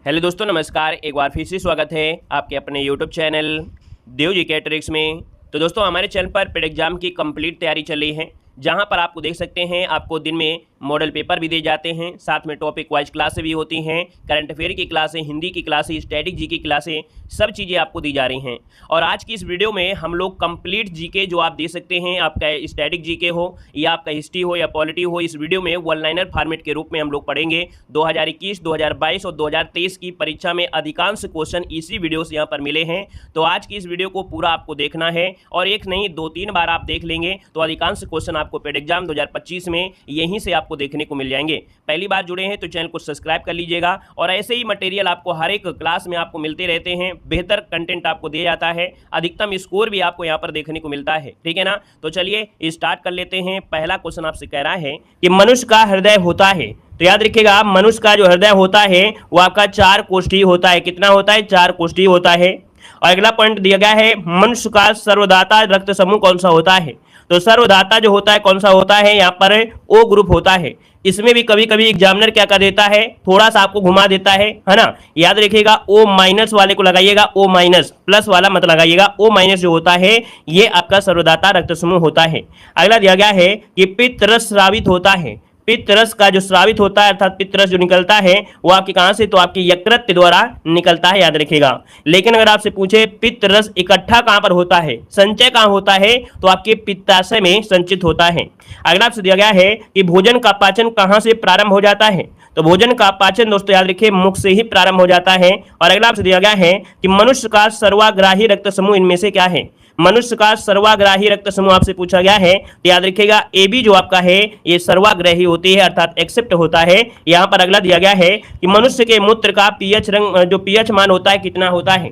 Hello दोस्तों, नमस्कार। एक बार फिर से स्वागत है आपके अपने यूट्यूब चैनल देव जी के ट्रिक्स में। तो दोस्तों, हमारे चैनल पर पेड एग्जाम की कंप्लीट तैयारी चल रही है, जहां पर आपको देख सकते हैं आपको दिन में मॉडल पेपर भी दिए जाते हैं, साथ में टॉपिक वाइज क्लासें भी होती हैं, करंट अफेयर की क्लासें, हिंदी की क्लासें, स्टैटिक जी की क्लासें, सब चीज़ें आपको दी जा रही हैं। और आज की इस वीडियो में हम लोग कंप्लीट जीके जो आप दे सकते हैं, आपका स्टैटिक जीके हो या आपका हिस्ट्री हो या पॉलिटी हो, इस वीडियो में वन लाइनर फॉर्मेट के रूप में हम लोग पढ़ेंगे। 2021, 2022 और 2023 की परीक्षा में अधिकांश क्वेश्चन इसी वीडियो से यहाँ पर मिले हैं। तो आज की इस वीडियो को पूरा आपको देखना है और एक नहीं 2-3 बार आप देख लेंगे तो अधिकांश क्वेश्चन आपको पेड एग्जाम 2025 में यहीं से आपको देखने को मिल जाएंगे। पहली बार जुड़े हैं तो चैनल को सब्सक्राइब कर लीजिएगा और ऐसे ही मटेरियल आपको हर एक क्लास में आपको मिलते रहते हैं, बेहतर कंटेंट आपको दिया जाता है, अधिकतम स्कोर भी आपको यहाँ पर देखने को मिलता है। ठीक है ना? तो चलिए स्टार्ट कर लेते हैं। पहला क्वेश्चन आपसे कह रहा है कि मनुष्य का हृदय होता है, तो याद रखिएगा मनुष्य का जो हृदय होता है वो आपका 4 कोष्ठी होता है। कितना होता है? 4 कोष्ठी होता है। और अगला पॉइंट दिया गया है मनुष्य का सर्वदाता रक्त समूह कौन सा होता है? तो सर्वदाता जो होता है कौन सा होता है? यहाँ पर ओ ग्रुप होता है। इसमें भी कभी कभी एग्जामिनर क्या कर देता है, थोड़ा सा आपको घुमा देता है ना। याद रखिएगा ओ माइनस वाले को लगाइएगा, ओ माइनस, प्लस वाला मत लगाइएगा। ओ माइनस जो होता है ये आपका सर्वदाता रक्त समूह होता है। अगला दिया गया है कि पित्तरस स्रावित होता है। पित्तरस का जो स्रावित होता है अर्थात पित्तरस जो निकलता है वो आपके कहां से? तो आपके यकृत के द्वारा निकलता है, याद रखिएगा। लेकिन अगर आपसे पूछे पित्तरस इकट्ठा कहां पर होता है, संचय कहां होता है, तो आपके पित्ताशय में संचित होता है। अगला आपसे दिया गया है कि भोजन का पाचन कहां से प्रारंभ हो जाता है? तो भोजन का पाचन दोस्तों याद रखिए मुख से ही प्रारंभ हो जाता है। और अगला आपसे दिया गया है कि मनुष्य का सर्वाग्राही रक्त समूह इनमें से क्या है? मनुष्य का सर्वाग्राही रक्त समूह आपसे पूछा गया है, तो याद रखिएगा ए बी जो आपका है ये सर्वाग्राही होती है अर्थात एक्सेप्ट होता है। यहाँ पर अगला दिया गया है कि मनुष्य के मूत्र का पीएच रंग जो पीएच मान होता है कितना होता है?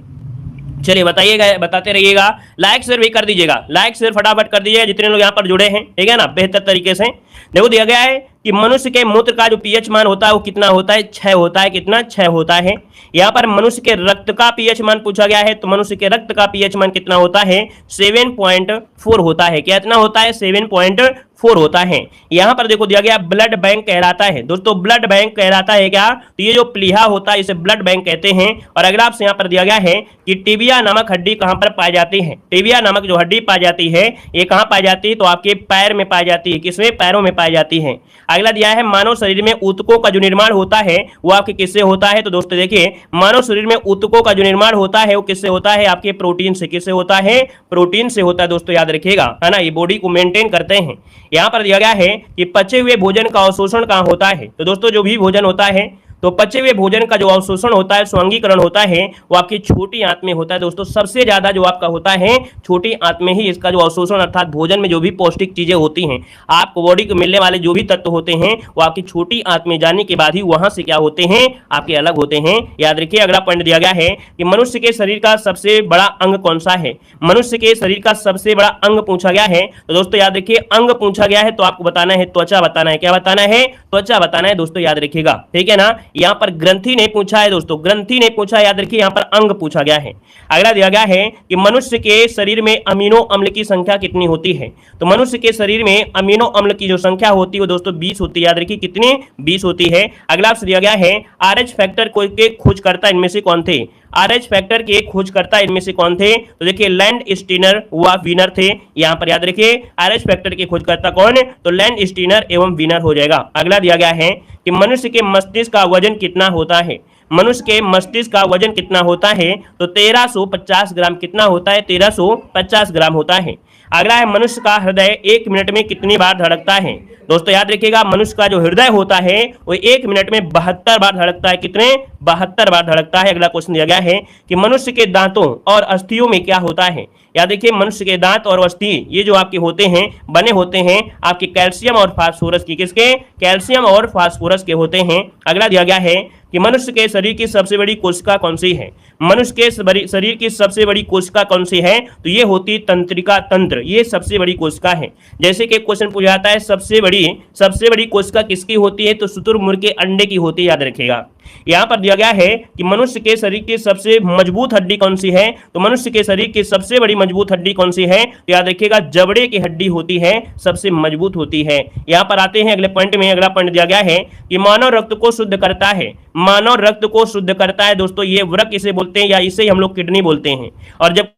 चलिए बताइएगा, बताते रहिएगा। लाइक शेयर भी कर दीजिएगा, लाइक शेयर फटाफट कर दीजिएगा जितने लोग यहाँ पर जुड़े हैं, ठीक है ना, बेहतर तरीके से। देखो दिया गया है कि मनुष्य के मूत्र का जो पीएच मान होता है वो कितना होता है? 6 होता है। कितना? 6 होता है। यहाँ पर मनुष्य के रक्त का पीएच मान पूछा गया है, तो मनुष्य के रक्त का पीएच मान कितना होता है? 7.4 होता है। क्या इतना होता है? 7.4 होता है। यहाँ पर देखो दिया गया ब्लड बैंक कहलाता है। दोस्तों ब्लड बैंक कहलाता है क्या? तो ये जो प्लीहा होता है इसे ब्लड बैंक कहते हैं। और अगर आपसे यहाँ पर दिया गया है कि टिबिया नामक हड्डी कहाँ पर पाई जाती है? टिबिया नामक जो हड्डी पाई जाती है ये कहाँ पाई जाती है? तो आपके पैर में पाई जाती है। किसमें? पैरों में पाई जाती है। अगला दिया है मानव शरीर में ऊतकों का जो निर्माण होता है वो आपके किससे होता है? तो दोस्तों देखिए मानव शरीर में ऊतकों का जो निर्माण होता है वो किससे होता है? आपके प्रोटीन से। किससे होता है? प्रोटीन से होता है। दोस्तों याद रखिएगा, है ना, ये बॉडी को मेंटेन करते हैं। यहाँ पर दिया गया है कि पचे हुए भोजन का अवशोषण कहाँ होता है? तो दोस्तों जो भी भोजन होता है तो पचे हुए भोजन का जो अवशोषण होता है, स्वांगीकरण होता है, वो आपकी छोटी आंत में होता है। दोस्तों सबसे ज्यादा जो आपका होता है छोटी आंत में ही इसका जो अवशोषण अर्थात भोजन में जो भी पौष्टिक चीजें होती हैं, आपको बॉडी को मिलने वाले जो भी तत्व होते हैं वो आपकी छोटी आंत में जाने के बाद ही वहां से क्या होते हैं? आपके अलग होते हैं। याद रखिए अगला पॉइंट दिया गया है कि मनुष्य के शरीर का सबसे बड़ा अंग कौन सा है? मनुष्य के शरीर का सबसे बड़ा अंग पूछा गया है, तो दोस्तों याद रखिए अंग पूछा गया है तो आपको बताना है त्वचा बताना है। क्या बताना है? त्वचा बताना है। दोस्तों याद रखिएगा, ठीक है ना। यहाँ पर ग्रंथि नहीं पूछा है दोस्तों, ग्रंथि नहीं पूछा, याद रखिए यहाँ पर अंग पूछा गया है। अगला दिया गया है कि मनुष्य के शरीर में अमीनो अम्ल की संख्या कितनी होती है? तो मनुष्य के शरीर में अमीनो अम्ल की जो संख्या होती है वो दोस्तों 20 होती है। याद रखिए कितनी? 20 होती है। अगला आपसे दिया गया है RH फैक्टर को के खोजकर्ता इनमें से कौन थे? RH फैक्टर के खोजकर्ता इनमें से कौन थे? तो देखिए लैंड स्टीनर व वीनर थे। यहाँ पर याद रखिए RH फैक्टर के खोजकर्ता कौन? तो लैंड स्टीनर एवं वीनर हो जाएगा। अगला दिया गया है कि मनुष्य के मस्तिष्क का वजन कितना होता है? मनुष्य के मस्तिष्क का वजन कितना होता है? तो 1350 ग्राम। कितना होता है? 1350 ग्राम होता है। अगला है मनुष्य का हृदय 1 मिनट में कितनी बार धड़कता है? दोस्तों याद रखिएगा मनुष्य का जो हृदय होता है वो 1 मिनट में 72 बार धड़कता है। कितने? 72 बार धड़कता है। अगला क्वेश्चन दिया गया है कि मनुष्य के दांतों और अस्थियों में क्या होता है? याद देखिए मनुष्य के दांत और अस्थि ये जो आपके होते हैं बने होते हैं आपके कैल्शियम और फास्फोरस की। किसके? कैल्शियम और फास्फोरस के होते हैं। अगला दिया गया है कि मनुष्य के शरीर की सबसे बड़ी कोशिका कौन सी है? मनुष्य के शरीर की सबसे बड़ी कोशिका कौन सी है? तो ये होती तंत्रिका तंत्र, ये सबसे बड़ी कोशिका है। जैसे कि क्वेश्चन पूछा जाता है सबसे बड़ी कोशिका किसकी होती है? तो शुतुरमुर्ग के अंडे की होती है। याद रखिएगा यहाँ पर दिया गया है कि मनुष्य के शरीर की सबसे मजबूत हड्डी कौन सी है? तो मनुष्य के शरीर की सबसे बड़ी मजबूत हड्डी कौन सी है? तो याद रखिएगा जबड़े की हड्डी होती है, सबसे मजबूत होती है। यहाँ पर आते हैं अगले पॉइंट में। अगला पॉइंट दिया गया है कि मानव रक्त को शुद्ध करता है। मानव रक्त को शुद्ध करता है। दोस्तों ये वृक्क इसे बोलते हैं या इसे ही हम लोग किडनी बोलते हैं। और जब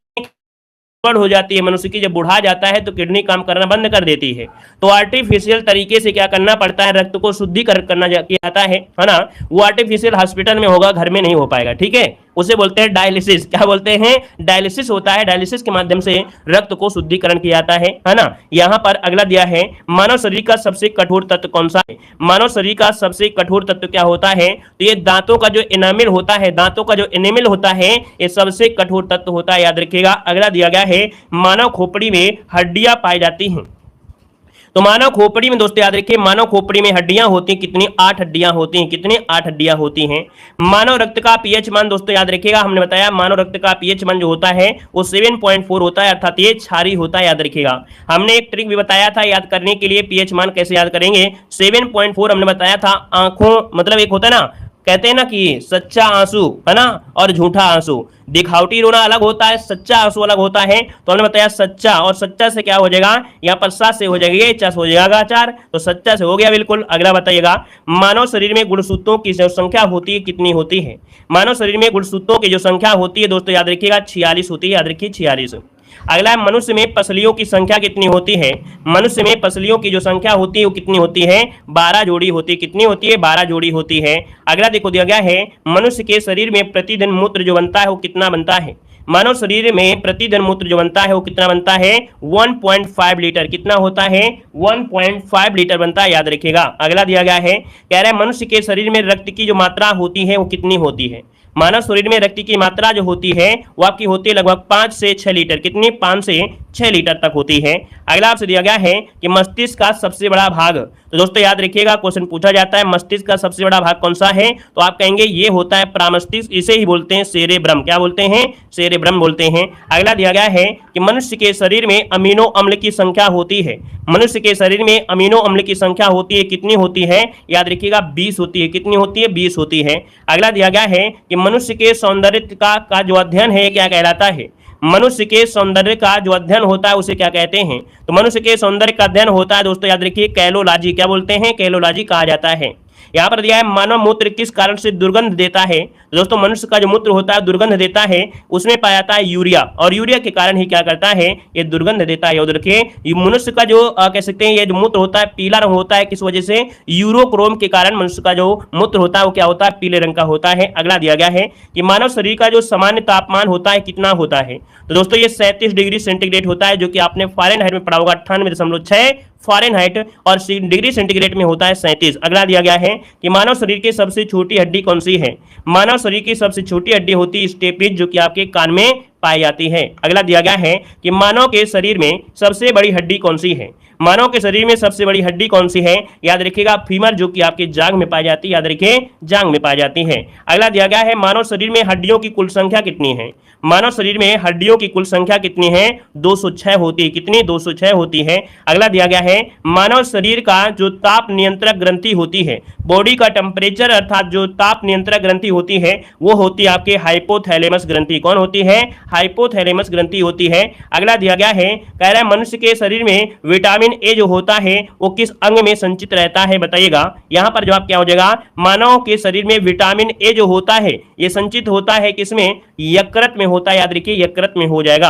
हो जाती है मनुष्य की, जब बुढ़ा जाता है तो किडनी काम करना बंद कर देती है। तो आर्टिफिशियल तरीके से क्या करना पड़ता है, रक्त को शुद्धिकरण करना जाता है ना। वो आर्टिफिशियल हॉस्पिटल में होगा, घर में नहीं हो पाएगा, ठीक है। उसे बोलते हैं डायलिसिस। क्या बोलते हैं? डायलिसिस होता है। डायलिसिस के माध्यम से रक्त को शुद्धिकरण किया जाता है ना। यहाँ पर अगला दिया है, मानव शरीर का सबसे कठोर तत्व कौन सा है? मानव शरीर का सबसे कठोर तत्व क्या होता है? तो ये दांतों का जो एनामिल होता है, दांतों का जो एनामिल होता है, ये सबसे कठोर तत्व होता है, याद रखिएगा। अगला दिया गया है, मानव खोपड़ी में हड्डियां पाई जाती हैं। तो मानव खोपड़ी में दोस्तों याद रखिए, मानव खोपड़ी में हड्डियां होती हैं कितनी? 8 हड्डियां होती हैं। कितनी? 8 हड्डियां होती हैं। मानव रक्त का पीएच मान दोस्तों याद रखिएगा, हमने बताया मानव रक्त का पीएच मान जो होता है वो 7.4 होता है, अर्थात ये क्षारीय होता है, याद रखिएगा। हमने एक ट्रिक भी बताया था याद करने के लिए, पीएच मान कैसे याद करेंगे। 7.4 हमने बताया था, आंखों मतलब एक होता है ना, कहते हैं ना कि सच्चा आंसू है ना और झूठा आंसू। दिखावटी रोना अलग होता है, सच्चा आंसू अलग होता है। तो हमने बताया सच्चा, और सच्चा से क्या हो जाएगा, यहाँ पर सा से हो जाएगा, ये चा से हो जाएगा 4, तो सच्चा से हो गया बिल्कुल। अगला बताइएगा, मानव शरीर में गुणसूत्रों की जो संख्या होती है कितनी होती है? मानव शरीर में गुणसूत्रों की जो संख्या होती है दोस्तों याद रखिएगा 46 होती है, याद रखिए 46। अगला है, मनुष्य में पसलियों की संख्या कितनी होती है? मनुष्य में पसलियों की जो संख्या होती है वो कितनी होती है? 12 जोड़ी होती है। कितनी होती है? 12 जोड़ी होती है। अगला देखो दिया गया है, मनुष्य के शरीर में प्रतिदिन मूत्र जो बनता है वो कितना बनता है? मानव शरीर में प्रतिदिन मूत्र जो बनता है वो कितना बनता है? 1.5 लीटर। कितना होता है? 1.5 लीटर बनता है, याद रखिएगा। अगला दिया गया है, कह रहा है मनुष्य के शरीर में रक्त की जो मात्रा होती है वो कितनी होती है? मानव शरीर में रक्त की मात्रा जो होती है वो आपकी होती है लगभग 5 से 6 लीटर। कितनी? 5 से 6 लीटर तक होती है। अगला आपसे दिया गया है कि मस्तिष्क का सबसे बड़ा भाग। तो दोस्तों याद रखिएगा, क्वेश्चन पूछा जाता है मस्तिष्क का सबसे बड़ा भाग कौन सा है, तो आप कहेंगे ये होता है प्रामस्तिष्क, इसे ही बोलते हैं सेरेब्रम। क्या बोलते हैं? सेरेब्रम बोलते हैं। अगला दिया गया है कि मनुष्य के शरीर में अमीनो अम्ल की संख्या होती है। मनुष्य के शरीर में अमीनो अम्ल की संख्या होती है, कितनी होती है? याद रखिएगा 20 होती है। कितनी होती है? 20 होती है। अगला दिया गया है कि मनुष्य के सौंदर्य का जो अध्ययन है क्या कहलाता है? मनुष्य के सौंदर्य का जो अध्ययन होता है उसे क्या कहते हैं? तो मनुष्य के सौंदर्य का अध्ययन होता है दोस्तों याद रखिए कैलोलॉजी। क्या बोलते हैं? कैलोलॉजी कहा जाता है। यहाँ पर दिया है, मानव मूत्र किस कारण से दुर्गंध देता है? तो दोस्तों मनुष्य का जो मूत्र होता है दुर्गंध देता है, उसमें पाया जाता है यूरिया, और यूरिया के कारण ही क्या करता है, ये दुर्गंध देता है। याद रखिए, मनुष्य का जो कह सकते हैं ये जो मूत्र होता है पीला रंग होता है, किस वजह से? यूरोक्रोम के कारण मनुष्य का जो मूत्र होता है वो क्या होता है? पीले रंग का होता है। अगला दिया गया है कि मानव शरीर का जो सामान्य तापमान होता है कितना होता है? तो दोस्तों ये 37 डिग्री सेंटीग्रेड होता है, जो कि आपने फ़ारेनहाइट में पढ़ा होगा 98.6 फ़ारेनहाइट, और डिग्री सेंटीग्रेड में होता है 37। अगला दिया गया है कि मानव शरीर की सबसे छोटी हड्डी कौन सी है? मानव शरीर की सबसे छोटी हड्डी होती है स्टेपिज, जो कि आपके कान में पाई जाती है। अगला दिया गया है कि मानव के शरीर में सबसे बड़ी हड्डी कौन सी है? मानव के शरीर में सबसे बड़ी हड्डी कौन सी है? याद रखिएगा फीमर, जो कि आपके जांघ में पाई जाती है। याद रखिए जांघ में पाई जाती है। अगला दिया गया है, मानव शरीर में हड्डियों की कुल संख्या कितनी है? मानव शरीर में हड्डियों की कुल संख्या कितनी है? 206 होती है। कितनी? 206 होती है। अगला दिया गया है, मानव शरीर का जो ताप नियंत्रक ग्रंथि होती है, बॉडी का टेम्परेचर अर्थात जो ताप नियंत्रक ग्रंथि होती है वो होती है आपके हाइपोथैलेमस ग्रंथि। कौन होती है? हाइपोथैलेमस ग्रंथि होती है। अगला दिया गया है, कह रहा है मनुष्य के शरीर में विटामिन ए जो होता है वो किस अंग में संचित रहता है? बताइएगा। यहाँ पर जवाब क्या हो जाएगा, मानव के शरीर में विटामिन ए जो होता है ये संचित होता है किसमें? यकृत में होता है। याद रखिए यकृत में हो जाएगा।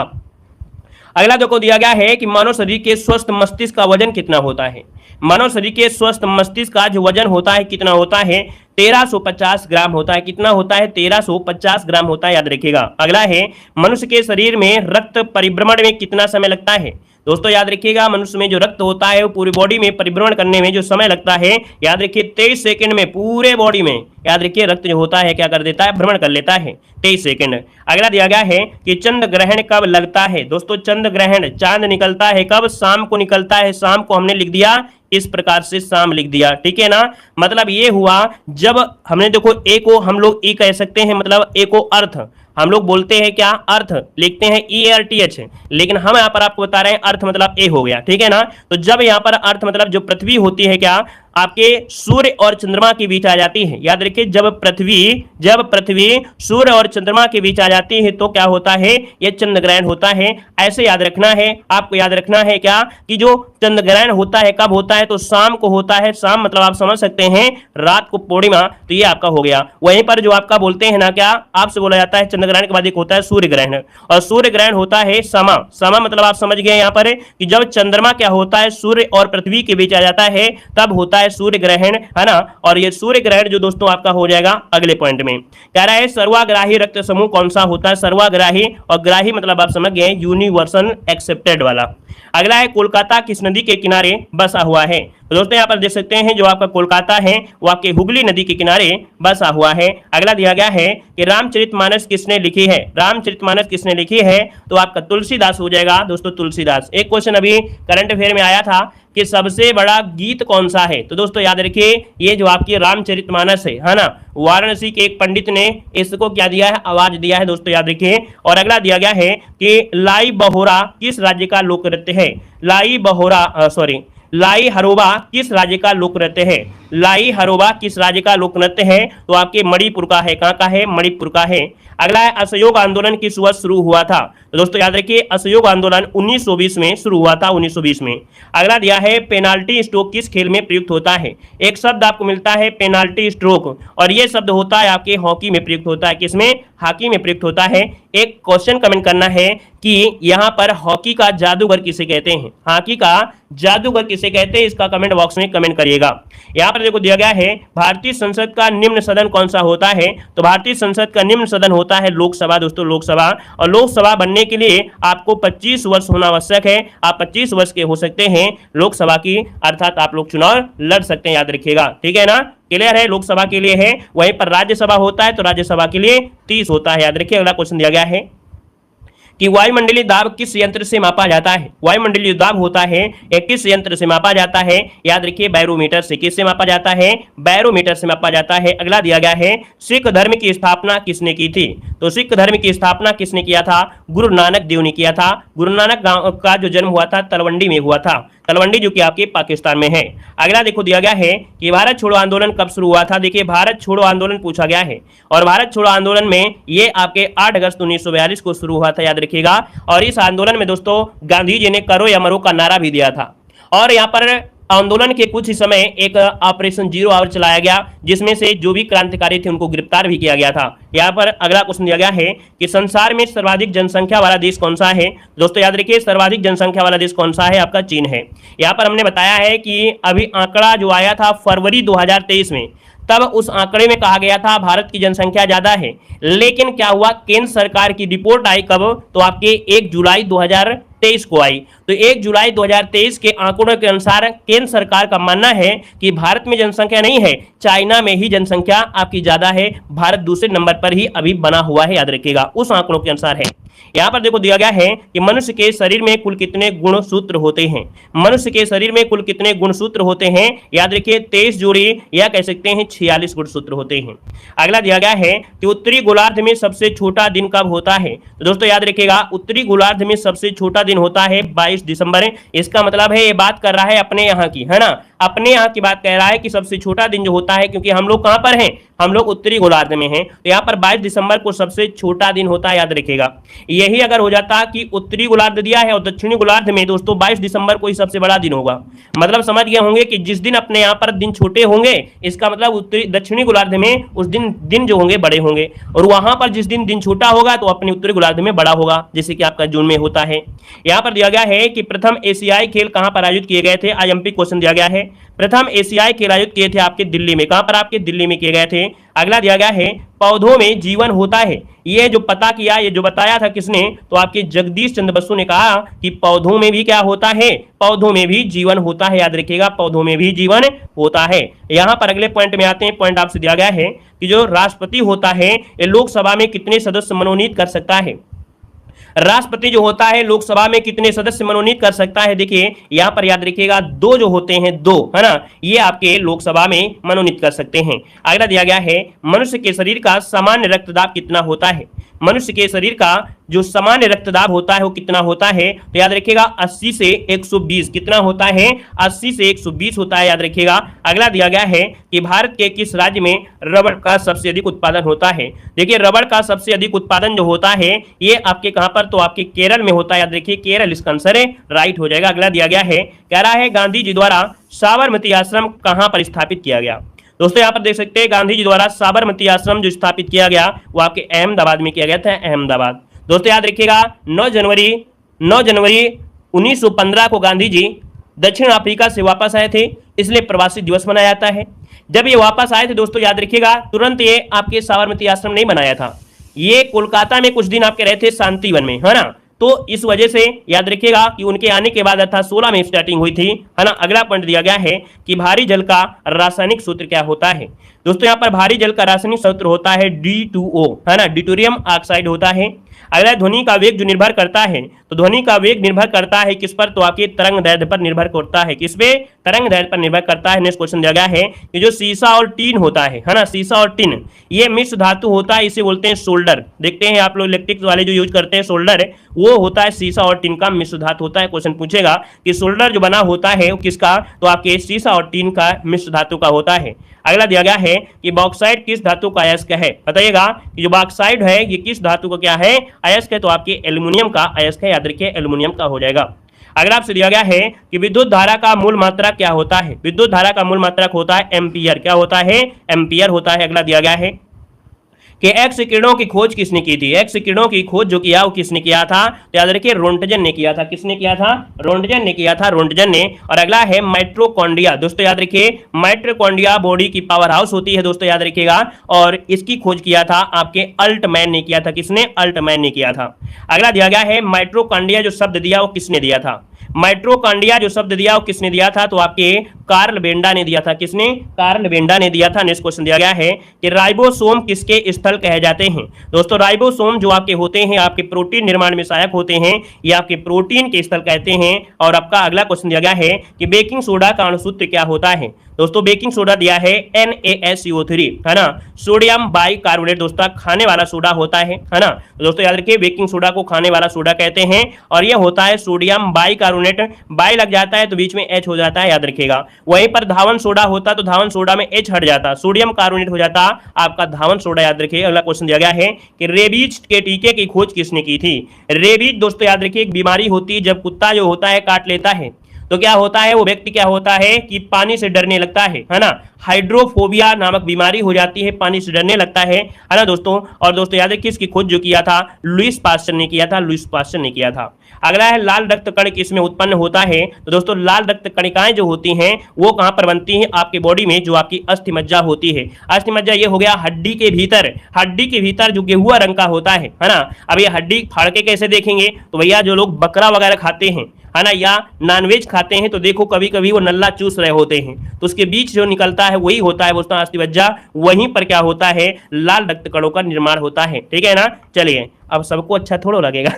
अगला देखो दिया गया है कि मानव शरीर के स्वस्थ मस्तिष्क का वजन कितना होता है? मानव शरीर के स्वस्थ मस्तिष्क का जो वजन होता है कितना होता है? 1350 ग्राम होता है। कितना होता है? 1350 ग्राम होता है। याद रखिएगा। अगला है, मनुष्य के शरीर में रक्त परिभ्रमण में कितना समय लगता है? दोस्तों याद रखिएगा, मनुष्य में जो रक्त होता है वो पूरी बॉडी में परिभ्रमण करने में जो समय लगता है, याद रखिए 23 सेकंड में पूरे बॉडी में, याद रखिए रक्त जो होता है क्या कर देता है? भ्रमण कर लेता है 23 सेकंड। अगला दिया गया है कि चंद्र ग्रहण कब लगता है? दोस्तों चंद्र ग्रहण, चांद निकलता है कब? शाम को निकलता है। शाम को हमने लिख दिया इस प्रकार से, शाम लिख दिया, ठीक है ना। मतलब ये हुआ जब हमने देखो ए को हम लोग ई कह सकते हैं, मतलब ए को अर्थ हम लोग बोलते हैं क्या? अर्थ लिखते हैं EARTH, लेकिन हम यहाँ पर आपको बता रहे हैं अर्थ मतलब ए हो गया, ठीक है ना। तो जब यहाँ पर अर्थ मतलब जो पृथ्वी होती है क्या, आपके सूर्य और चंद्रमा के बीच आ जाती है। याद रखिए, जब पृथ्वी सूर्य और चंद्रमा के बीच आ जाती है तो क्या होता है, यह चंद्र ग्रहण होता है। ऐसे याद रखना है, आपको याद रखना है क्या कि जो चंद्र ग्रहण होता है कब होता है, तो शाम को होता है। शाम मतलब आप समझ सकते हैं रात को पूर्णिमा, तो ये आपका हो गया। वहीं पर जो आपका बोलते हैं ना, क्या आपसे बोला जाता है चंद्र ग्रहण के बाद एक होता है सूर्य ग्रहण, और सूर्य ग्रहण होता है समा मतलब आप समझ गए यहाँ पर कि जब चंद्रमा क्या होता है सूर्य और पृथ्वी के बीच आ जाता है तब होता है सूर्य ग्रहण, है ना। और ये सूर्य ग्रहण जो दोस्तों आपका हो जाएगा अगले पॉइंट में। कह रहा है सर्वाग्राही रक्त समूह कौन सा होता है, सर्वाग्राही, और ग्राही मतलब आप समझ गए यूनिवर्सल एक्सेप्टेड वाला। अगला है कोलकाता किस नदी के किनारे बसा हुआ है। तो दोस्तों यहाँ पर देख सकते हैं जो आपका कोलकाता है वो आपके हुगली नदी के किनारे बसा हुआ है। अगला दिया गया है कि रामचरितमानस किसने लिखी है, रामचरितमानस किसने लिखी है, तो आपका तुलसीदास हो जाएगा दोस्तों, तुलसीदास। एक क्वेश्चन अभी करंट अफेयर में आया था कि सबसे बड़ा गीत कौन सा है, तो दोस्तों याद रखिए ये जो आपकी रामचरितमानस है ना, वाराणसी के एक पंडित ने इसको क्या दिया है, आवाज दिया है दोस्तों, याद रखिए। और अगला दिया गया है कि लाई बहोरा किस राज्य का लोक नृत्य है, लाई हरोबा किस राज्य का लोक नृत्य है, लाई हरोबा किस राज्य का लोक नृत्य है, तो आपके मणिपुर का है। कहां का है, मणिपुर का है। अगला है असहयोग आंदोलन किस वर्ष शुरू हुआ था, तो दोस्तों याद रखिए असहयोग आंदोलन 1920 में शुरू हुआ था, 1920 में। अगला दिया है पेनाल्टी स्ट्रोक किस खेल में प्रयुक्त होता है। एक शब्द आपको मिलता है पेनाल्टी स्ट्रोक, और यह शब्द होता है आपके हॉकी में प्रयुक्त होता है, किसमें, हॉकी में प्रयुक्त होता है। एक क्वेश्चन कमेंट करना है कि यहां पर हॉकी का जादूगर किसे कहते हैं, हॉकी का जादूगर किसे कहते हैं, इसका कमेंट बॉक्स में कमेंट करिएगा। यहां पर देखो दिया गया है भारतीय संसद का निम्न सदन कौन सा होता है, तो भारतीय संसद का निम्न सदन होता है लोकसभा दोस्तों, लोकसभा। और लोकसभा बनने के लिए आपको 25 वर्ष होना आवश्यक है। आप 25 वर्ष के हो सकते हैं लोकसभा की, अर्थात आप लोग चुनाव लड़ सकते हैं, याद रखिएगा, ठीक है ना। क्लियर है, लोकसभा के लिए है। वहीं पर राज्यसभा होता है तो राज्यसभा के लिए 30 होता है, याद रखिए। अगला क्वेश्चन दिया गया है कि वायुमंडलीय दाब किस यंत्र से मापा जाता है, वायुमंडलीय दाब होता है यह किस यंत्र से मापा जाता है, याद रखिए बैरोमीटर से। किससे मापा जाता है, बैरोमीटर से मापा जाता है। अगला दिया गया है सिख धर्म की स्थापना किसने की थी, तो सिख धर्म की स्थापना किसने किया था, गुरु नानक देव ने किया था। गुरु नानक का जो जन्म हुआ था तलवंडी में हुआ था, तलवंडी जो कि आपके पाकिस्तान में है। अगला देखो दिया गया है कि भारत छोड़ो आंदोलन कब शुरू हुआ था। देखिए भारत छोड़ो आंदोलन पूछा गया है, और भारत छोड़ो आंदोलन में ये आपके 8 अगस्त 1942 को शुरू हुआ था, याद रखिएगा। और इस आंदोलन में दोस्तों गांधी जी ने करो या मरो का नारा भी दिया था। और यहाँ पर आंदोलन के कुछ ही समय एक ऑपरेशन 0 आवर चलाया गया, जिसमें से जो भी क्रांतिकारी थे उनको गिरफ्तार भी किया गया था। यहाँ पर अगला क्वेश्चन दिया गया है कि संसार में सर्वाधिक जनसंख्या वाला देश कौन सा है। दोस्तों याद रखिए सर्वाधिक जनसंख्या वाला देश कौन सा है, आपका चीन है। यहाँ पर हमने बताया है कि अभी आंकड़ा जो आया था फरवरी 2023 में, तब उस आंकड़े में कहा गया था भारत की जनसंख्या ज्यादा है, लेकिन क्या हुआ, केंद्र सरकार की रिपोर्ट आई कब, तो आपके 1 जुलाई 2023 को आई। तो 1 जुलाई 2023 के आंकड़ों के अनुसार केंद्र सरकार का मानना है कि भारत में जनसंख्या नहीं है, चाइना में ही जनसंख्या आपकी ज्यादा है, भारत दूसरे नंबर पर ही अभी बना हुआ है, याद रखिएगा, उस आंकड़ों के अनुसार है। यहाँ पर देखो दिया गया है कि मनुष्य के शरीर में कुल कितने गुणसूत्र होते हैं, मनुष्य के शरीर में कुल कितने गुणसूत्र होते हैं, याद रखिए 23 जोड़ी या कह सकते हैं 46 गुणसूत्र होते हैं। अगला दिया गया है कि उत्तरी गोलार्ध में सबसे छोटा दिन कब होता है, तो दोस्तों याद रखिएगा उत्तरी गोलार्ध में सबसे छोटा दिन होता है 22 दिसंबर। इसका मतलब है ये बात कर रहा है अपने यहाँ की, है ना, अपने यहाँ की बात कह रहा है कि सबसे छोटा दिन जो होता है, क्योंकि हम लोग कहाँ पर हैं, हम लोग उत्तरी गोलार्ध में हैं, तो यहाँ पर 22 दिसंबर को सबसे छोटा दिन होता है, याद रखिएगा। यही अगर हो जाता कि उत्तरी गोलार्ध दिया है और दक्षिणी गोलार्ध में दोस्तों 22 दिसंबर को ही सबसे बड़ा दिन होगा, मतलब समझ गए होंगे कि जिस दिन अपने यहाँ पर दिन छोटे होंगे इसका मतलब उत्तरी दक्षिणी गोलार्ध में उस दिन जो होंगे बड़े होंगे, और वहां पर जिस दिन छोटा होगा तो अपने उत्तरी गोलार्ध में बड़ा होगा, जैसे कि आपका जून में होता है। यहाँ पर दिया गया है कि प्रथम एशियाई खेल कहाँ पर आयोजित किए गए थे, आईएमपी क्वेश्चन दिया गया है। प्रथम एशियाई खेल आयोजित किए थे आपके दिल्ली में, कहां पर, आपके दिल्ली में किए गए थे। अगला दिया गया है पौधों में जीवन होता है, ये जो पता किया, ये जो बताया था किसने, तो आपके जगदीश चंद्र बसु ने कहा कि पौधों में भी क्या होता है, पौधों में भी जीवन होता है, याद रखिएगा पौधों में भी जीवन होता है। यहां पर अगले पॉइंट में आते हैं, पॉइंट आपसे दिया गया है कि जो राष्ट्रपति होता है ये लोकसभा में कितने सदस्य मनोनीत कर सकता है, राष्ट्रपति जो होता है लोकसभा में कितने सदस्य मनोनीत कर सकता है। देखिए यहां पर याद रखिएगा 2 जो होते हैं, 2, है ना, ये आपके लोकसभा में मनोनीत कर सकते हैं। अगला दिया गया है मनुष्य के शरीर का सामान्य रक्तदाब कितना होता है, मनुष्य के शरीर का जो सामान्य रक्तदाब होता है वो कितना होता है, तो याद रखिएगा 80 से 120। कितना होता है, 80 से 120 होता है, याद रखिएगा। अगला दिया गया है कि भारत के किस राज्य में रबड़ का सबसे अधिक उत्पादन होता है। देखिए रबड़ का सबसे अधिक उत्पादन जो होता है ये आपके कहां पर, तो आपके केरल में होता है, याद रखिए केरल इसका आंसर राइट हो जाएगा। अगला दिया गया है, कह रहा है गांधी जी द्वारा साबरमती आश्रम कहां पर स्थापित किया गया। दोस्तों यहाँ पर देख सकते हैं गांधी जी द्वारा साबरमती आश्रम जो स्थापित किया गया वो आपके अहमदाबाद में किया गया था, अहमदाबाद। दोस्तों याद रखिएगा 9 जनवरी 1915 को गांधी जी दक्षिण अफ्रीका से वापस आए थे, इसलिए प्रवासी दिवस मनाया जाता है। जब ये वापस आए थे दोस्तों याद रखिएगा तुरंत ये आपके साबरमती आश्रम नहीं बनाया था, ये कोलकाता में कुछ दिन आपके रहे थे शांतिवन में, है ना। तो इस वजह से याद रखिएगा कि उनके आने के बाद अर्थात 16 में स्टार्टिंग हुई थी, है ना। अगला पॉइंट दिया गया है कि भारी जल का रासायनिक सूत्र क्या होता है। दोस्तों यहाँ पर भारी जल का रासायनिक सूत्र होता है D2O, है ना, डिटोरियम ऑक्साइड होता है। अगला ध्वनि का वेग जो निर्भर करता है, तो ध्वनि का वेग निर्भर करता है किस पर, तो आपके तरंग दैर्ध्य पर निर्भर करता है। किस पे, तरंग दैर्ध्य पर निर्भर करता है। नेक्स्ट क्वेश्चन दिया गया है कि जो सीसा और टीन होता है ना, सीसा और टीन ये मिश्र धातु होता है, इसे बोलते हैं सोल्डर। देखते हैं आप लोग इलेक्ट्रिक वाले जो यूज करते हैं सोल्डर, वो होता है सीसा और टीन का मिश्र धातु होता है। क्वेश्चन पूछेगा कि सोल्डर जो बना होता है वो किसका, तो आपके सीसा और टीन का मिश्र धातु का होता है। अगला दिया गया है कि बॉक्साइड किस धातु का अयस्क है। बताइएगा कि जो बॉक्साइड है ये किस धातु का क्या है, अयस्क है, तो आपके एल्युमिनियम का अयस्क है, याद रखिए एल्युमिनियम का हो जाएगा। अगला आपसे दिया गया है कि विद्युत धारा का मूल मात्रा क्या होता है। विद्युत धारा का मूल मात्रक होता है एम्पियर। क्या होता है, एम्पियर होता है। अगला दिया गया है कि एक्स किरणों की खोज किसने की थी। एक्स किरणों की खोज जो किया वो किसने किया था, तो याद रखिए रोंटजन ने किया था। किसने किया था, रोंटजन ने किया था, रोंटजन ने। और अगला है माइट्रोकॉन्ड्रिया। दोस्तों याद रखिए माइट्रोकॉन्ड्रिया बॉडी की पावर हाउस होती है, दोस्तों याद रखिएगा। और इसकी खोज किया था आपके अल्टमैन ने किया था। किसने, अल्टमैन ने किया था। अगला दिया गया है माइट्रोकॉन्ड्रिया जो शब्द दिया वो किसने दिया था। माइट्रोकॉन्ड्रिया जो शब्द दिया वो किसने दिया था, तो आपके कार्ल बेंडा ने दिया था। किसने, कार्ल बेंडा ने दिया था। नेक्स्ट क्वेश्चन दिया गया है कि राइबोसोम किसके स्थल कहे जाते हैं। दोस्तों राइबोसोम जो आपके होते हैं आपके प्रोटीन निर्माण में सहायक होते हैं, ये आपके प्रोटीन के स्थल कहते हैं। और आपका अगला क्वेश्चन दिया गया है कि बेकिंग सोडा का अणुसूत्र क्या होता है। दोस्तों बेकिंग सोडा दिया है NaSCO3, है ना, सोडियम बाइकार्बोनेट। दोस्तों खाने वाला सोडा होता है ना। तो दोस्तों याद रखिए बेकिंग सोडा को खाने वाला सोडा कहते हैं। और यह होता है सोडियम बाइकार्बोनेट, बाई लग जाता है तो बीच में H हो जाता है, याद रखिएगा। वहीं पर धावन सोडा होता तो धावन सोडा में H हट जाता, सोडियम कार्बोनेट हो जाता आपका धावन सोडा, याद रखिए। अगला क्वेश्चन दिया गया है कि रेबीज के टीके की खोज किसने की थी। रेबीज दोस्तों याद रखिए एक बीमारी होती है, जब कुत्ता जो होता है काट लेता है तो क्या होता है, वो व्यक्ति क्या होता है कि पानी से डरने लगता है ना। हाइड्रोफोबिया नामक बीमारी हो जाती है, पानी से डरने लगता है ना दोस्तों। और दोस्तों याद है किसकी खोज जो किया था, लुईस पास्चर ने किया था, लुईस पास्चर ने किया था। अगला है लाल रक्त कण किसमें उत्पन्न होता है। तो दोस्तों लाल रक्त कणिकाएं जो होती हैं वो कहां पर बनती हैं, आपके बॉडी में जो आपकी अस्थि मज्जा होती है। अस्थि मज्जा ये हो गया हड्डी के भीतर, हड्डी के भीतर जो गेहुआ रंग का होता है ना। अब ये हड्डी फाड़ के कैसे देखेंगे, तो भैया जो लोग बकरा वगैरह खाते हैं है ना, या नॉनवेज खाते हैं, तो देखो कभी कभी वो नल्ला चूस रहे होते हैं, तो उसके बीच जो निकलता है वही होता है दोस्तों अस्थि मज्जा। वहीं पर क्या होता है, लाल रक्त कणों का निर्माण होता है, ठीक है ना। चलिए अब सबको अच्छा थोड़ा लगेगा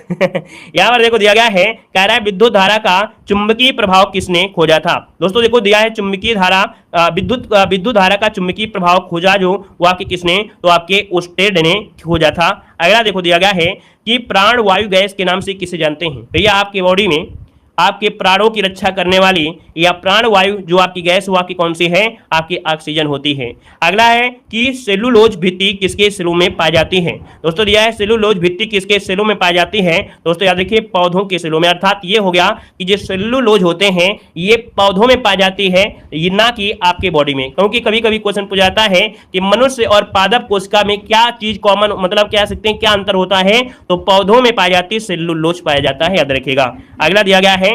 यहाँ पर देखो दिया गया है, कह रहा है विद्युत धारा का चुंबकीय प्रभाव किसने खोजा था। दोस्तों देखो दिया है चुंबकीय धारा, विद्युत धारा का चुंबकीय प्रभाव खोजा जो वो आपके किसने, तो आपके ओस्टेड ने खोजा था। अगला देखो दिया गया है कि प्राण वायु गैस के नाम से किसे जानते हैं। भैया आपके बॉडी में आपके प्राणों की रक्षा करने वाली या प्राण वायु जो आपकी गैस वो आपकी कौन सी है, आपकी ऑक्सीजन होती है। अगला है कि सेलुलोज भित्ति किसके सेलों में पाई जाती है। दोस्तों दिया है सेलुलोज भित्ति किसके सेलों में पाई जाती है। दोस्तों याद रखिए पौधों के सेलों में, अर्थात ये हो गया कि जो सेलुलोज होते हैं ये पौधों में पाई जाती है, ना कि आपके बॉडी में। क्योंकि कभी कभी क्वेश्चन पूछा जाता है कि मनुष्य और पादप कोशिका में क्या चीज कॉमन, मतलब कह सकते हैं क्या अंतर होता है, तो पौधों में पाई जाती है सेलुलोज पाया जाता है, याद रखिएगा। अगला दिया गया है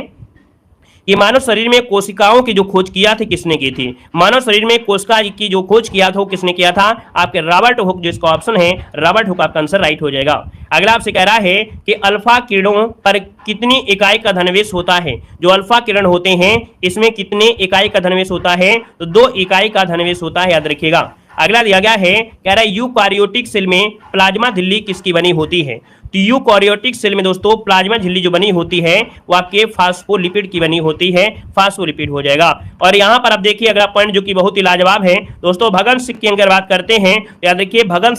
कि मानव शरीर में कोशिकाओं की जो खोज किया थी किसने की थी। मानव शरीर में कोशिका की जो खोज किया था वो किसने किया था, आपके रॉबर्ट हुक, जिसका ऑप्शन है रॉबर्ट हुक, आपका आंसर राइट हो जाएगा। अगला आपसे कह रहा है कि अल्फा किरणों पर कितनी इकाई का धनवेश होता है। जो अल्फा किरण होते हैं इसमें कितने इकाई का धनवेश होता है, तो 2 इकाई का धनवेश होता है, याद रखिएगा। अगला दिया गया है, कह रहा है यूकारियोटिक सेल में प्लाज्मा झिल्ली किसकी बनी होती है। तो यूकारियोटिक सेल में दोस्तों प्लाज्मा झिल्ली जो बनी होती है वो आपके फास्फोलिपिड की बनी होती है, फास्फोलिपिड हो जाएगा। और यहाँ पर आप देखिए अगला पॉइंट जो कि बहुत ही लाजवाब है दोस्तों, भगत सिंह की अगर बात करते हैं तो याद रखिए भगत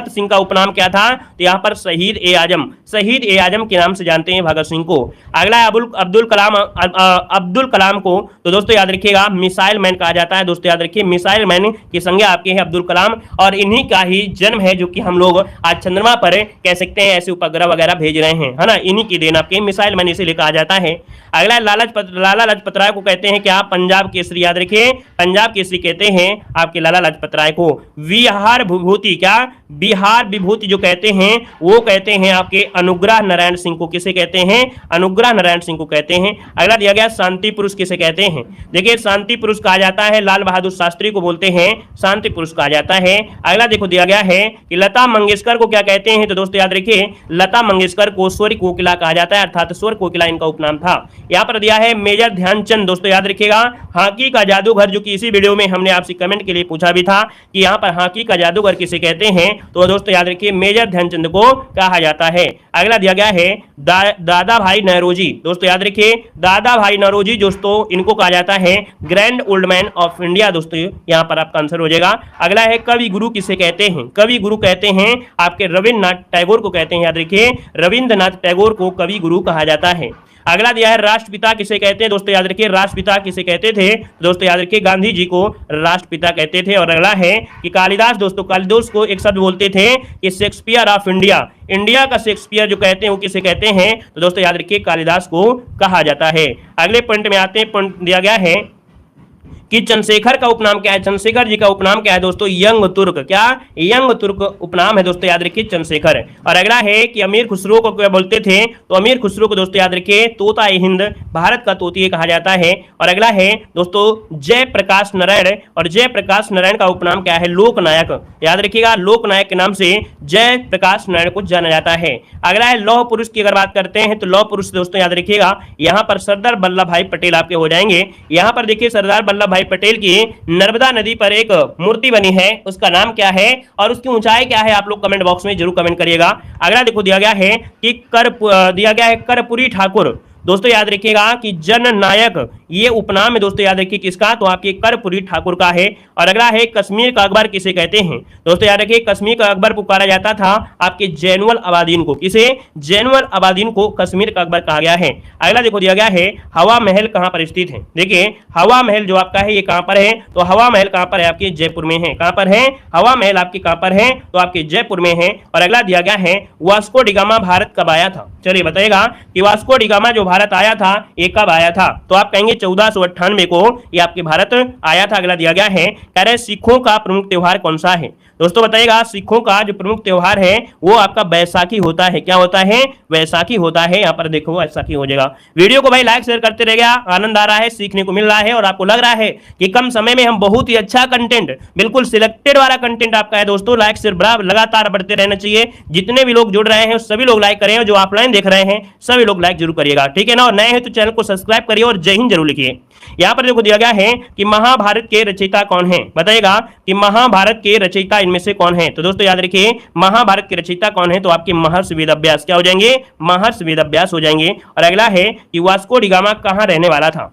सिंह का उपनाम क्या था, तो यहाँ पर शहीद ए आजम, शहीद ए आजम के नाम से जानते हैं भगत सिंह को। अगला है अब्दुल कलाम को तो दोस्तों याद रखिएगा मिसाइल मैन कहा जाता है। दोस्तों याद रखिए मिसाइल मैन की संज्ञा आपके हैं अब्दुल कलाम, और इन्हीं का ही जन्म है जो कि हम लोग आज चंद्रमा पर कह सकते हैं ऐसे उपग्रह वगैरह भेज रहे हैं, है ना, इन्हीं की देन आपके मिसाइल मैन इसीलिए कहा जाता है। अगला लाला लाजपत राय को कहते हैं क्या, पंजाब केसरी, याद रखिए पंजाब केसरी कहते हैं आपके लाला लाजपत राय को। बिहार विभूति, क्या बिहार विभूति जो कहते हैं वो कहते हैं आपके अनुग्रह नारायण सिंह को, किसे कहते हैं, अनुग्रह नारायण सिंह को कहते हैं। अगला दिया गया शांति पुरुष किसे कहते हैं, देखिए शांति पुरुष कहा जाता है लाल बहादुर शास्त्री को बोलते हैं शांति पुरुष कहा जाता है। अगला देखो दिया गया है कि लता मंगेशकर को क्या कहते हैं, तो दोस्तों याद रखिए लता मंगेशकर को स्वर कोकिला कहा जाता है, अर्थात स्वर कोकिला इनका उपनाम था। यहाँ पर दिया है मेजर ध्यानचंद, दोस्तों याद रखिएगा हॉकी का जादूगर, जो कि इसी वीडियो में हमने आपसे कमेंट के लिए पूछा भी था कि यहाँ पर हॉकी का जादूगर किसे कहते हैं, तो दोस्तों याद रखिए मेजर ध्यानचंद को कहा जाता है। अगला दिया गया है दादा भाई नौरोजी, दोस्तों याद रखिए दादा भाई नौरोजी दोस्तों इनको कहा जाता है grand old man of India, दोस्तों यहाँ पर आपका आंसर हो जाएगा। अगला है कवि गुरु किसे कहते हैं, कवि गुरु कहते हैं आपके रविन्द्रनाथ टैगोर को कहते हैं, याद रखिए रविन्द्रनाथ टैगोर को कवि गुरु कहा जाता है। अगला दिया है राष्ट्रपिता किसे कहते हैं, दोस्तों याद रखिए राष्ट्रपिता किसे कहते थे, दोस्तों याद रखिए गांधी जी को राष्ट्रपिता कहते थे। और अगला है कि कालिदास, दोस्तों कालिदास को एक शब्द बोलते थे कि शेक्सपियर ऑफ इंडिया, इंडिया का शेक्सपियर जो कहते हैं वो किसे कहते हैं, तो दोस्तों याद रखिए कालिदास को कहा जाता है। अगले पॉइंट में आते हैं, पॉइंट दिया गया है कि चंद्रशेखर का उपनाम क्या है, चंद्रशेखर जी का उपनाम क्या है दोस्तों, यंग तुर्क, क्या यंग तुर्क उपनाम है दोस्तों याद रखिए चंद्रशेखर। और अगला है कि अमीर खुसरो को क्या बोलते थे, तो अमीर खुसरो को दोस्तों याद रखिए तोता ए हिंद, भारत का तोतिए कहा जाता है। और अगला है दोस्तों जयप्रकाश नारायण, और जयप्रकाश नारायण का उपनाम क्या है, लोकनायक, याद रखिएगा लोकनायक के नाम से जयप्रकाश नारायण को जाना जाता है। अगला है लौह पुरुष की अगर बात करते हैं तो लौह पुरुष दोस्तों याद रखिएगा यहाँ पर सरदार वल्लभ भाई पटेल आपके हो जाएंगे। यहाँ पर देखिए सरदार वल्लभ भाई पटेल की नर्मदा नदी पर एक मूर्ति बनी है, उसका नाम क्या है और उसकी ऊंचाई क्या है, आप लोग कमेंट बॉक्स में जरूर कमेंट करिएगा। अगला देखो दिया गया है कि कर्पूरी ठाकुर, दोस्तों याद रखिएगा कि जननायक ये उपनाम है दोस्तों याद रखिए किसका, तो आपके कर्पूरी ठाकुर का है। और अगला है कश्मीर का अकबर किसे कहते हैं, दोस्तों याद रखिए कश्मीर का अकबर पुकारा जाता था आपके जैनुल अबादीन को, किसे, जैनुल अबादीन को कश्मीर का अकबर कहा गया है। अगला देखो दिया गया है हवा महल कहां पर स्थित है, देखिए हवा महल जो आपका है ये कहां पर है, तो हवा महल कहां पर है, आपके जयपुर में है, कहां पर है, हवा महल आपके कहां पर है, तो आपके जयपुर में है। और अगला दिया गया है वास्को डिगामा भारत कब आया था, चलिए बताइएगा कि वास्को डिगामा जो भारत आया था ये कब आया था, तो आप कहेंगे 1498 को ये आपके भारत आया था। अगला दिया गया है कह रहे सिखों का प्रमुख त्योहार कौन सा है, दोस्तों बताइएगा सिखों का जो प्रमुख त्योहार है वो आपका वैसाखी होता है, क्या होता है, वैसाखी होता है। यहाँ पर देखो वैसाखी हो जाएगा। वीडियो को भाई लाइक शेयर करते रहिएगा, आनंद आ रहा है, सीखने को मिल रहा है और आपको लग रहा है कि कम समय में हम बहुत ही अच्छा कंटेंट, बिल्कुल सिलेक्टेड वाला कंटेंट आपका है दोस्तों, लाइक शेयर लगातार बढ़ते रहना चाहिए। जितने भी लोग जुड़ रहे हैं सभी लोग लाइक करें, जो ऑफलाइन देख रहे हैं सभी लोग लाइक जरूर करिएगा, ठीक है ना। और नए हैं तो चैनल को सब्सक्राइब करिए और जय हिंद जरूर लिखिए। यहाँ पर देखो दिया गया है कि महाभारत के रचयिता कौन है, बताइएगा कि महाभारत के रचयिता इनमें से कौन है, तो दोस्तों याद रखिए महाभारत के रचयिता कौन है, तो आपके महर्षि वेदव्यास क्या हो जाएंगे, महर्षि वेदव्यास हो जाएंगे। और अगला है कि वास्को डिगामा कहां रहने वाला था,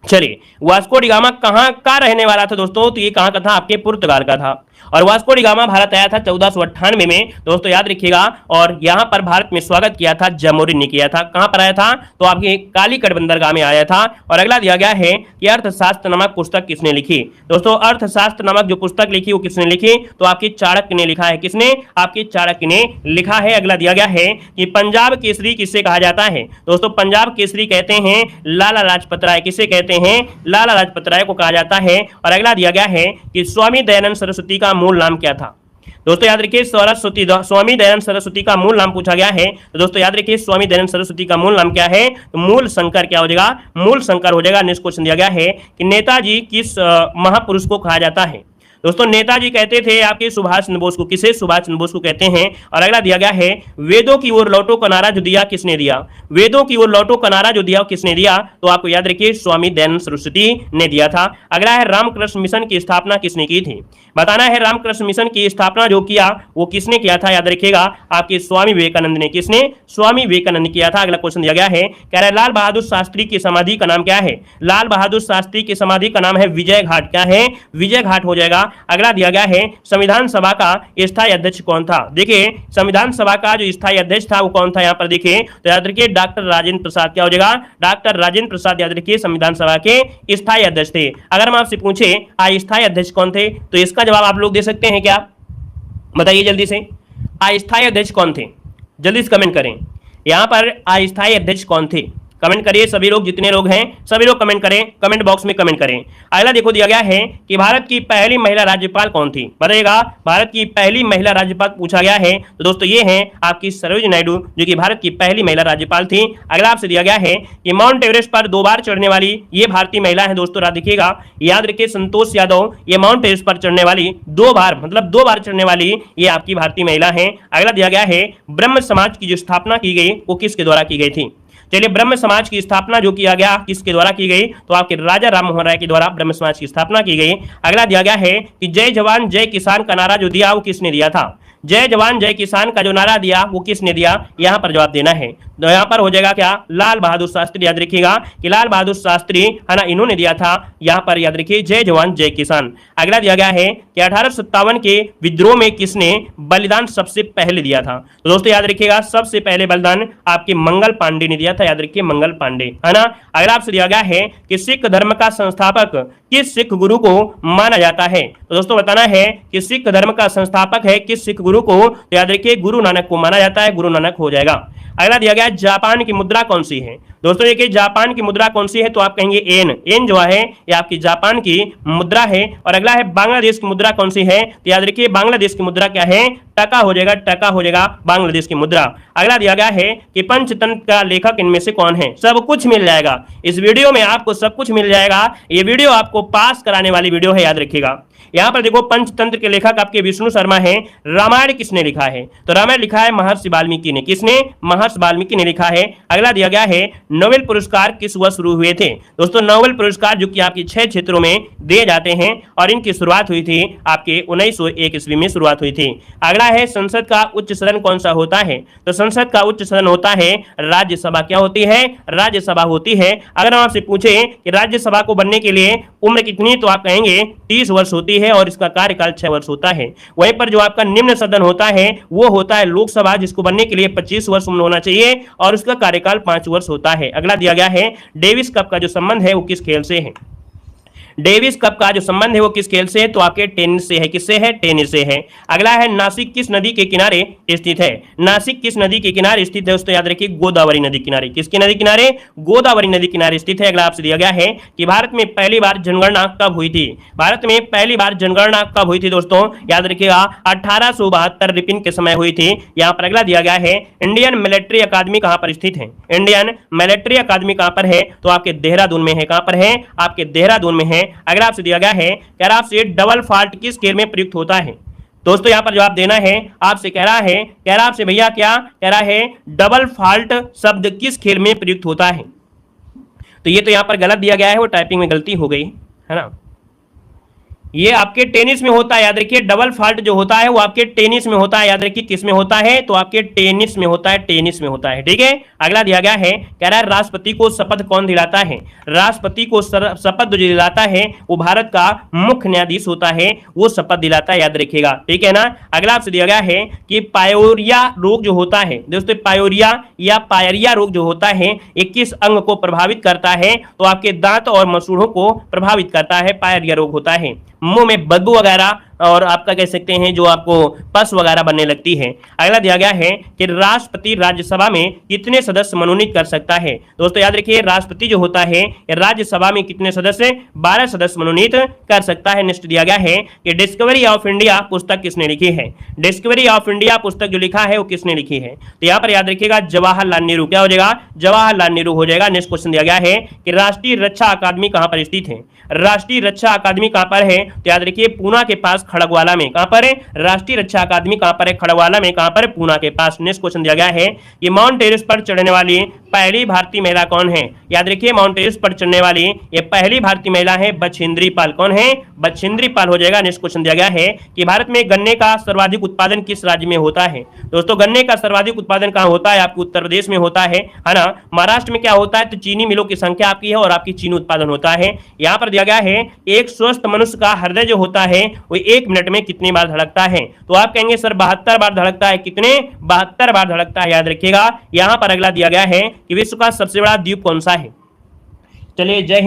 चलिए वास्को डिगामा कहां का रहने वाला था दोस्तों, तो ये कहां का था, आपके पुर्तगाल का था। और वास्को डिगामा भारत आया था 1498 में दोस्तों याद रखिएगा, और यहां पर भारत में स्वागत किया था जमोरिन ने किया था। कहां पर आया था, तो आपके कालीकट बंदरगाह में आया था। और अगला दिया गया है कि अर्थशास्त्र नामक पुस्तक किसने लिखी, दोस्तों अर्थशास्त्र नामक जो पुस्तक लिखी वो किसने लिखी, तो आपके चाणक्य ने लिखा है, किसने, आपके चाणक्य ने लिखा है। अगला दिया गया है कि पंजाब केसरी किससे कहा जाता है, दोस्तों पंजाब केसरी कहते हैं लाला लाजपत राय, किसे कहते हैं, लाला लाजपत राय को कहा जाता है। और अगला दिया गया है कि स्वामी दयानंद सरस्वती का मूल नाम क्या था, दोस्तों याद रखिए स्वामी दयानंद सरस्वती का मूल नाम पूछा गया है, तो दोस्तों याद रखिए स्वामी दयानंद सरस्वती का मूल नाम क्या है, तो मूल शंकर क्या हो जाएगा, मूल शंकर हो जाएगा। नेक्स्ट क्वेश्चन दिया गया है कि नेताजी किस महापुरुष को कहा जाता है, दोस्तों नेताजी कहते थे आपके सुभाष चंद्र बोस को, किसे? सुभाष चंद्र बोस को कहते हैं। और अगला दिया गया है वेदों की ओर लौटो का नारा जो दिया किसने दिया? वेदों की ओर लौटो का नारा जो दिया किसने दिया? तो आपको याद रखिए स्वामी दयानंद सरस्वती ने दिया था। अगला है रामकृष्ण मिशन की स्थापना किसने की थी? बताना है रामकृष्ण मिशन की स्थापना जो किया वो किसने किया था? याद रखिएगा आपके स्वामी विवेकानंद ने। किसने? स्वामी विवेकानंद ने किया था। अगला क्वेश्चन दिया गया है, कह रहा है लाल बहादुर शास्त्री की समाधि का नाम क्या है? लाल बहादुर शास्त्री की समाधि का नाम है विजय घाट। क्या है? विजय घाट हो जाएगा। अगला दिया गया है संविधान सभा का स्थायी अध्यक्ष कौन था? देखिए संविधान सभा का जो स्थायी अध्यक्ष था वो कौन था? यहाँ पर देखिए तो याद रखिए डॉक्टर राजेंद्र प्रसाद। क्या हो जाएगा? डॉक्टर राजेंद्र प्रसाद याद रखिए संविधान सभा के स्थायी अध्यक्ष थे। अगर हम आपसे पूछे अस्थायी अध्यक्ष कौन थे तो इसका जवाब आप लोग दे सकते हैं क्या? बताइए जल्दी से, अस्थायी अध्यक्ष कौन थे? जल्दी से कमेंट करें। यहां पर अस्थायी अध्यक्ष कौन थे? कमेंट करिए सभी लोग, जितने लोग हैं सभी लोग कमेंट करें, कमेंट बॉक्स में कमेंट करें। अगला देखो दिया गया है कि भारत की पहली महिला राज्यपाल कौन थी? बताइएगा भारत की पहली महिला राज्यपाल पूछा गया है तो दोस्तों ये हैं आपकी सरोजिनी नायडू जो कि भारत की पहली महिला राज्यपाल थी। अगला आपसे दिया गया है कि माउंट एवरेस्ट पर 2 बार चढ़ने वाली ये भारतीय महिला है। दोस्तों देखिएगा, याद रखिए संतोष यादव ये माउंट एवरेस्ट पर चढ़ने वाली 2 बार मतलब 2 बार चढ़ने वाली ये आपकी भारतीय महिला है। अगला दिया गया है ब्रह्म समाज की जो स्थापना की गई वो किसके द्वारा की गई थी? चलिए ब्रह्म समाज की स्थापना जो किया गया किसके द्वारा की गई? तो आपके राजा राम मोहन राय के द्वारा ब्रह्म समाज की स्थापना की गई। अगला दिया गया है कि जय जवान जय किसान का नारा जो दिया वो किसने दिया था? जय जवान जय किसान का जो नारा दिया वो किसने दिया? यहां पर जवाब देना है। तो यहां पर हो जाएगा क्या? लाल बहादुर शास्त्री। याद रखिएगा कि लाल बहादुर शास्त्री है ना, इन्होंने दिया था। यहां पर याद रखिए जय जवान जय किसान। अगला दिया गया है कि 1857 के विद्रोह में किसने बलिदान सबसे पहले दिया था? तो दोस्तों याद रखिएगा सबसे पहले बलिदान आपके मंगल पांडे ने दिया था। याद रखिए मंगल पांडे, है ना। अगला आपसे दिया गया है कि सिख धर्म का संस्थापक किस सिख गुरु को माना जाता है? तो दोस्तों बताना है कि सिख धर्म का संस्थापक है किस सिख गुरु को? तो याद रखिए गुरु नानक को माना जाता है, गुरु नानक हो जाएगा। अगला दिया गया जापान की मुद्रा कौन सी है? दोस्तों देखिए जापान की मुद्रा कौन सी है? तो आप कहेंगे एन। एन जो है ये आपकी जापान की मुद्रा है। और अगला है बांग्लादेश की मुद्रा कौन सी है? तो याद रखिए बांग्लादेश की मुद्रा क्या है? टका हो जाएगा, टका हो जाएगा बांग्लादेश की मुद्रा। अगला दिया गया है कि पंचतंत्र का लेखक इनमें से कौन है? सब कुछ मिल जाएगा इस वीडियो में, आपको सब कुछ मिल जाएगा। ये वीडियो आपको पास कराने वाली वीडियो है, याद रखिएगा। यहां पर देखो पंचतंत्र के लेखक आपके विष्णु शर्मा है। रामायण किसने लिखा है? तो रामायण लिखा है महर्षि वाल्मीकि ने। किसने? महर्षि वाल्मीकि ने लिखा है। अगला दिया गया है नोबेल पुरस्कार किस वर्ष शुरू हुए थे? दोस्तों नोबेल पुरस्कार जो कि आपकी 6 क्षेत्रों में दिए जाते हैं और इनकी शुरुआत हुई थी आपके 1901 ईस्वी में शुरुआत हुई थी। अगला है संसद का उच्च सदन कौन सा होता है? तो संसद का उच्च सदन होता है राज्यसभा। क्या होती है? राज्यसभा होती है। अगर हम आपसे पूछे कि राज्यसभा को बनने के लिए उम्र कितनी, तो आप कहेंगे 30 वर्ष होती है और इसका कार्यकाल 6 वर्ष होता है। वहीं पर जो आपका निम्न सदन होता है वो होता है लोकसभा, जिसको बनने के लिए 25 वर्ष उम्र होना चाहिए और उसका कार्यकाल 5 वर्ष होता है। अगला दिया गया है डेविस कप का जो संबंध है वो किस खेल से है? डेविस कप का जो संबंध है वो किस खेल से है? तो आपके टेनिस से है। किससे है? टेनिस से है। अगला है नासिक किस नदी के किनारे स्थित है? नासिक किस नदी के किनारे स्थित है? दोस्तों याद रखिए गोदावरी नदी किनारे। किसकी नदी किनारे? गोदावरी नदी किनारे स्थित है। अगला आपसे दिया गया है कि भारत में पहली बार जनगणना कब हुई थी? भारत में पहली बार जनगणना कब हुई थी? दोस्तों याद रखिएगा 1872 रिपिन के समय हुई थी। यहाँ पर अगला दिया गया है इंडियन मिलिट्री अकादमी कहां पर स्थित है? इंडियन मिलिट्री अकादमी कहां पर है? तो आपके देहरादून में है। कहां पर है? आपके देहरादून में है। अगर आपसे दिया गया है कह रहा आपसे डबल फॉल्ट किस खेल में प्रयुक्त होता है? दोस्तों यहां पर जवाब देना है। आपसे कह रहा आपसे भैया क्या कह रहा है? डबल फॉल्ट शब्द किस खेल में प्रयुक्त होता है? तो ये तो यहां पर गलत दिया गया है, वो टाइपिंग में गलती हो गई है ना। ये आपके टेनिस में होता है। याद रखिए डबल फॉल्ट जो होता है वो आपके टेनिस में होता है। याद रखिए किस में होता है? तो आपके टेनिस में होता है, टेनिस में होता है। ठीक है। अगला दिया गया है कह रहा है राष्ट्रपति को शपथ कौन दिलाता है? राष्ट्रपति को शपथ जो दिलाता है वो भारत का मुख्य न्यायाधीश होता है, वो शपथ दिलाता है। याद रखिएगा, ठीक है ना। अगला आपसे दिया गया है कि पायोरिया रोग जो होता है, दोस्तों पायोरिया या पायरिया रोग जो होता है ये किस अंग को प्रभावित करता है? तो आपके दांत और मसूड़ों को प्रभावित करता है, पायरिया रोग होता है। मुंह में बदबू वगैरह और आपका कह सकते हैं जो आपको पस वगैरह बनने लगती है। अगला दिया गया है कि राष्ट्रपति राज्यसभा में कितने सदस्य मनोनीत कर सकता है। दोस्तों याद रखिए, राष्ट्रपति जो होता है राज्यसभा में कितने सदस्य, 12 सदस्य मनोनीत कर सकता है। नेक्स्ट दिया गया है कि डिस्कवरी ऑफ इंडिया पुस्तक किसने लिखी है। डिस्कवरी ऑफ इंडिया पुस्तक जो लिखा है वो किसने लिखी है, तो यहां पर याद रखिएगा जवाहरलाल नेहरू। क्या हो जाएगा, जवाहरलाल नेहरू हो जाएगा। नेक्स्ट क्वेश्चन दिया गया है कि राष्ट्रीय रक्षा अकादमी कहां पर स्थित है। राष्ट्रीय रक्षा अकादमी कहां पर है, तो याद रखिए पूना के पास खड़गवाला में। कहां पर है, राष्ट्रीय रक्षा अकादमी कहां पर है, खड़गवाला में। कहां पर, पूना के पास। नेक्स्ट क्वेश्चन दिया गया है कि माउंट एवरेस्ट पर चढ़ने वाली पहली भारतीय महिला कौन है। याद रखिए माउंट एवरेस्ट पर चढ़ने वाली ये पहली भारतीय महिला है बछेंद्री पाल। कौन है, बछेंद्री पाल हो जाएगा। नेक्स्ट क्वेश्चन दिया गया है कि भारत में गन्ने का सर्वाधिक उत्पादन किस राज्य में होता है। दोस्तों गन्ने का सर्वाधिक उत्पादन कहां होता है, आपके उत्तर प्रदेश में होता है ना। महाराष्ट्र में क्या होता है, तो चीनी मिलों की संख्या आपकी है और आपकी चीनी उत्पादन होता है। यहां पर दिया गया है एक स्वस्थ मनुष्य का हृदय जो होता है वो 1 मिनट में कितनी बार धड़कता है, तो आप कहेंगे सर 72 बार धड़कता है। कितने, 72 बार धड़कता है, याद रखिएगा। यहां पर अगला दिया गया है कि विश्व का सबसे बड़ा द्वीप कौन सा है। चलिए जय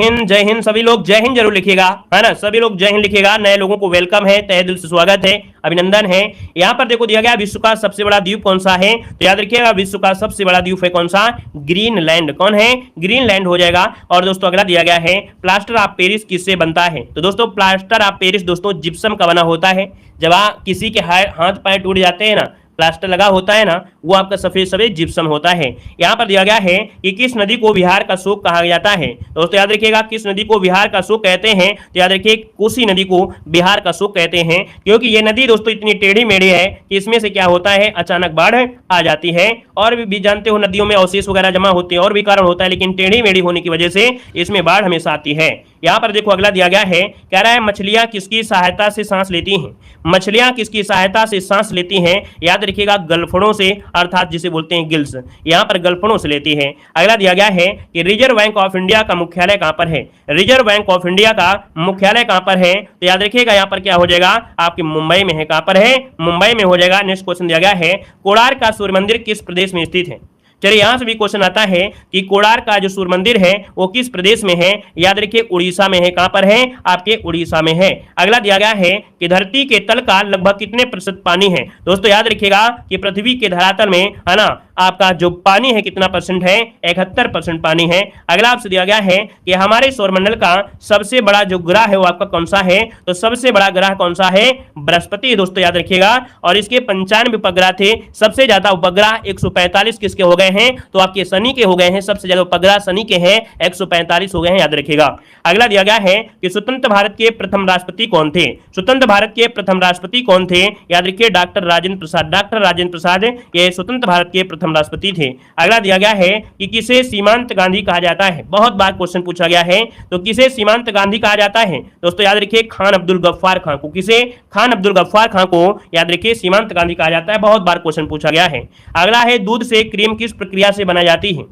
हिंद सभी लोग जय हिंद जरूर लिखिएगा, है ना। सभी लोग जय हिंद लिखिएगा। नए लोगों को वेलकम है, तहे दिल से स्वागत है, अभिनंदन है। यहां पर देखो दिया गया विश्व का सबसे बड़ा द्वीप कौन सा है, तो याद रखिएगा विश्व का सबसे बड़ा द्वीप है कौन सा, ग्रीनलैंड। कौन है, ग्रीनलैंड हो जाएगा। और दोस्तों अगला दिया गया है प्लास्टर ऑफ पेरिस किससे बनता है, तो दोस्तों प्लास्टर ऑफ पेरिस दोस्तों जिप्सम का बना होता है। जब किसी के हाथ पैर टूट जाते हैं ना, प्लास्टर लगा होता है ना, वो आपका सफेद सफेद जिप्सम होता है। यहां पर दिया गया है कि किस नदी को बिहार का शोक कहा जाता है। दोस्तों याद रखिएगा किस नदी को बिहार का शोक कहते हैं, तो याद रखिए कोसी नदी को बिहार का शोक कहते हैं, क्योंकि ये नदी दोस्तों इतनी टेढ़ी मेढ़ी है कि इसमें से क्या होता है, अचानक बाढ़ आ जाती है। और भी जानते हो नदियों में अवशेष वगैरह जमा होते हैं और भी कारण होता है, लेकिन टेढ़ी मेढ़ी होने की वजह से इसमें बाढ़ हमेशा आती है। यहां पर देखो अगला दिया गया है, कह रहा है मछलियां किसकी सहायता से सांस लेती हैं। मछलियां किसकी सहायता से सांस लेती हैं, याद रखिएगा गलफड़ों से, अर्थात जिसे बोलते हैं गिल्स। यहां पर गलफड़ों से लेती है। अगला दिया गया है कि रिजर्व बैंक ऑफ इंडिया का मुख्यालय कहां पर है। रिजर्व बैंक ऑफ इंडिया का मुख्यालय कहां पर है, तो याद रखिएगा यहां पर क्या हो जाएगा, आपके मुंबई में है। कहां पर है, मुंबई में हो जाएगा। नेक्स्ट क्वेश्चन दिया गया है कोणार्क का सूर्य मंदिर किस प्रदेश में स्थित है। चलिए यहां से भी क्वेश्चन आता है कि कोणार्क का जो सूर्य मंदिर है वो किस प्रदेश में है, याद रखिए उड़ीसा में है। कहां पर है, आपके उड़ीसा में है। अगला दिया गया है कि धरती के तल का लगभग कितने प्रतिशत पानी है। दोस्तों याद रखिएगा कि पृथ्वी के धरातल में, है ना, आपका जो पानी है कितना परसेंट है, 71% पानी है। अगला आपसे दिया गया है कि हमारे सौरमंडल का सबसे बड़ा जो ग्रह है वो आपका कौन सा है, तो सबसे बड़ा ग्रह कौन सा है, बृहस्पति। दोस्तों याद रखिएगा। और इसके 95 उपग्रह थे, सबसे ज्यादा उपग्रह 145 किसके हो गए हैं, तो आपके शनि के हो गए हैं। सबसे ज्यादा उपग्रह शनि के हैं, 145 हो गए हैं, याद रखिएगा। अगला दिया गया है कि स्वतंत्र भारत के प्रथम राष्ट्रपति कौन थे। स्वतंत्र भारत के प्रथम राष्ट्रपति कौन थे, याद रखिए डॉक्टर राजेंद्र प्रसाद। डॉक्टर राजेंद्र प्रसाद ये स्वतंत्र भारत के प्रथम राष्ट्रपति थे। अगला दिया गया है कि किसे सीमांत गांधी कहा जाता है। बहुत बार क्वेश्चन पूछा गया है, तो किसे सीमांत गांधी कहा जाता है। दोस्तों याद रखिए खान अब्दुल गफ्फार खान को। किसे, खान अब्दुल गफ्फार खान को याद रखिए सीमांत गांधी कहा जाता है। बहुत बार क्वेश्चन पूछा गया है। अगला है दूध से क्रीम किस प्रक्रिया से बनाई जाती है।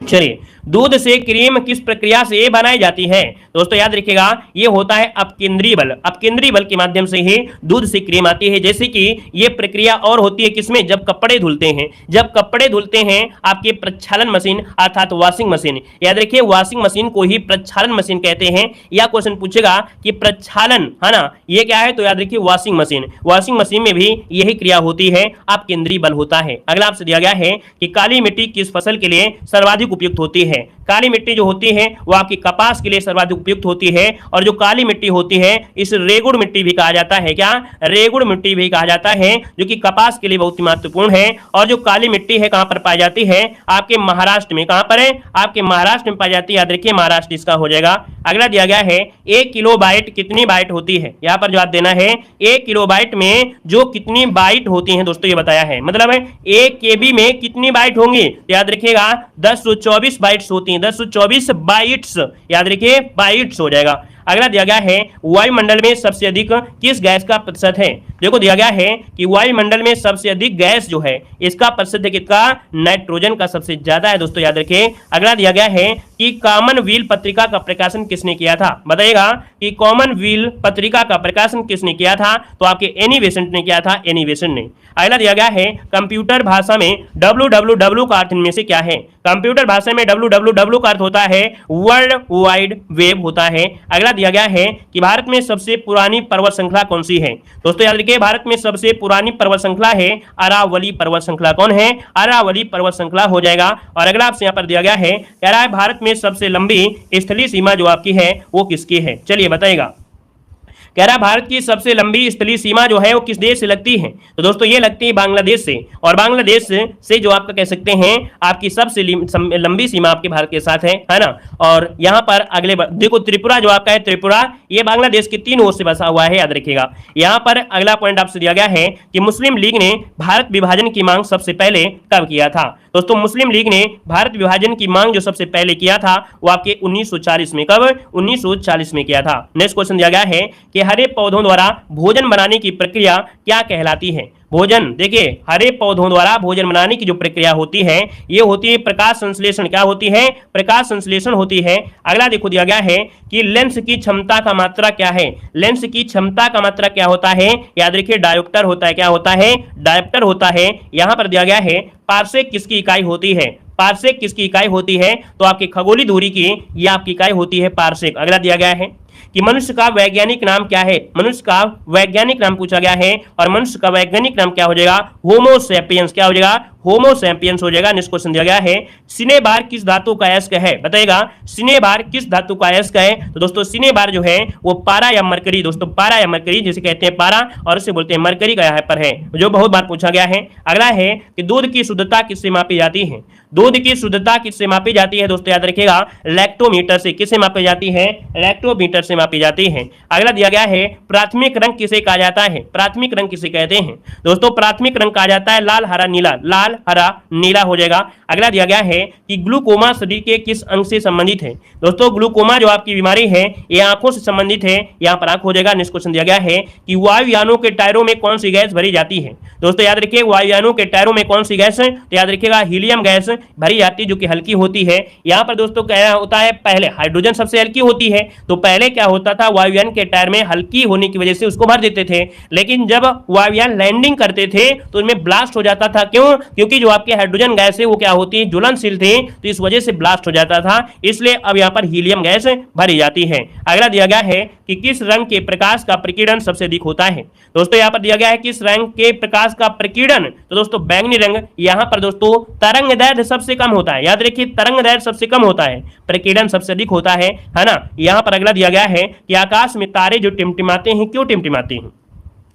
चलिए दूध से क्रीम किस प्रक्रिया से बनाई जाती है। दोस्तों याद रखिएगा ये होता है अपकेंद्रीय बल। अपकेंद्रीय बल के माध्यम से ही दूध से क्रीम आती है। जैसे कि ये प्रक्रिया और होती है किसमें, जब कपड़े धुलते हैं। जब कपड़े धुलते हैं आपके प्रक्षालन मशीन अर्थात वॉशिंग मशीन, याद रखिए वॉशिंग मशीन को ही प्रक्षालन मशीन कहते हैं। या क्वेश्चन पूछेगा कि प्रक्षालन, है ना, ये क्या है, तो याद रखिए वॉशिंग मशीन। वॉशिंग मशीन में भी यही क्रिया होती है, अपकेंद्रीय बल होता है। अगला आपसे दिया गया है कि काली मिट्टी किस फसल के लिए सर्वाधिक उपयुक्त होती है। काली मिट्टी जो होती है वो आपकी कपास के लिए सर्वाधिक उपयुक्त होती है। और जो काली मिट्टी होती है इस रेगुड़ मिट्टी भी कहा जाता है। क्या, रेगुड़ मिट्टी भी कहा जाता है, जो कि कपास के लिए बहुत ही महत्वपूर्ण है। और जो काली मिट्टी है कहां पर पाई जाती है, आपके महाराष्ट्र में। कहां पर है, आपके महाराष्ट्र में पाई जाती है, याद रखिए महाराष्ट्र इसका हो जाएगा। अगला दिया गया है 1 किलो बाइट कितनी बाइट होती है। यहां पर जवाब देना है 1 किलो बाइट में जो कितनी बाइट होती है दोस्तों ये बताया है। मतलब है 1 केबी में कितनी बाइट होंगी, याद रखिएगा 1024 बाइट्स होती हैं। 1024 बाइट्स, याद रखिए बाइट्स हो जाएगा। अगला दिया गया है वायुमंडल में सबसे अधिक किस गैस का प्रतिशत है। देखो दिया गया है कि वायुमंडल में सबसे अधिक गैस जो है इसका प्रतिशत कितना, नाइट्रोजन का सबसे ज्यादा है दोस्तों, याद रखिए। अगला दिया गया है कि कॉमनवेल्थ पत्रिका का प्रकाशन किसने किया था, बताइएगा कि कॉमनवेल्थ पत्रिका का प्रकाशन किसने किया था, तो आपके एनी बेसेंट ने किया था, एनी बेसेंट ने। अगला दिया गया है कंप्यूटर भाषा में www का अर्थ इनमें से क्या है। कंप्यूटर भाषा में www का अर्थ होता है वर्ल्ड वाइड वेब होता है। अगला दिया गया है कि भारत में सबसे पुरानी पर्वत श्रृंखला कौन सी है। दोस्तों याद रखिए, भारत में सबसे पुरानी पर्वत श्रृंखला है अरावली पर्वत श्रृंखला। कौन है, अरावली पर्वत श्रृंखला हो जाएगा। और अगला आपसे यहाँ पर दिया गया है, कह रहा है भारत में सबसे लंबी स्थलीय सीमा जो आपकी है वो किसकी है, चलिए बताइएगा। कह रहा है भारत की सबसे लंबी स्थलीय सीमा जो है वो किस देश से लगती है, तो दोस्तों ये लगती है बांग्लादेश से। और बांग्लादेश से जो आपका कह सकते हैं आपकी सबसे लंबी सीमा आपके भारत के साथ है ना। और यहाँ पर अगले देखो त्रिपुरा जो आपका है, त्रिपुरा ये बांग्लादेश की 3 ओर से बसा हुआ है, याद रखिएगा। यहाँ पर अगला पॉइंट आपसे दिया गया है कि मुस्लिम लीग ने भारत विभाजन की मांग सबसे पहले कब किया था। दोस्तों मुस्लिम लीग ने भारत विभाजन की मांग जो सबसे पहले किया था वो आपके 1940 में, कब, 1940 में किया था। नेक्स्ट क्वेश्चन दिया गया है कि हरे पौधों द्वारा भोजन बनाने की प्रक्रिया क्या कहलाती है। भोजन, देखिए हरे पौधों द्वारा भोजन बनाने की जो प्रक्रिया होती है ये होती है प्रकाश संश्लेषण। क्या होती है, प्रकाश संश्लेषण होती है। अगला देखो दिया गया है कि लेंस की क्षमता का मात्रा क्या है। लेंस की क्षमता का मात्रा क्या होता है, याद रखिए डायोप्टर होता है। क्या होता है, डायोप्टर होता है। यहां पर दिया गया है पारसेक किसकी इकाई होती है, पारसेक किसकी इकाई होती है, तो आपकी खगोलीय दूरी की यह आपकी इकाई होती है पारसेक। अगला दिया गया है कि मनुष्य का वैज्ञानिक नाम क्या है। मनुष्य का वैज्ञानिक नाम पूछा गया है और मनुष्य का वैज्ञानिक नाम क्या हो जाएगा, होमो सैपियंस। क्या हो जाएगा, होमो सैपियंस हो जाएगा। नेक्स्ट क्वेश्चन दिया गया है सिनेबार किस धातु का अयस्क है, बताइएगा सिनेबार किस धातु का अयस्क है। तो दोस्तों सिनेबार जो है वो पारा या मरकरी, दोस्तों पारा या मरकरी जिसे कहते हैं पारा और उसे बोलते हैं मरकरी का यहाँ पर है, जो बहुत बार पूछा गया है। अगला है कि दूध की शुद्धता किससे मापी जाती है। दूध की शुद्धता किससे मापी जाती है, दोस्तों याद रखिएगा लैक्टोमीटर से। किससे मापी जाती है, लैक्टोमीटर से मापी जाती है। अगला दिया गया है प्राथमिक रंग किसे कहा जाता है। प्राथमिक रंग किसे कहते हैं, दोस्तों प्राथमिक रंग कहा जाता है लाल हरा नीला, लाल हरा नीला हो जाएगा। अगला दिया गया है कि ग्लूकोमा शरीर के किस अंग से संबंधित है। दोस्तों ग्लूकोमा जो आपकी बीमारी है ये आंखों से संबंधित है, यहाँ पर आंख हो जाएगा। नेक्स्ट क्वेश्चन दिया गया है कि वायुयानों के टायरों में कौन सी गैस भरी जाती है। दोस्तों याद रखिए वायुयानों के टायरों में कौन सी गैस है, तो याद रखिएगा हीलियम गैस भरी जाती है जो कि हल्की होती है। यहाँ पर दोस्तों क्या होता है, पहले हाइड्रोजन सबसे हल्की होती है, तो पहले क्या होता था वायुयान के टायर में हल्की होने की वजह से उसको भर देते थे, लेकिन जब वायुयान लैंडिंग करते थे तो उनमें ब्लास्ट हो जाता था। क्यों, क्योंकि जो आपके हाइड्रोजन गैस है वो क्या होती है, ज्वलनशील थी, तो इस वजह से ब्लास्ट हो जाता था, इसलिए अब यहाँ पर हीलियम गैस भरी जाती है। अगला दिया गया है कि किस रंग के प्रकाश का प्रकीर्णन सबसे अधिक होता है। दोस्तों यहाँ पर दिया गया है किस रंग के प्रकाश का प्रकीर्णन, तो दोस्तों बैंगनी रंग। यहाँ पर दोस्तों तरंग दैर्घ्य सबसे कम होता है, याद रखिए तरंग दैर्घ्य सबसे कम होता है, प्रकीर्णन सबसे अधिक होता है ना। यहाँ पर अगला दिया गया है कि आकाश में तारे जो टिमटिमाते हैं क्यों टिमटिमाते हैं,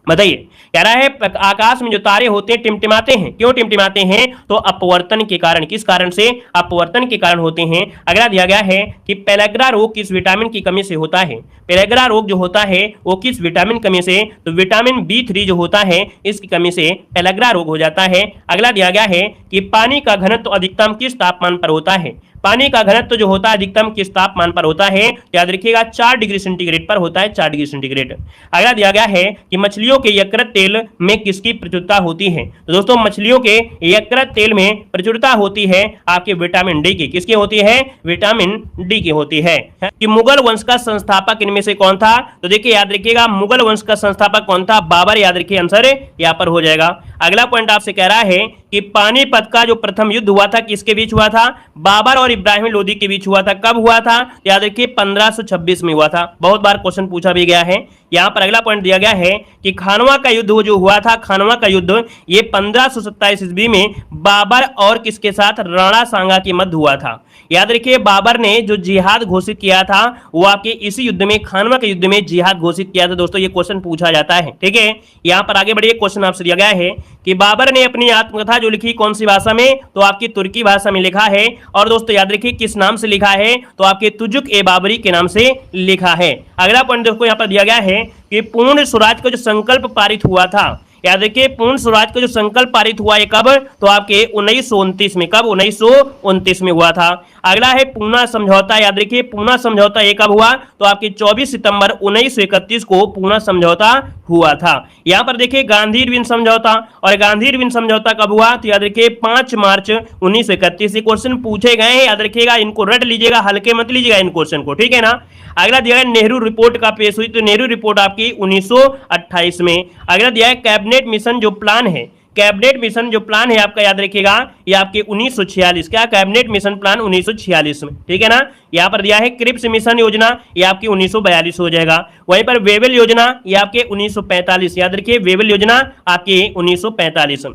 बताइए। कह रहा है आकाश में जो तारे होते हैं टिमटिमाते हैं, क्यों टिमटिमाते हैं, तो अपवर्तन के कारण। किस कारण से, अपवर्तन के कारण होते हैं। अगला दिया गया है कि पेलेग्रा रोग किस विटामिन की कमी से होता है। पेलेग्रा रोग जो होता है वो किस विटामिन कमी से, तो विटामिन B3 जो होता है इसकी कमी से पेलेग्रा रोग हो जाता है। अगला दिया गया है कि पानी का घनत्व अधिकतम किस तापमान पर होता है। पानी का घनत्व जो होता है अधिकतम किस तापमान पर होता है, याद रखिएगा 4 डिग्री सेंटीग्रेड पर होता है, 4 डिग्री सेंटीग्रेड। अगला दिया गया है कि मछलियों के यकृत तेल में किसकी प्रचुरता होती है। तो दोस्तों मछलियों के यकृत तेल में प्रचुरता होती है आपके विटामिन डी की। किसकी होती है, विटामिन डी की होती है। कि मुगल वंश का संस्थापक इनमें से कौन था, तो देखिए याद रखिएगा मुगल वंश का संस्थापक कौन था, बाबर। याद रखिए आंसर यहाँ पर हो जाएगा। अगला पॉइंट आपसे कह रहा है कि पानीपत का जो प्रथम युद्ध हुआ था किसके बीच हुआ था, बाबर और इब्राहिम लोदी के बीच हुआ था। कब हुआ था, याद रखिए 1526 में हुआ था। बहुत बार क्वेश्चन पूछा भी गया है। यहाँ पर अगला पॉइंट दिया गया है कि खानवा का युद्ध जो हुआ था, खानवा का युद्ध ये 1527 ईस्वी में बाबर और किसके साथ, राणा सांगा के मध्य हुआ था। याद रखिए बाबर ने जो जिहाद घोषित किया था वो आपके इसी युद्ध में, खानवा के युद्ध में जिहाद घोषित किया था। दोस्तों ये क्वेश्चन पूछा जाता है, ठीक है। यहाँ पर आगे बढ़िए, क्वेश्चन आपसे दिया गया है कि बाबर ने अपनी आत्मकथा जो लिखी कौन सी भाषा में, तो आपकी तुर्की भाषा में लिखा है। और दोस्तों याद रखिए किस नाम से लिखा है, तो आपके तुजुक ए बाबरी के नाम से लिखा है। अगला पॉइंट देखो यहाँ पर दिया गया है कि पूर्ण स्वराज का जो संकल्प पारित हुआ था, याद रखिए पूर्ण स्वराज का जो संकल्प पारित हुआ है कब, तो आपके 1929 में। कब, 1929 में हुआ था। अगला है पूना समझौता। याद रखिए पूना समझौता ये कब हुआ, तो आपके 24 सितंबर 1931 को पूना समझौता हुआ था। यहाँ पर देखिए गांधी-इरविन समझौता, और गांधी-इरविन समझौता कब हुआ तो याद रखिए 5 मार्च 1931। ये क्वेश्चन पूछे गए हैं, याद रखिएगा, इनको रट लीजिएगा, हल्के मत लीजिएगा इन क्वेश्चन को, ठीक है ना। अगला दिया है नेहरू रिपोर्ट का पेश हुई, तो नेहरू रिपोर्ट आपकी 1928 में। अगला दिया है कैबिनेट मिशन जो प्लान है, कैबिनेट मिशन जो प्लान है आपका, याद रखिएगा, ये आपके 1946, क्या कैबिनेट मिशन प्लान 1946 में, ठीक है ना। यहाँ पर दिया है क्रिप्स मिशन योजना, ये आपकी 1942 हो जाएगा। वहीं पर वेबल योजना ये आपके 1945, याद रखिए वेबल योजना आपकी 1945।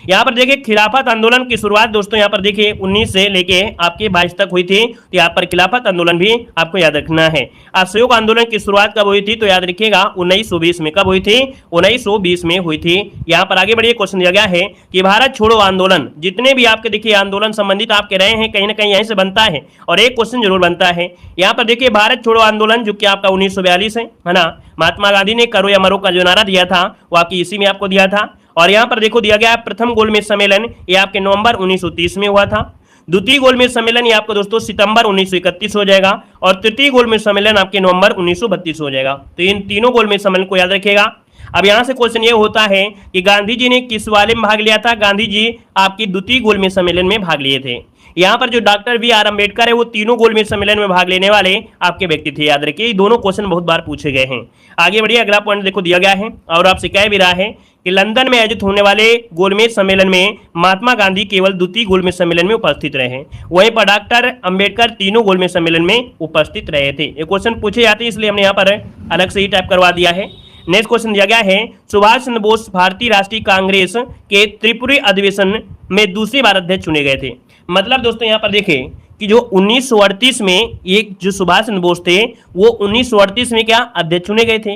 यहाँ पर देखिए खिलाफत आंदोलन की शुरुआत दोस्तों, यहाँ पर देखिए 19 से लेके आपके 22 तक हुई थी, तो यहाँ पर खिलाफत आंदोलन भी आपको याद रखना है। असहयोग आंदोलन की शुरुआत कब हुई थी तो याद रखिएगा 1920 में। कब हुई थी 1920 में हुई थी। यहाँ पर आगे बढ़िए क्वेश्चन दिया गया है कि भारत छोड़ो आंदोलन, जितने भी आपके देखिए आंदोलन संबंधित आपके रहे हैं कहीं ना कहीं यहीं से बनता है, और एक क्वेश्चन जरूर बनता है। यहाँ पर देखिए भारत छोड़ो आंदोलन जो कि आपका 1942 है ना, महात्मा गांधी ने करो या मरो का जो नारा दिया था वो आपकी इसी में आपको दिया था। और यहाँ पर देखो दिया गया प्रथम गोलमेज सम्मेलन ये आपके नवंबर 1930 में हुआ था। द्वितीय गोलमेज सम्मेलन ये आपको दोस्तों सितंबर 1931 हो जाएगा, और तृतीय गोलमेज सम्मेलन आपके नवंबर 1932 हो जाएगा। तो इन तीनों गोलमेज सम्मेलन को याद रखिएगा। अब यहां से क्वेश्चन ये होता है कि गांधी जी ने किस वाले में भाग लिया था, गांधी जी आपकी द्वितीय गोलमेज सम्मेलन में भाग लिए थे। यहाँ पर जो डॉक्टर बी.आर. अम्बेडकर है वो तीनों गोलमेज सम्मेलन में भाग लेने वाले आपके व्यक्ति थे, याद रखिए। दोनों क्वेश्चन बहुत बार पूछे गए हैं। आगे बढ़िए, अगला पॉइंट देखो दिया गया है और आपसे कह भी रहा है कि लंदन में आयोजित होने वाले गोलमेज सम्मेलन में महात्मा गांधी केवल द्वितीय गोलमेज सम्मेलन में उपस्थित रहे, वहीं पर डॉक्टर अम्बेडकर तीनों गोलमेज सम्मेलन में उपस्थित रहे थे। ये क्वेश्चन पूछे जाते हैं इसलिए हमने यहाँ पर अलग से ही टाइप करवा दिया है। नेक्स्ट क्वेश्चन दिया गया है सुभाष चंद्र बोस भारतीय राष्ट्रीय कांग्रेस के त्रिपुरी अधिवेशन में दूसरी बार अध्यक्ष चुने गए थे। मतलब दोस्तों यहाँ पर देखें कि जो 1938 में ये जो सुभाष चंद्र बोस थे वो 1938 में क्या अध्यक्ष चुने गए थे।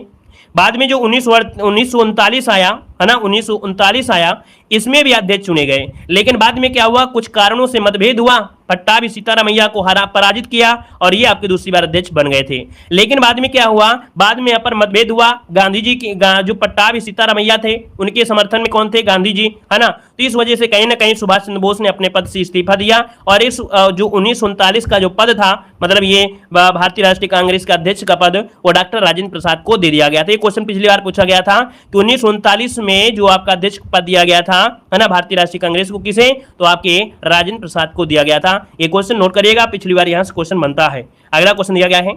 बाद में जो 1939 आया है ना, 1939 आया, इसमें भी अध्यक्ष चुने गए। लेकिन बाद में क्या हुआ, कुछ कारणों से मतभेद हुआ, पट्टाभी सीतारामैया को पराजित किया और ये आपके दूसरी बार अध्यक्ष बन गए थे। लेकिन बाद में क्या हुआ, बाद में यहाँ पर मतभेद हुआ। गांधी जी की जो पट्टाभी सीतारामैया थे उनके समर्थन में कौन थे, गांधी जी, है ना। तो इस वजह से कहीं ना कहीं सुभाष चंद्र बोस ने अपने पद से इस्तीफा दिया और इस जो 1939 का जो पद था, मतलब ये भारतीय राष्ट्रीय कांग्रेस का अध्यक्ष का पद, वो डॉक्टर राजेंद्र प्रसाद को दे दिया गया था। ये क्वेश्चन पिछली बार पूछा गया था कि 1939 में जो आपका अध्यक्ष पद दिया गया था, है ना, भारतीय राष्ट्रीय कांग्रेस को किसे, तो आपके राजेंद्र प्रसाद को दिया गया था। ये क्वेश्चन नोट करिएगा, पिछली बार यहां से क्वेश्चन बनता है। अगला क्वेश्चन दिया गया है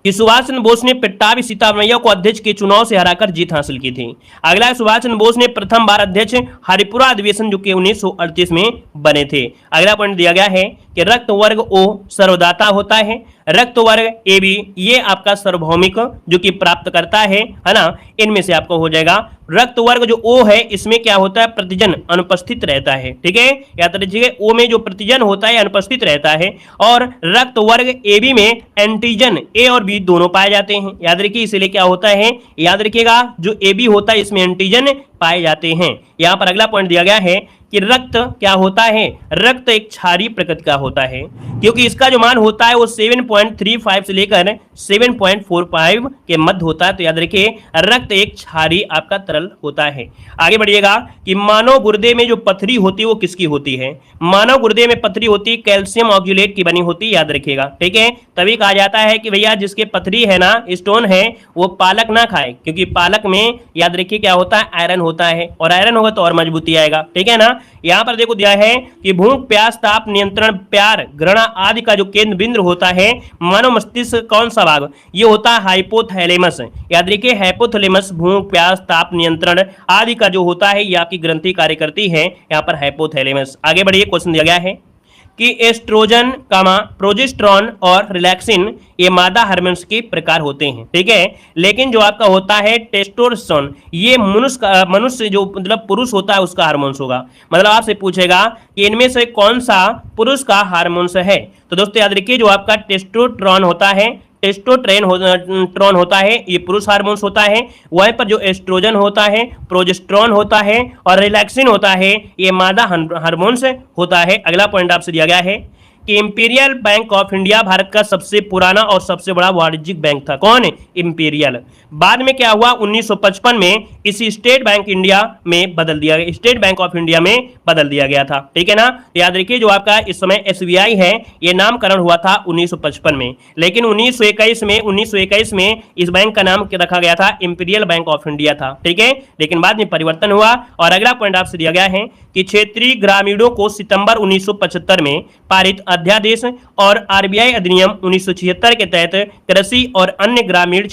कि सुभाष चंद्र बोस ने पट्टाभी सीतारामैया को अध्यक्ष के चुनाव से हराकर जीत हासिल की थी। अगला सुभाष चंद्र बोस ने प्रथम बार अध्यक्ष हरिपुरा अधिवेशन जो कि 1938 में बने थे। अगला पॉइंट दिया गया है कि रक्त वर्ग ओ सर्वदाता होता है, रक्त वर्ग ए बी ये आपका सार्वभौमिक जो कि प्राप्त करता है ना, इनमें से आपको हो जाएगा। रक्त वर्ग जो ओ है इसमें क्या होता है, प्रतिजन अनुपस्थित रहता है, ठीक है, याद रखिए ओ में जो प्रतिजन होता है अनुपस्थित रहता है, और रक्त वर्ग ए बी में एंटीजन ए और बी दोनों पाए जाते हैं, याद रखिए। इसलिए क्या होता है, याद रखिएगा, जो ए बी होता है इसमें एंटीजन पाए जाते हैं। यहां पर अगला पॉइंट दिया गया है कि रक्त क्या होता है, रक्त एक क्षारीय प्रकृति का होता है, क्योंकि इसका जो मान होता है वो 7.35 से लेकर 7.45 के मध्य होता है। तो याद रखिए रक्त एक क्षारीय आपका तरल होता है। आगे बढ़िएगा कि मानव गुर्दे में जो पथरी होती है वो किसकी होती है, मानव गुर्दे में पथरी होती है कैल्शियम ऑक्जुलेट की बनी होती है, याद रखिएगा, ठीक है। तभी कहा जाता है कि भैया जिसके पथरी है ना, स्टोन है, वो पालक ना खाए, क्योंकि पालक में याद रखिए क्या होता है, आयरन होता है, और आयरन होगा तो और मजबूती आएगा, ठीक है ना। यहाँ पर देखो दिया है कि भूख प्यास ताप नियंत्रण प्यार घृणा आदि का जो केंद्र बिंदु होता है मानव मस्तिष्क कौन सा भाग, ये होता है हाइपोथैलेमस, याद रखिए हाइपोथैलेमस भूख प्यास ताप नियंत्रण आदि का जो होता है ये आपकी ग्रंथि कार्य करती है, यहाँ पर हाइपोथैलेमस। आगे बढ़िए, क्वेश्चन दिया गया है कि एस्ट्रोजन प्रोजेस्टेरॉन और रिलैक्सिन ये मादा हार्मोन्स के प्रकार होते हैं, ठीक है। लेकिन जो आपका होता है टेस्टोस्टेरोन ये मनुष्य जो मतलब पुरुष होता है उसका हार्मोन्स होगा। मतलब आपसे पूछेगा कि इनमें से कौन सा पुरुष का हार्मोन्स है, तो दोस्तों याद रखिए जो आपका टेस्टोस्टेरोन होता है, टेस्टोस्टेरोन होता है ये पुरुष हार्मोन्स होता है, वहीं पर जो एस्ट्रोजन होता है, प्रोजेस्टेरॉन होता है और रिलैक्सिन होता है ये मादा हार्मोन्स होता है। अगला पॉइंट आपसे दिया गया है कि imperial bank of India Bharat का सबसे पुराना और सबसे बड़ा वाणिज्यिक बैंक था। कौन? इंपीरियल। बाद में क्या हुआ, 1955 में इसी स्टेट बैंक इंडिया में बदल दिया गया, स्टेट बैंक ऑफ इंडिया में बदल दिया गया था। ठीक है ना। याद रखिए जो आपका इस समय एसबीआई है, ये नामकरण हुआ था 1955 में, लेकिन 1921 में इस बैंक का नाम रखा गया था इंपीरियल बैंक ऑफ इंडिया था। ठीक है, लेकिन बाद में परिवर्तन हुआ। और अगला पॉइंट आपसे दिया गया है कि क्षेत्रीय ग्रामीणों को सितंबर 1975 में पारित अध्यादेश और आरबीआई अधिनियम 1976 के तहत कृषि और अन्य ग्रामीण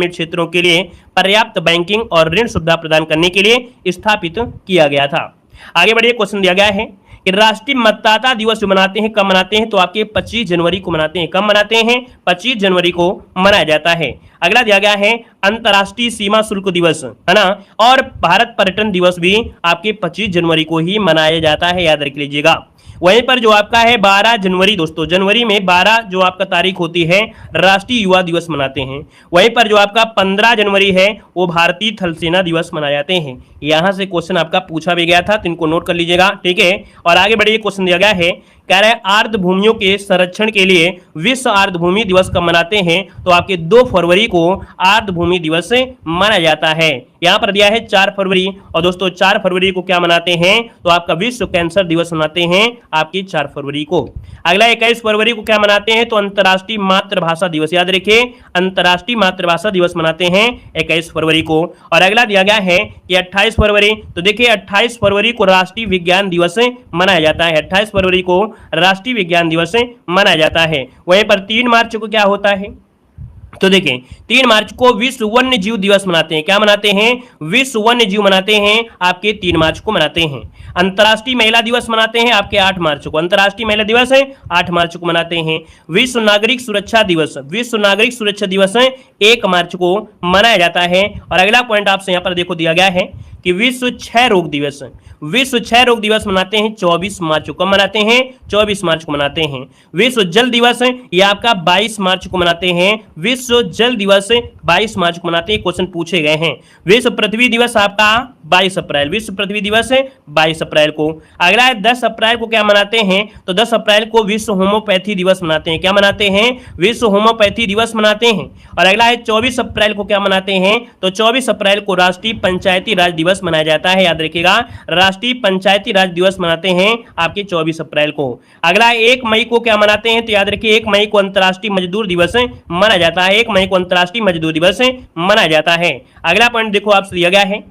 क्षेत्रों के लिए पर्याप्त बैंकिंग और ऋण सुविधा प्रदान करने के लिए स्थापित किया गया था। आगे बढ़िए, क्वेश्चन दिया गया है कि राष्ट्रीय मतदाता दिवस जो मनाते हैं, कब मनाते हैं? तो आपके 25 जनवरी को मनाते हैं। कब मनाते हैं? 25 जनवरी को मनाया जाता है। अगला दिया गया है अंतर्राष्ट्रीय सीमा शुल्क दिवस, है ना, और भारत पर्यटन दिवस भी आपके 25 जनवरी को ही मनाया जाता है, याद रख लीजिएगा। वहीं पर जो आपका है 12 जनवरी, दोस्तों जनवरी में 12 जो आपका तारीख होती है, राष्ट्रीय युवा दिवस मनाते हैं। वहीं पर जो आपका 15 जनवरी है वो भारतीय थल सेना दिवस मनाए जाते हैं। यहां से क्वेश्चन आपका पूछा भी गया था, तो इनको नोट कर लीजिएगा। ठीक है, और आगे बढ़िए, क्वेश्चन दिया गया है, कह रहे हैं आर्द्र भूमियों के संरक्षण के लिए विश्व आर्द्र भूमि दिवस कब मनाते हैं? तो आपके 2 फरवरी को आर्द्र भूमि दिवस मनाया जाता है। यहां पर दिया है 4 फरवरी, और दोस्तों 4 फरवरी को क्या मनाते हैं? तो आपका विश्व कैंसर दिवस मनाते हैं आपकी 4 फरवरी को। अगला 21 फरवरी को क्या मनाते हैं? तो अंतर्राष्ट्रीय मातृभाषा दिवस, याद रखिए अंतर्राष्ट्रीय मातृभाषा दिवस मनाते हैं 21 फरवरी को। और अगला दिया गया है कि 28 फरवरी, तो देखिए 28 फरवरी को राष्ट्रीय विज्ञान दिवस मनाया जाता है। 28 फरवरी को राष्ट्रीय विज्ञान दिवस मनाया जाता है। वहीं पर 3 मार्च को क्या होता है? तो देखें 3 मार्च को विश्व वन्य जीव दिवस मनाते हैं। क्या मनाते हैं? विश्व वन्य जीव मनाते हैं, आपके 3 मार्च को मनाते हैं। अंतर्राष्ट्रीय महिला दिवस मनाते हैं आपके 8 मार्च को, अंतर्राष्ट्रीय महिला दिवस है 8 मार्च को मनाते हैं। विश्व नागरिक सुरक्षा दिवस, विश्व नागरिक सुरक्षा दिवस 1 मार्च को मनाया जाता है। और अगला पॉइंट आपसे यहाँ पर देखो दिया गया है कि विश्व क्षय रोग दिवस, विश्व क्षय रोग दिवस मनाते हैं 24 मार्च को। कब मनाते हैं? 24 मार्च को मनाते हैं। विश्व जल दिवस ये आपका 22 मार्च को मनाते हैं। विश्व जल दिवस 22 मार्च को मनाते हैं, क्वेश्चन पूछे गए हैं। विश्व पृथ्वी दिवस आपका 22 अप्रैल, विश्व पृथ्वी दिवस 22 अप्रैल को। अगला है 10 अप्रैल को क्या मनाते हैं? तो 10 अप्रैल को विश्व होम्योपैथी दिवस मनाते हैं। क्या मनाते हैं? विश्व होम्योपैथी दिवस मनाते हैं। और अगला है 24 अप्रैल को क्या मनाते हैं? तो 24 अप्रैल को राष्ट्रीय पंचायती राज दिवस मनाया जाता है, याद रखिएगा राष्ट्रीय पंचायती राज दिवस मनाते हैं आपके 24 अप्रैल को। अगला 1 मई को क्या मनाते हैं? तो याद रखिए 1 मई को अंतर्राष्ट्रीय मजदूर दिवस मनाया जाता है। 1 मई को अंतर्राष्ट्रीय मजदूर दिवस मनाया जाता है। अगला पॉइंट देखो आपसे दिया गया है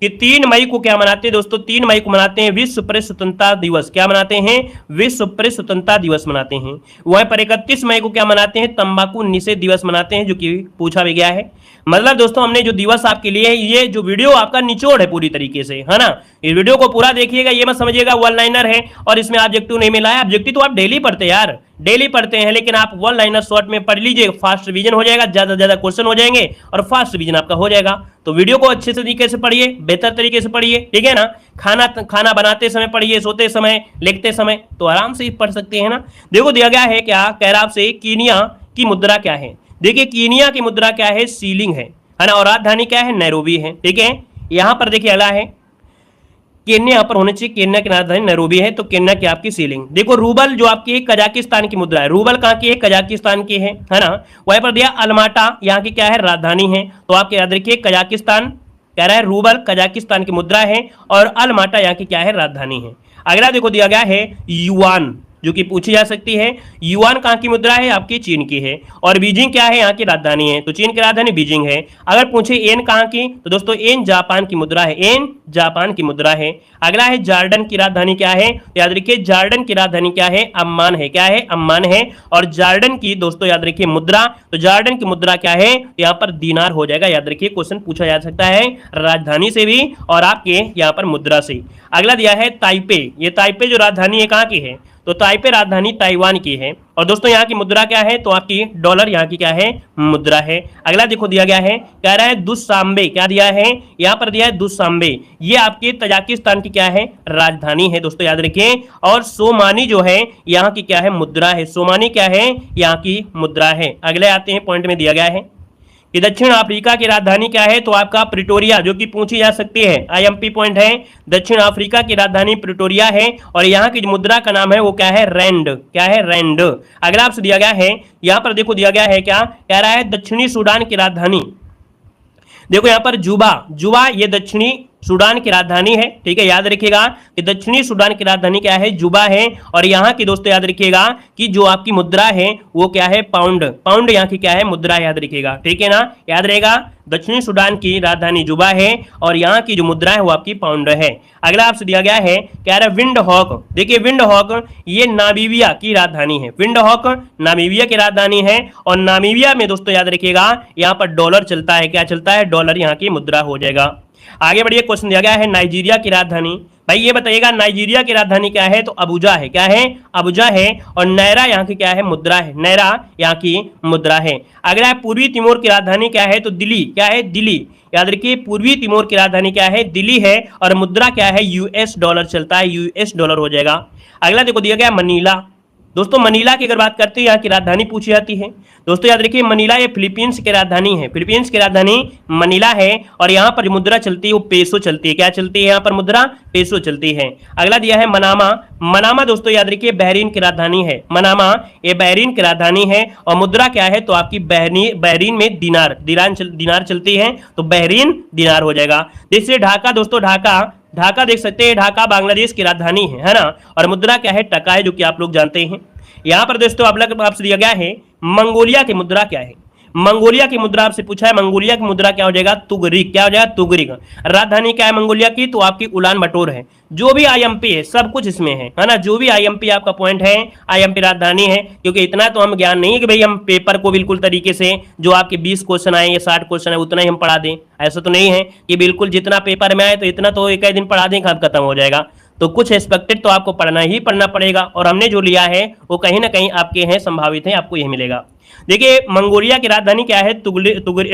कि 3 मई को क्या मनाते हैं? दोस्तों 3 मई को मनाते हैं विश्व प्रेस स्वतंत्रता दिवस। क्या मनाते हैं? विश्व प्रेस स्वतंत्रता दिवस मनाते हैं। वहीं पर 31 मई को क्या मनाते हैं? तंबाकू निषेध दिवस मनाते हैं, जो कि पूछा भी गया है। मतलब दोस्तों हमने जो दिवस आपके लिए, ये जो वीडियो आपका निचोड़ है पूरी तरीके से, है ना, इस वीडियो को पूरा देखिएगा, ये मत समझिएगा वन लाइनर है और इसमें ऑब्जेक्टिव नहीं मिला है। ऑब्जेक्टिव तो आप डेली पढ़ते हैं यार, डेली पढ़ते हैं, लेकिन आप वन लाइनर शॉर्ट में पढ़ लीजिए, फास्ट रिवीजन हो जाएगा, ज्यादा से ज्यादा क्वेश्चन हो जाएंगे और फास्ट रिवीजन आपका हो जाएगा। तो वीडियो को अच्छे से तरीके से पढ़िए, बेहतर तरीके से पढ़िए, ठीक है ना। खाना बनाते समय पढ़िए, सोते समय, लिखते समय, तो आराम से पढ़ सकते हैं ना। देखो दिया गया है क्या कह रहा आपसे, कीनिया की मुद्रा क्या है? देखिए कीनिया की मुद्रा क्या है? सीलिंग है ना, और राजधानी क्या है? नैरोबी है। ठीक है, यहां पर देखिए अगला है केन्या, यहाँ पर होने चाहिए, केन्या की राजधानी नैरोबी है, तो केन्या की आपकी सीलिंग। देखो रूबल जो आपकी कजाकिस्तान की मुद्रा है, रूबल कहाँ की है? कजाकिस्तान की है ना। वहीं पर दिया अलमाटा, यहाँ की क्या है? राजधानी है, तो आपके याद रखिए कजाकिस्तान कह रहा है, रूबल कजाकिस्तान की मुद्रा है और अलमाटा यहाँ की क्या है? राजधानी है। अगला देखो दिया गया है युआन, जो कि पूछी जा सकती है। युआन कहाँ की मुद्रा है? आपकी चीन की है। और बीजिंग क्या है? यहाँ की राजधानी है, तो चीन की राजधानी बीजिंग है। अगर पूछे एन कहाँ की, तो दोस्तों एन जापान की मुद्रा है, एन जापान की मुद्रा है। अगला है जार्डन की राजधानी क्या है? याद रखिए जार्डन की राजधानी क्या है? अम्मान है। क्या है? अम्मान है। और जार्डन की दोस्तों याद रखिए मुद्रा, तो जार्डन की मुद्रा क्या है? यहाँ पर दीनार हो जाएगा, याद रखिए क्वेश्चन पूछा जा सकता है राजधानी से भी और आपके यहाँ पर मुद्रा से। अगला दिया है ताइपे, ये ताइपे जो राजधानी है कहाँ की है? तो ताइपे राजधानी ताइवान की है। और दोस्तों यहाँ की मुद्रा क्या है? तो आपकी डॉलर यहाँ की क्या है? मुद्रा है। अगला देखो दिया गया है, कह रहा है दुशांबे, क्या दिया है? यहाँ पर दिया है दुशांबे, ये आपके तजाकिस्तान की क्या है? राजधानी है, दोस्तों याद रखिए। और सोमानी जो है यहाँ की क्या है? मुद्रा है। सोमानी क्या है? यहाँ की मुद्रा है। अगले आते हैं पॉइंट में दिया गया है कि दक्षिण अफ्रीका की राजधानी क्या है, तो आपका प्रिटोरिया, जो कि पूछी जा सकती है, आईएमपी पॉइंट है। दक्षिण अफ्रीका की राजधानी प्रिटोरिया है और यहाँ की जो मुद्रा का नाम है वो क्या है, रैंड। क्या है, रैंड। अगला आपसे दिया गया है, यहाँ पर देखो दिया गया है, क्या कह रहा है, दक्षिणी सूडान की राजधानी, देखो यहाँ पर जुबा, जुबा ये दक्षिणी सूडान की राजधानी है, ठीक है, याद रखिएगा कि दक्षिणी सूडान की राजधानी क्या है, जुबा है। और यहाँ की दोस्तों याद रखिएगा कि जो आपकी मुद्रा है वो क्या है, पाउंड, पाउंड यहाँ की क्या है, मुद्रा, याद रखिएगा, ठीक है ना, याद रहेगा। दक्षिणी सूडान की राजधानी जुबा है और यहाँ की जो मुद्रा है वो आपकी पाउंड है। अगला आपसे दिया गया है, कह रहा है विंड हॉक, देखिए विंड हॉक ये नामीबिया की राजधानी है, विंड हॉक नामीबिया की राजधानी है। और नामीबिया में दोस्तों याद रखिएगा यहाँ पर डॉलर चलता है, क्या चलता है, डॉलर यहाँ की मुद्रा हो जाएगा। आगे बढ़िए, क्वेश्चन दिया गया है नाइजीरिया की राजधानी, भाई ये बताइएगा नाइजीरिया की राजधानी क्या है, तो अबुजा है, क्या है, अबुजा है। और नैरा यहाँ की क्या है, मुद्रा है, नैरा यहाँ की मुद्रा है। अगला है पूर्वी तिमोर की राजधानी क्या है, तो दिल्ली, क्या है, दिल्ली, याद रखिए पूर्वी तिमोर की राजधानी क्या है, दिल्ली है। और मुद्रा क्या है, यूएस डॉलर चलता है, यूएस डॉलर हो जाएगा। अगला देखो दिया गया मनीला, दोस्तों मनीला की अगर बात करते हैं यहाँ की राजधानी पूछी जाती है, दोस्तों याद रखिए मनीला ये फिलीपींस की राजधानी है, फिलीपींस की राजधानी मनीला है। और यहाँ पर जो मुद्रा चलती है वो पेसो चलती है, क्या चलती है यहाँ पर मुद्रा, पेसो चलती है। अगला दिया है मनामा, मनामा दोस्तों याद रखिए बहरीन की राजधानी है, मनामा ये बहरीन की राजधानी है। और मुद्रा क्या है, तो आपकी बहरीन में दिनार चलती है, तो बहरीन दिनार हो जाएगा। जैसे ढाका, दोस्तों ढाका, ढाका देख सकते हैं, ढाका बांग्लादेश की राजधानी है ना। और मुद्रा क्या है, टका है, जो कि आप लोग जानते हैं। यहाँ पर दोस्तों आपसे दिया गया है मंगोलिया की मुद्रा क्या है, मंगोलिया की मुद्रा आपसे पूछा है, मंगोलिया की मुद्रा क्या हो जाएगा, तुगरिक, क्या हो जाएगा, तुगरिक। राजधानी क्या है मंगोलिया की, तो आपकी उलान बटोर है। जो भी आईएमपी है सब कुछ इसमें है ना, जो भी आईएमपी आपका पॉइंट है, आईएमपी राजधानी है। क्योंकि इतना तो हम ज्ञान नहीं है कि भाई हम पेपर को बिल्कुल तरीके से जो आपके 20 क्वेश्चन आए या 60 क्वेश्चन है उतना ही हम पढ़ा दें, ऐसा तो नहीं है कि बिल्कुल जितना पेपर में आए तो इतना तो एक ही दिन पढ़ा दें, खत्म हो जाएगा। तो कुछ एक्सपेक्टेड तो आपको पढ़ना ही पढ़ना पड़ेगा। और हमने जो लिया है वो कहीं ना कहीं आपके हैं, संभावित है, आपको यही मिलेगा। देखिए मंगोलिया की राजधानी क्या है,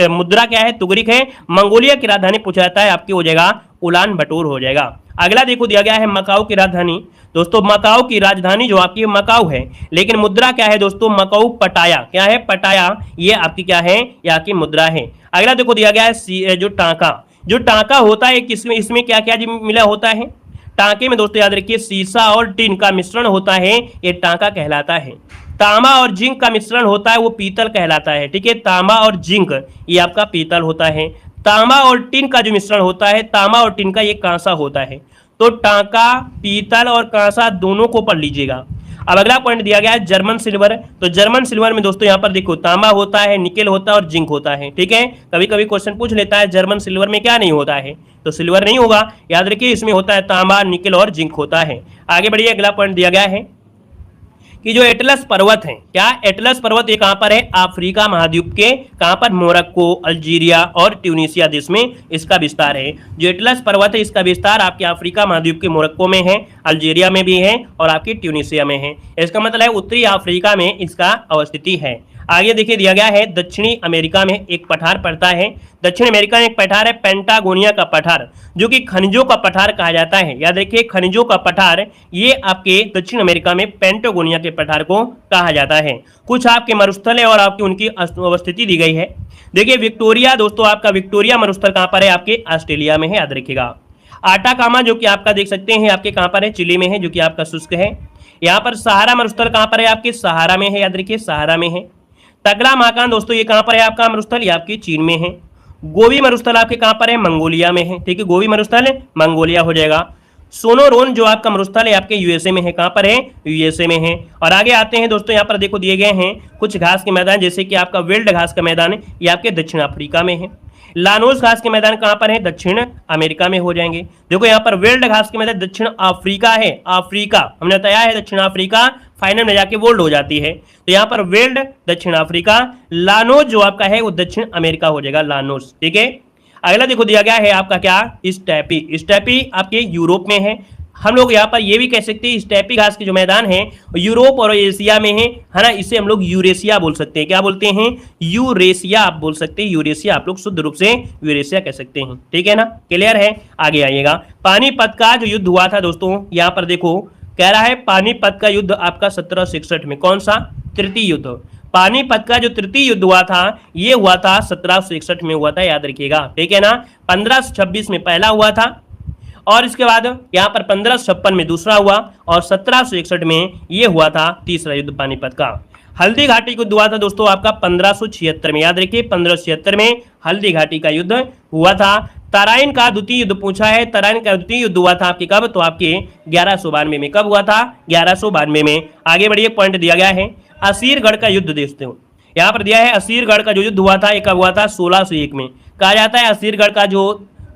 मुद्रा क्या है, तुगरिक है। मंगोलिया की राजधानी पूछा जाता है, आपकी हो जाएगा उलान बटोर हो जाएगा। अगला देखो दिया गया है मकाऊ की राजधानी, दोस्तों मकाऊ की राजधानी जो आपकी मकाऊ है, लेकिन मुद्रा क्या है दोस्तों, मकाऊ पटाया, क्या है, पटाया, ये आपकी क्या है, यहाँ की मुद्रा है। अगला देखो दिया गया है जो टांका, जो टांका होता है किसमें, इसमें क्या क्या मिला होता है, टांके में दोस्तों याद रखिए सीसा और टिन का मिश्रण होता है, ये टांका कहलाता है। तांबा और जिंक का मिश्रण होता है, वो पीतल कहलाता है, ठीक है, तांबा और जिंक ये आपका पीतल होता है। तांबा और टिन का जो मिश्रण होता है, तांबा और टिन का ये कांसा होता है। तो टांका, पीतल और कांसा दोनों को पढ़ लीजिएगा। अब अगला पॉइंट दिया गया है जर्मन सिल्वर, तो जर्मन सिल्वर में दोस्तों यहाँ पर देखो तांबा होता है, निकेल होता है और जिंक होता है, ठीक है। कभी कभी क्वेश्चन पूछ लेता है जर्मन सिल्वर में क्या नहीं होता है, तो सिल्वर नहीं होगा, याद रखिए इसमें होता है तांबा, निकेल और जिंक होता है। आगे बढ़िए, अगला पॉइंट दिया गया है कि जो एटलस पर्वत है, क्या एटलस पर्वत ये कहां पर है, अफ्रीका महाद्वीप के कहां पर, मोरक्को, अल्जीरिया और ट्यूनीसिया देश में इसका विस्तार है। जो एटलस पर्वत है इसका विस्तार आपके अफ्रीका महाद्वीप के मोरक्को में है, अल्जीरिया में भी है और आपकी ट्यूनीसिया में है। इसका मतलब है उत्तरी अफ्रीका में इसका अवस्थिति है। आगे देखिए दिया गया है दक्षिणी अमेरिका में एक पठार पड़ता है, दक्षिण अमेरिका में एक पठार है पेंटागोनिया का पठार, जो कि खनिजों का पठार कहा जाता है। याद रखिए खनिजों का पठार ये आपके दक्षिण अमेरिका में पेंटागोनिया के पठार को कहा जाता है। कुछ आपके मरुस्थल है और आपकी उनकी अवस्थिति दी गई है। देखिए विक्टोरिया, दोस्तों आपका विक्टोरिया मरुस्थल कहाँ पर है, आपके ऑस्ट्रेलिया में है, याद रखिएगा। आटाकामा जो कि आपका देख सकते हैं आपके कहाँ पर है, चिली में है, जो कि आपका शुष्क है। यहाँ पर सहारा मरुस्थल कहाँ पर है, आपके सहारा में है, याद रखिए सहारा में है। तगला माकान दोस्तों ये कहां पर है आपका मरुस्थल, ये आपकी चीन में है। गोबी मरुस्थल आपके कहां पर है, मंगोलिया में है, ठीक है, गोबी मरुस्थल मंगोलिया हो जाएगा। सोनोरोन जो आपका मरुस्थल है आपके यूएसए में है, कहां पर है, यूएसए में है। और आगे आते हैं दोस्तों, यहाँ पर देखो दिए गए हैं कुछ घास के मैदान, जैसे कि आपका वेल्ड घास का मैदान ये आपके दक्षिण अफ्रीका में है। लानोस घास के मैदान कहां पर है, दक्षिण अमेरिका में हो जाएंगे। देखो यहाँ पर वेल्ड घास के मैदान दक्षिण अफ्रीका है, अफ्रीका हमने बताया है दक्षिण अफ्रीका, फाइनल में जाके वर्ल्ड हो जाती है। तो यहाँ पर वेल्ड दक्षिण अफ्रीका, लानोस जो आपका है वो दक्षिण अमेरिका हो जाएगा, लानोस, ठीक है। अगला देखो दिया गया है आपका क्या, स्टेपी, स्टेपी आपके यूरोप में है। हम लोग यहाँ पर ये भी कह सकते हैं स्टेपी घास के जो मैदान है यूरोप और एशिया में है ना, इसे हम लोग यूरेशिया बोल सकते हैं। क्या बोलते हैं, यूरेशिया आप बोल सकते हैं, यूरेशिया आप लोग शुद्ध रूप से यूरेशिया कह सकते हैं, ठीक है ना, क्लियर है। आगे आइएगा, पानीपत का जो युद्ध हुआ था दोस्तों, यहाँ पर देखो कह रहा है पानीपत का युद्ध आपका 1761 में, कौन सा, तृतीय युद्ध। पानीपत का जो तृतीय युद्ध हुआ था ये हुआ था 1761 में हुआ था, याद रखिएगा, ठीक है ना। 1526 में पहला हुआ था और इसके बाद यहाँ पर 1556 में दूसरा हुआ और 1761 में ये हुआ था तीसरा युद्ध पानीपत का। हल्दी घाटी युद्ध हुआ था दोस्तों आपका 1576 में, याद रखिए 1576 में हल्दी घाटी का युद्ध हुआ था। तराइन का द्वितीय युद्ध पूछा है, तराइन का द्वितीय युद्ध हुआ था आपके कब, तो आपके 1192 में। कब हुआ था, 1192 में। आगे बढ़िए, पॉइंट दिया गया है असीरगढ़ का युद्ध देखते हो, यहाँ पर दिया है असीरगढ़ का जो युद्ध हुआ था ये कब हुआ था, 1601 में। कहा जाता है असीरगढ़ का जो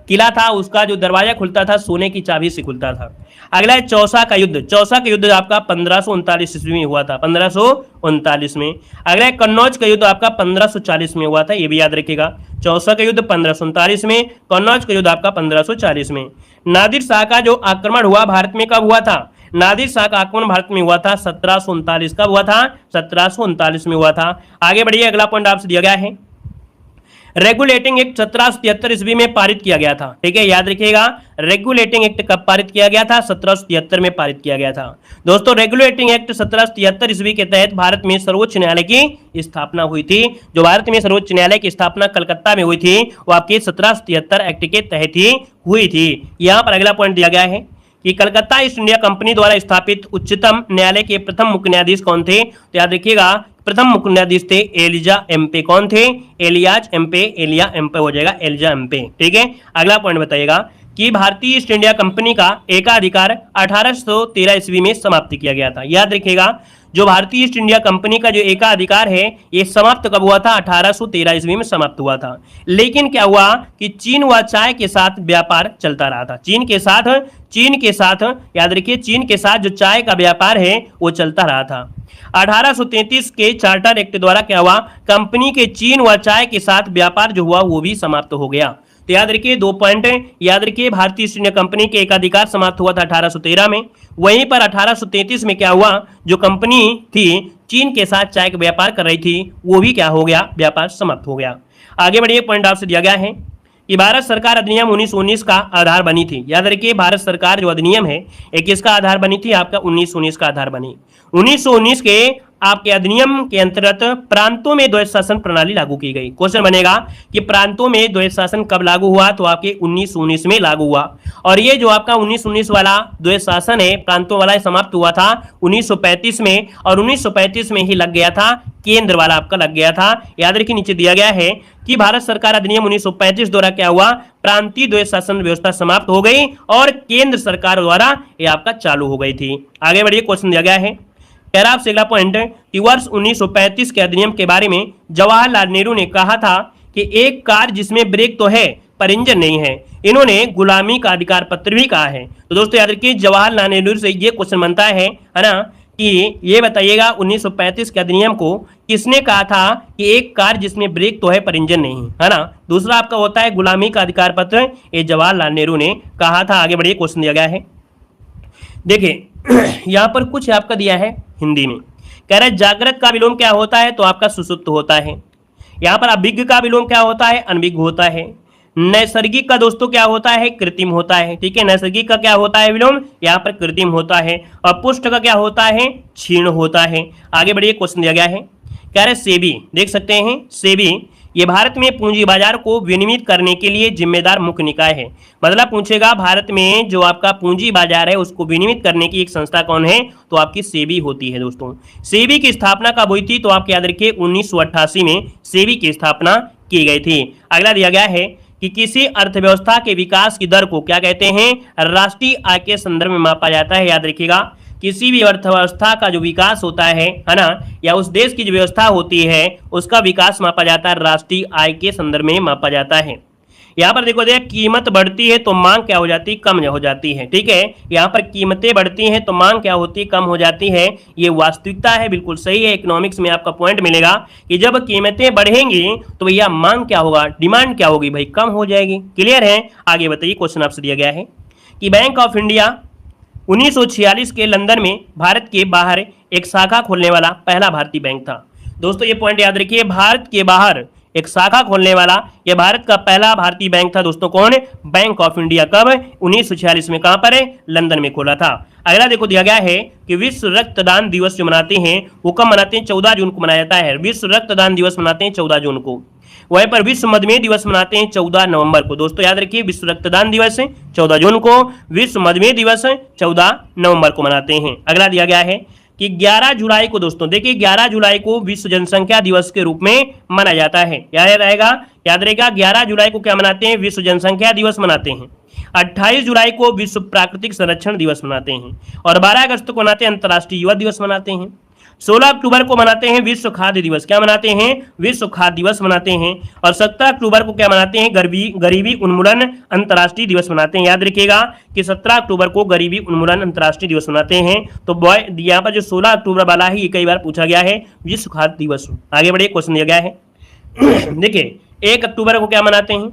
किला था उसका जो दरवाजा खुलता था सोने की चाबी से खुलता था। अगला है चौसा का युद्ध, चौसा का युद्ध आपका 1539 ईस्वी में हुआ था, 1539 में। अगला है कन्नौज का युद्ध आपका 1540 में हुआ था, ये भी याद रखिएगा। चौसा का युद्ध 1539 में, कन्नौज का युद्ध आपका 1540 में। नादिर शाह का जो आक्रमण हुआ भारत में कब हुआ था, नादिर शाह का आक्रमण भारत में हुआ था 1739। कब हुआ था, 1739 में हुआ था। आगे बढ़िए, अगला पॉइंट आपसे दिया गया है रेगुलेटिंग एक्ट 1773 ईस्वी में पारित किया गया था, ठीक है, याद रखिएगा। रेगुलेटिंग एक्ट कब पारित किया गया था, 1773 में पारित किया गया था दोस्तों। रेगुलेटिंग एक्ट 1773 ईस्वी के तहत भारत में सर्वोच्च न्यायालय की स्थापना हुई थी। जो भारत में सर्वोच्च न्यायालय की स्थापना कलकत्ता में हुई थी वो आपके 1773 एक्ट के तहत ही हुई थी। यहाँ पर अगला पॉइंट दिया गया है कि कलकत्ता ईस्ट इंडिया कंपनी द्वारा स्थापित उच्चतम न्यायालय के प्रथम मुख्य न्यायाधीश कौन थे, तो याद रखिएगा प्रथम मुख्य न्यायाधीश थे एलिजा एम्पे। कौन थे, एलियाज एम्पे, एलिया एम्पे हो जाएगा, एलिजा एम्पे, ठीक है। अगला पॉइंट बताइएगा कि भारतीय ईस्ट इंडिया कंपनी का एकाधिकार 1813 ईस्वी में समाप्त किया गया था। याद रखिएगा जो भारतीय ईस्ट इंडिया कंपनी का जो एकाधिकार है ये समाप्त कब हुआ था, 1813 ईस्वी में समाप्त हुआ था। लेकिन क्या हुआ कि चीन व चाय के साथ व्यापार चलता रहा था। चीन के साथ याद रखिए, चीन के साथ जो चाय का व्यापार है वो चलता रहा था। 1833 के चार्टर एक्ट द्वारा क्या हुआ, कंपनी के चीन व चाय के साथ व्यापार जो हुआ वो भी समाप्त हो गया। तो याद रखिए 2 पॉइंट याद रखिए, भारतीय ईस्ट इंडिया कंपनी के एकाधिकार समाप्त हुआ था 1813 में। वहीं पर 1833 में क्या हुआ, जो कंपनी थी चीन के साथ चाय का व्यापार कर रही थी वो भी क्या हो गया, व्यापार समाप्त हो गया। आगे बढ़िए, पॉइंट आपसे दिया गया है कि भारत सरकार अधिनियम 1919 का आधार बनी थी। याद रखिए भारत सरकार जो अधिनियम है एक किसका आधार बनी थी, आपका 1919 का आधार बनी। 1919 के आपके अधिनियम के अंतर्गत प्रांतों में द्वैध शासन प्रणाली लागू की गई। क्वेश्चन बनेगा कि प्रांतों में द्वैध शासन कब लागू हुआ, तो आपके 1919 में लागू हुआ। और ये जो आपका 1919 वाला द्वैध शासन है प्रांतों वाला समाप्त हुआ था 1935 में, और 1935 में ही लग गया था केंद्र वाला, आपका लग गया था। याद रखिए नीचे दिया गया है कि भारत सरकार अधिनियम 1935 द्वारा क्या हुआ, प्रांतीय द्वैध शासन व्यवस्था समाप्त हो गई और केंद्र सरकार द्वारा ये आपका चालू हो गई थी। आगे बढ़िए, क्वेश्चन दिया गया है कह रहा आपसे अगला पॉइंट कि वर्ष 1935 के अधिनियम के बारे में जवाहरलाल नेहरू ने कहा था कि एक कार जिसमें ब्रेक तो है पर इंजन नहीं है, इन्होंने गुलामी का अधिकार पत्र भी कहा है। तो दोस्तों याद रखिए जवाहरलाल नेहरू से ये क्वेश्चन बनता है ना, कि ये बताइएगा 1935 के अधिनियम को किसने कहा था कि एक कार जिसमें ब्रेक तो है पर इंजन नहीं है ना। दूसरा आपका होता है गुलामी का अधिकार पत्र, ये जवाहरलाल नेहरू ने कहा था। आगे बढ़िए, क्वेश्चन दिया गया है, देखिए यहाँ पर कुछ आपका दिया है हिंदी में, कह रहा है जागृत का विलोम क्या होता है, तो आपका सुसुप्त होता है। यहाँ पर अभिज्ञ का विलोम क्या होता है, अनभिज्ञ होता है। नैसर्गिक का दोस्तों क्या होता है, कृत्रिम होता है, ठीक है। नैसर्गिक का क्या होता है विलोम, यहाँ पर कृत्रिम होता है। और पुष्ट का क्या होता है, क्षीण होता है। आगे बढ़िए, क्वेश्चन दिया गया है, कह रहे सेबी, देख सकते हैं सेबी ये भारत में पूंजी बाजार को विनियमित करने के लिए जिम्मेदार मुख्य निकाय है। मतलब पूछेगा भारत में जो आपका पूंजी बाजार है उसको विनियमित करने की एक संस्था कौन है, तो आपकी सेबी होती है दोस्तों। सेबी की स्थापना कब हुई थी, तो आप याद रखिए 1988 में सेबी की स्थापना की गई थी। अगला दिया गया है कि किसी अर्थव्यवस्था के विकास की दर को क्या कहते हैं, राष्ट्रीय आय के संदर्भ में मापा जाता है। याद रखिएगा किसी भी अर्थव्यवस्था का जो विकास होता है ना, या उस देश की जो व्यवस्था होती है उसका विकास मापा जाता है राष्ट्रीय आय के संदर्भ में मापा जाता है। यहाँ पर देखो कीमत बढ़ती है तो मांग क्या हो जाती है, कम हो जाती है, ठीक है। यहाँ पर कीमतें बढ़ती हैं तो मांग क्या होती है, कम हो जाती है। ये वास्तविकता है, बिल्कुल सही है। इकोनॉमिक्स में आपका पॉइंट मिलेगा कि जब कीमतें बढ़ेंगी तो भैया मांग क्या होगा, डिमांड क्या होगी भाई, कम हो जाएगी। क्लियर है। आगे बताइए, क्वेश्चन आपसे दिया गया है कि बैंक ऑफ इंडिया 1946 के लंदन में भारत के बाहर एक शाखा खोलने वाला पहला भारतीय बैंक था। दोस्तों ये पॉइंट याद रखिए, भारत के बाहर एक शाखा खोलने वाला यह भारत का पहला भारतीय बैंक था दोस्तों। कौन? Bank of India. कब? 1946 में। कहां पर है? लंदन में खोला था। अगला देखो दिया गया है कि विश्व रक्तदान दिवस जो मनाते हैं वो कब मनाते हैं? 14 जून को मनाया जाता है। विश्व रक्तदान दिवस मनाते हैं 14 जून को। वहीं पर विश्व मधुमेह दिवस मनाते हैं 14 नवंबर को। दोस्तों याद रखिए, विश्व रक्तदान दिवस है 14 जून को, विश्व मधुमेह दिवस है 14 नवंबर को मनाते हैं। अगला दिया गया है कि 11 जुलाई को दोस्तों देखिए 11 जुलाई को विश्व जनसंख्या दिवस के रूप में मनाया जाता है। याद रहेगा, याद रहेगा 11 जुलाई को क्या मनाते हैं? विश्व जनसंख्या दिवस मनाते हैं। 28 जुलाई को विश्व प्राकृतिक संरक्षण दिवस मनाते हैं और 12 अगस्त को मनाते हैं अंतर्राष्ट्रीय युवा दिवस मनाते हैं। 16 अक्टूबर को मनाते हैं विश्व खाद्य दिवस। क्या मनाते हैं? विश्व खाद्य दिवस मनाते हैं। और 17 अक्टूबर को क्या मनाते हैं? गरीबी उन्मूलन अंतर्राष्ट्रीय दिवस मनाते हैं। याद रखिएगा कि 17 अक्टूबर को गरीबी उन्मूलन अंतर्राष्ट्रीय दिवस मनाते हैं। तो यहाँ पर जो 16 अक्टूबर वाला है ये कई बार पूछा गया है, विश्व खाद्य दिवस। आगे बढ़िए, क्वेश्चन दिया गया है देखिए 1 अक्टूबर को क्या मनाते हैं?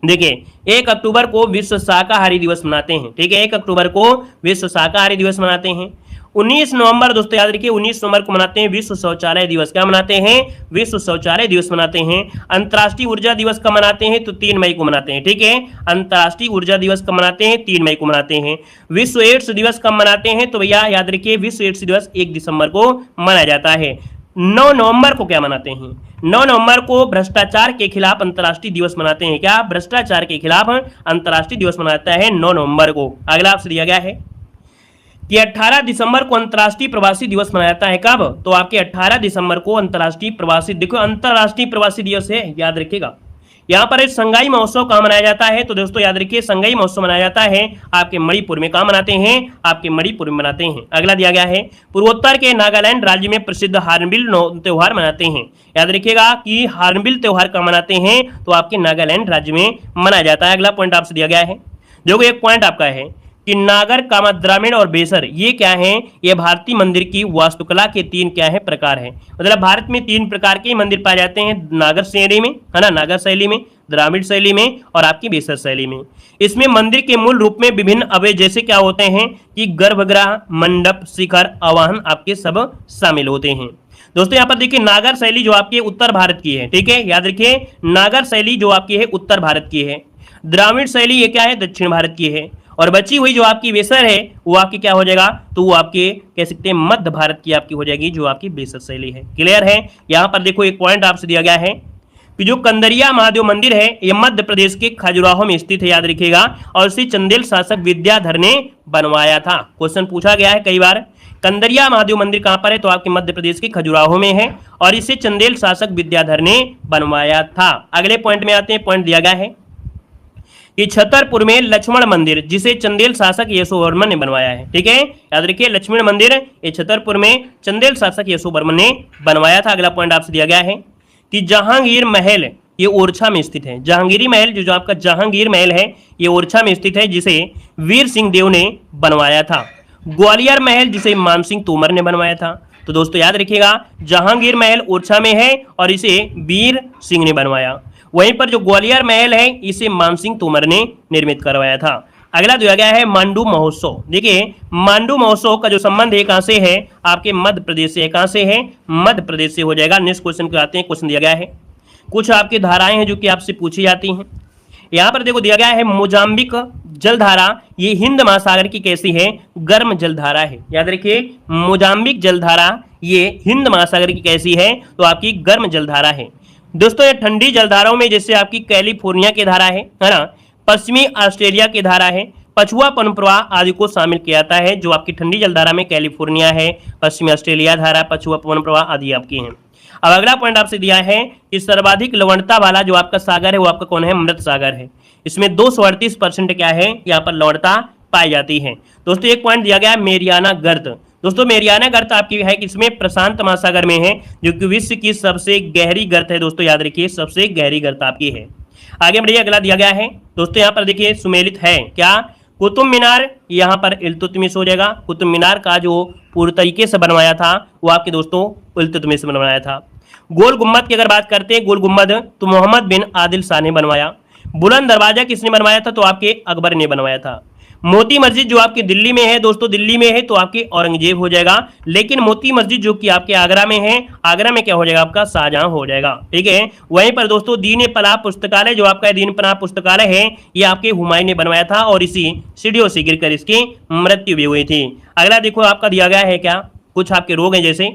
देखिए 1 अक्टूबर को विश्व शाकाहारी दिवस मनाते हैं। ठीक है, 1 अक्टूबर को विश्व शाकाहारी दिवस मनाते हैं। 19 नवंबर दोस्तों याद रखिए 19 नवंबर को मनाते हैं विश्व शौचालय दिवस। क्या मनाते हैं? विश्व शौचालय दिवस मनाते हैं। अंतर्राष्ट्रीय ऊर्जा दिवस कब मनाते हैं? तो 3 मई को मनाते हैं। ठीक है, अंतर्राष्ट्रीय ऊर्जा दिवस कब मनाते हैं? 3 मई को मनाते हैं। विश्व एड्स दिवस कब मनाते हैं? तो भैया याद रखिए विश्व एड्स दिवस 1 दिसंबर को मनाया जाता है। 9 नवंबर को क्या मनाते हैं? 9 नवंबर को भ्रष्टाचार के खिलाफ अंतर्राष्ट्रीय दिवस मनाते हैं। क्या? भ्रष्टाचार के खिलाफ अंतर्राष्ट्रीय दिवस मनाता है 9 नवंबर को। अगला आपसे दिया गया है कि 18 दिसंबर को अंतर्राष्ट्रीय प्रवासी दिवस मनाया जाता है। कब? तो आपके 18 दिसंबर को अंतर्राष्ट्रीय प्रवासी, देखो अंतर्राष्ट्रीय प्रवासी दिवस है, याद रखिएगा। यहाँ पर संगाई महोत्सव कहाँ मनाया जाता है? तो दोस्तों याद रखिए संगाई महोत्सव मनाया जाता है आपके मणिपुर में। कहाँ मनाते हैं? आपके मणिपुर में मनाते हैं। अगला दिया गया है पूर्वोत्तर के नागालैंड राज्य में प्रसिद्ध हार्नबिल त्योहार मनाते हैं। याद रखिएगा कि हार्नबिल त्योहार कहाँ मनाते हैं? तो आपके नागालैंड राज्य में मनाया जाता है। अगला पॉइंट आपसे दिया गया है, देखो एक पॉइंट आपका है कि नागर, कामद्रामिड़ और बेसर ये क्या है? ये भारतीय मंदिर की वास्तुकला के 3 क्या है? प्रकार है। मतलब भारत में 3 प्रकार के मंदिर पाए जाते हैं, नागर शैली में, है ना, नागर शैली में, द्राविड़ शैली में और आपकी बेसर शैली में। इसमें मंदिर के मूल रूप में विभिन्न अवयव जैसे क्या होते हैं कि गर्भगृह, मंडप, शिखर, आवाहन आपके सब शामिल होते हैं। दोस्तों यहाँ पर देखिए नागर शैली जो आपकी उत्तर भारत की है। ठीक है, याद रखिए नागर शैली जो आपकी है उत्तर भारत की है। द्राविड़ शैली ये क्या है? दक्षिण भारत की है। और बची हुई जो आपकी बेसर है वो आपकी क्या हो जाएगा? तो वो आपके कह सकते हैं मध्य भारत की आपकी हो जाएगी जो आपकी बेसर शैली है। क्लियर है? यहाँ पर देखो एक पॉइंट आपसे दिया गया है कि जो कंदरिया महादेव मंदिर है ये मध्य प्रदेश के खजुराहो में स्थित है। याद रखिएगा, और इसे चंदेल शासक विद्याधर ने बनवाया था। क्वेश्चन पूछा गया है कई बार। कंदरिया महादेव मंदिर कहां पर है? तो आपके मध्य प्रदेश के खजुराहो में है और इसे चंदेल शासक विद्याधर ने बनवाया था। अगले पॉइंट में आते हैं, पॉइंट दिया गया है कि छतरपुर में लक्ष्मण मंदिर जिसे चंदेल शासक यशोवर्मन ने बनवाया है। ठीक है, याद रखिए लक्ष्मण मंदिर ये छतरपुर में चंदेल शासक यशोवर्मन ने बनवाया था। अगला पॉइंट आपसे दिया गया है कि जहांगीर महल ये ओरछा में स्थित है। जहांगीरी महल जो आपका जहांगीर महल है ये ओरछा में स्थित है जिसे वीर सिंह देव ने बनवाया था। ग्वालियर महल जिसे मानसिंह तोमर ने बनवाया था। तो दोस्तों याद रखिएगा जहांगीर महल ओरछा में है और इसे वीर सिंह ने बनवाया। वहीं पर जो ग्वालियर महल है इसे मानसिंह तोमर ने निर्मित करवाया था। अगला दिया गया है मांडू महोत्सव। देखिए मांडू महोत्सव का जो संबंध है कहां से है? आपके मध्य प्रदेश से है। कहां से है? मध्य प्रदेश से हो जाएगा। नेक्स्ट क्वेश्चन पे आते हैं। क्वेश्चन दिया गया है, कुछ आपकी धाराएं हैं जो कि आपसे पूछी जाती हैं। यहाँ पर देखो दिया गया है मोजाम्बिक जलधारा ये हिंद महासागर की कैसी है? गर्म जलधारा है। याद रखिए मोजाम्बिक जलधारा ये हिंद महासागर की कैसी है? तो आपकी गर्म जलधारा है। दोस्तों ये ठंडी जलधाराओं में जैसे आपकी कैलिफोर्निया की धारा है ना, पश्चिमी ऑस्ट्रेलिया की धारा है, पछुआ पवन प्रवाह आदि को शामिल किया जाता है। जो आपकी ठंडी जलधारा में कैलिफोर्निया है, पश्चिमी ऑस्ट्रेलिया धारा, पछुआ पवन प्रवाह आदि आपकी हैं। अब अगला पॉइंट आपसे दिया है कि सर्वाधिक लवणता वाला जो आपका सागर है वो आपका कौन है? मृत सागर है। इसमें 238% क्या है यहाँ पर लवणता पाई जाती है। दोस्तों एक पॉइंट दिया गया है मेरियाना गर्त। दोस्तों मेरियाना गर्त आपकी है किसमें? प्रशांत महासागर में है, जो कि विश्व की सबसे गहरी गर्त है। दोस्तों याद रखिए सबसे गहरी गर्त आपकी है। आगे बढ़िए, अगला दिया गया है दोस्तों यहाँ पर देखिए सुमेलित है क्या? कुतुब मीनार यहाँ पर इल्तुतमिश हो जाएगा। कुतुब मीनार का जो पूरी तरीके से बनवाया था वो आपके दोस्तों इल्तुतमिश ने बनवाया था। गोल गुम्बद की अगर बात करते हैं, गोल गुम्बद तो मोहम्मद बिन आदिल शाह ने बनवाया। बुलंद दरवाजा किसने बनवाया था? तो आपके अकबर ने बनवाया था। मोती मस्जिद जो आपकी दिल्ली में है दोस्तों, दिल्ली में है तो आपके औरंगजेब हो जाएगा, लेकिन मोती मस्जिद जो कि आपके आगरा में है, आगरा में क्या हो जाएगा आपका, शाहजहां हो जाएगा। ठीक है, वहीं पर दोस्तों दीन पनाह पुस्तकालय जो आपका दीन पनाह पुस्तकालय है, ये आपके हुमायूं ने बनवाया था और इसी सीढ़ियों से गिरकर इसकी मृत्यु भी हुई थी। अगला देखो आपका दिया गया है क्या, कुछ आपके रोग हैं जैसे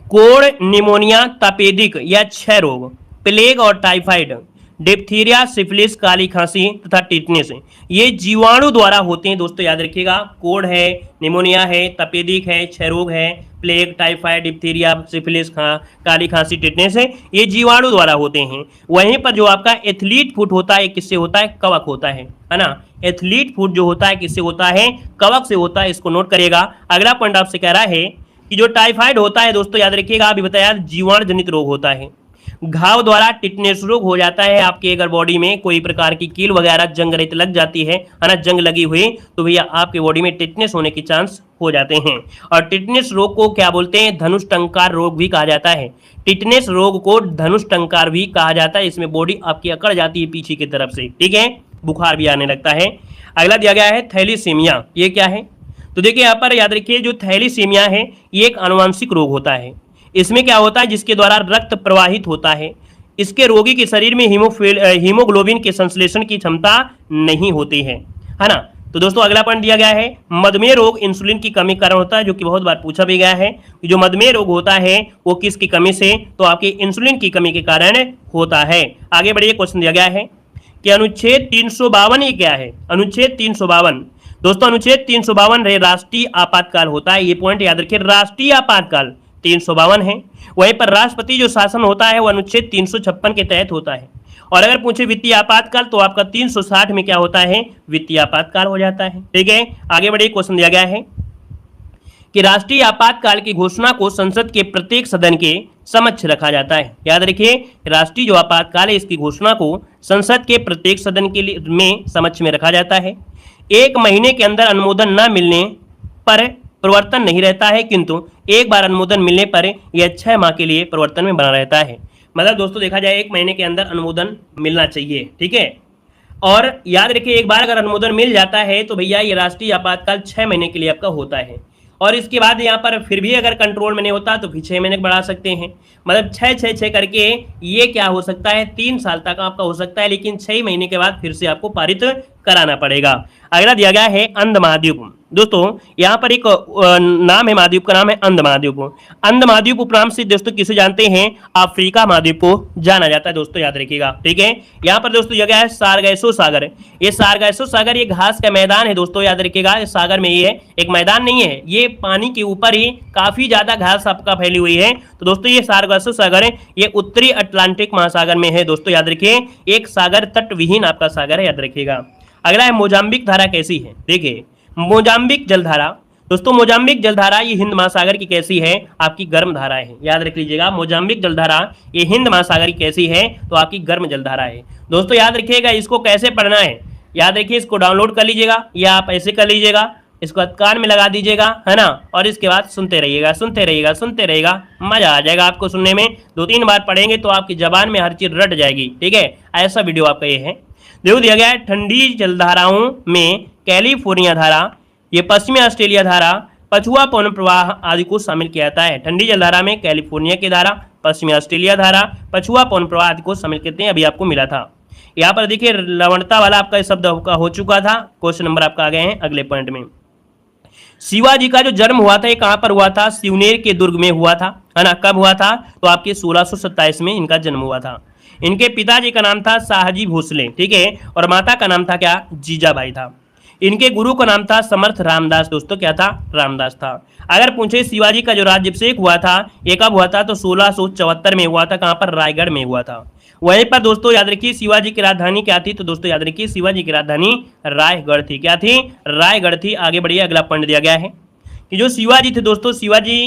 कोड़, निमोनिया, तपेदिक या क्षय रोग, प्लेग और टाइफाइड, डिप्थीरिया, सिफिलिस, काली खांसी तथा टिटनेस, ये जीवाणु द्वारा होते हैं दोस्तों, याद रखिएगा। कोड़ है, निमोनिया है, तपेदिक है, क्षय रोग है, प्लेग, टाइफाइड, डिप्थीरिया, सिफिलिस, काली खांसी, टिटनेस है, ये जीवाणु द्वारा होते हैं। वहीं पर जो आपका एथलीट फुट होता है, किससे होता है, कवक होता है ना। एथलीट फुट जो होता है किससे होता है, कवक से होता है, इसको नोट करिएगा। अगला पॉइंट आपसे कह रहा है कि जो टाइफाइड होता है दोस्तों, याद रखिएगा, अभी बताया जीवाणु जनित रोग होता है। घाव द्वारा टिटनेस रोग हो जाता है आपके अगर बॉडी में कोई प्रकार की कील वगैरह जंग रेत लग जाती है ना, जंग लगी हुई, तो भैया आपके बॉडी में टिटनेस होने के चांस हो जाते हैं। और टिटनेस रोग को क्या बोलते हैं, धनुष टंकार रोग भी कहा जाता है। टिटनेस रोग को धनुष टंकार भी कहा जाता है। इसमें बॉडी आपकी अकड़ जाती है पीछे की तरफ से, ठीक है, बुखार भी आने लगता है। अगला दिया गया है थैलीसीमिया, ये क्या है, तो देखिए यहाँ पर याद रखिए जो थैलीसीमिया है ये एक आनुवंशिक रोग होता है। इसमें क्या होता है, जिसके द्वारा रक्त प्रवाहित होता है, इसके रोगी के शरीर में हीमोग्लोबिन के संश्लेषण की क्षमता नहीं होती है ना। तो दोस्तों अगला पॉइंट दिया गया है मधुमेह रोग इंसुलिन की कमी कारण होता है, जो कि बहुत बार पूछा भी गया है कि जो मधुमेह रोग होता है वो किसकी कमी से, तो आपकी इंसुलिन की कमी के कारण होता है। आगे बढ़िए, क्वेश्चन दिया गया है कि अनुच्छेद 352 ये क्या है, अनुच्छेद 352 दोस्तों, अनुच्छेद 352 राष्ट्रीय आपातकाल होता है। ये पॉइंट याद रखिए, राष्ट्रीय आपातकाल 352 है। वहीं पर राष्ट्रपति जो शासन होता है वो अनुच्छेद 356 के तहत होता है। और अगर पूछे वित्तीय आपातकाल तो आपका 360 में क्या होता है, वित्तीय आपातकाल हो जाता है। ठीक है, आगे बढ़िए, क्वेश्चन दिया गया है कि राष्ट्रीय आपातकाल की घोषणा को संसद के प्रत्येक सदन के समक्ष रखा जाता है। याद रखिए, राष्ट्रीय जो आपातकाल है इसकी घोषणा को संसद के प्रत्येक सदन के लिए में समक्ष में रखा जाता है। 1 महीने के अंदर अनुमोदन न मिलने पर प्रवर्तन नहीं रहता है, किंतु एक बार अनुमोदन मिलने पर यह 6 माह के लिए प्रवर्तन में बना रहता है। मतलब दोस्तों देखा जाए 1 महीने के अंदर अनुमोदन मिलना चाहिए, ठीक है। और याद रखिए एक बार अगर अनुमोदन मिल जाता है तो भैया ये राष्ट्रीय आपातकाल 6 महीने के लिए आपका होता है। और इसके बाद यहाँ पर फिर भी अगर कंट्रोल में नहीं होता तो फिर 6 महीने बढ़ा सकते हैं। मतलब 6 करके ये क्या हो सकता है, 3 साल तक आपका हो सकता है, लेकिन 6 महीने के बाद फिर से आपको पारित कराना पड़ेगा। अगला दिया गया है अंध महाद्वीप। दोस्तों यहाँ पर एक नाम है महाद्वीप का, नाम है अंध महाद्वीप। अंध महाद्वीप उपनाम से दोस्तों किसे जानते हैं, अफ्रीका महाद्वीप को जाना जाता है दोस्तों, याद रखिएगा। ठीक है, यहाँ पर दोस्तों जगह है सारगैसो सागर। ये सारगैसो सागर ये घास का मैदान है दोस्तों, याद रखिएगा। इस सागर में ये है, एक मैदान नहीं है, ये पानी के ऊपर ही काफी ज्यादा घास आपका फैली हुई है। तो दोस्तों ये सारगैसो सागर है, ये उत्तरी अटलांटिक महासागर में है दोस्तों, याद रखिए। एक सागर तट विहीन आपका सागर है, याद रखिएगा। अगला है मोजाम्बिक धारा कैसी है। देखिए मोजाम्बिक जलधारा दोस्तों, मोजाम्बिक जलधारा ये हिंद महासागर की कैसी है, आपकी गर्म धारा है, याद रख लीजिएगा। मोजाम्बिक जलधारा ये हिंद महासागर की कैसी है, तो आपकी गर्म जलधारा है दोस्तों, याद रखिएगा। इसको कैसे पढ़ना है, याद रखिए, इसको डाउनलोड कर लीजिएगा या आप ऐसे कर लीजिएगा, इसको कान में लगा दीजिएगा, है ना, और इसके बाद सुनते रहिएगा, सुनते रहिएगा, सुनते रहिएगा, मजा आ जाएगा आपको सुनने में। 2-3 बार पढ़ेंगे तो आपकी जबान में हर चीज रट जाएगी, ठीक है। ऐसा वीडियो आपका ये है। देखो दिया गया है ठंडी जलधाराओं में कैलिफोर्निया धारा, ये पश्चिमी ऑस्ट्रेलिया धारा, पछुआ पवन प्रवाह आदि को शामिल किया जाता है। ठंडी जलधारा में कैलिफोर्निया की धारा, पश्चिमी ऑस्ट्रेलिया धारा, पछुआ पवन प्रवाह आदि को शामिल करते हैं। अभी आपको मिला था यहाँ पर, देखिए लवणता वाला आपका शब्द आपका हो चुका था। क्वेश्चन नंबर आपका आ गए हैं अगले पॉइंट में। शिवाजी का जो जन्म हुआ था ये कहां पर हुआ था, सिवनेर के दुर्ग में हुआ था, है ना। कब हुआ था, तो आपके 1627 में इनका जन्म हुआ था। इनके पिताजी का नाम था शाहजी भोसले, ठीक है, और माता का नाम था क्या, जीजाबाई था। इनके गुरु का नाम था समर्थ रामदास दोस्तों, क्या था, रामदास था। अगर पूछे शिवाजी का जो राज्याभिषेक हुआ था ये कब हुआ था, तो 1674 में हुआ था। कहां पर, रायगढ़ में हुआ था। वहीं पर दोस्तों याद रखिए शिवाजी की राजधानी क्या थी, तो दोस्तों याद रखिए शिवाजी की राजधानी रायगढ़ थी। क्या थी, रायगढ़ थी। आगे बढ़िए, अगला पॉइंट दिया गया है कि जो शिवाजी थे दोस्तों, शिवाजी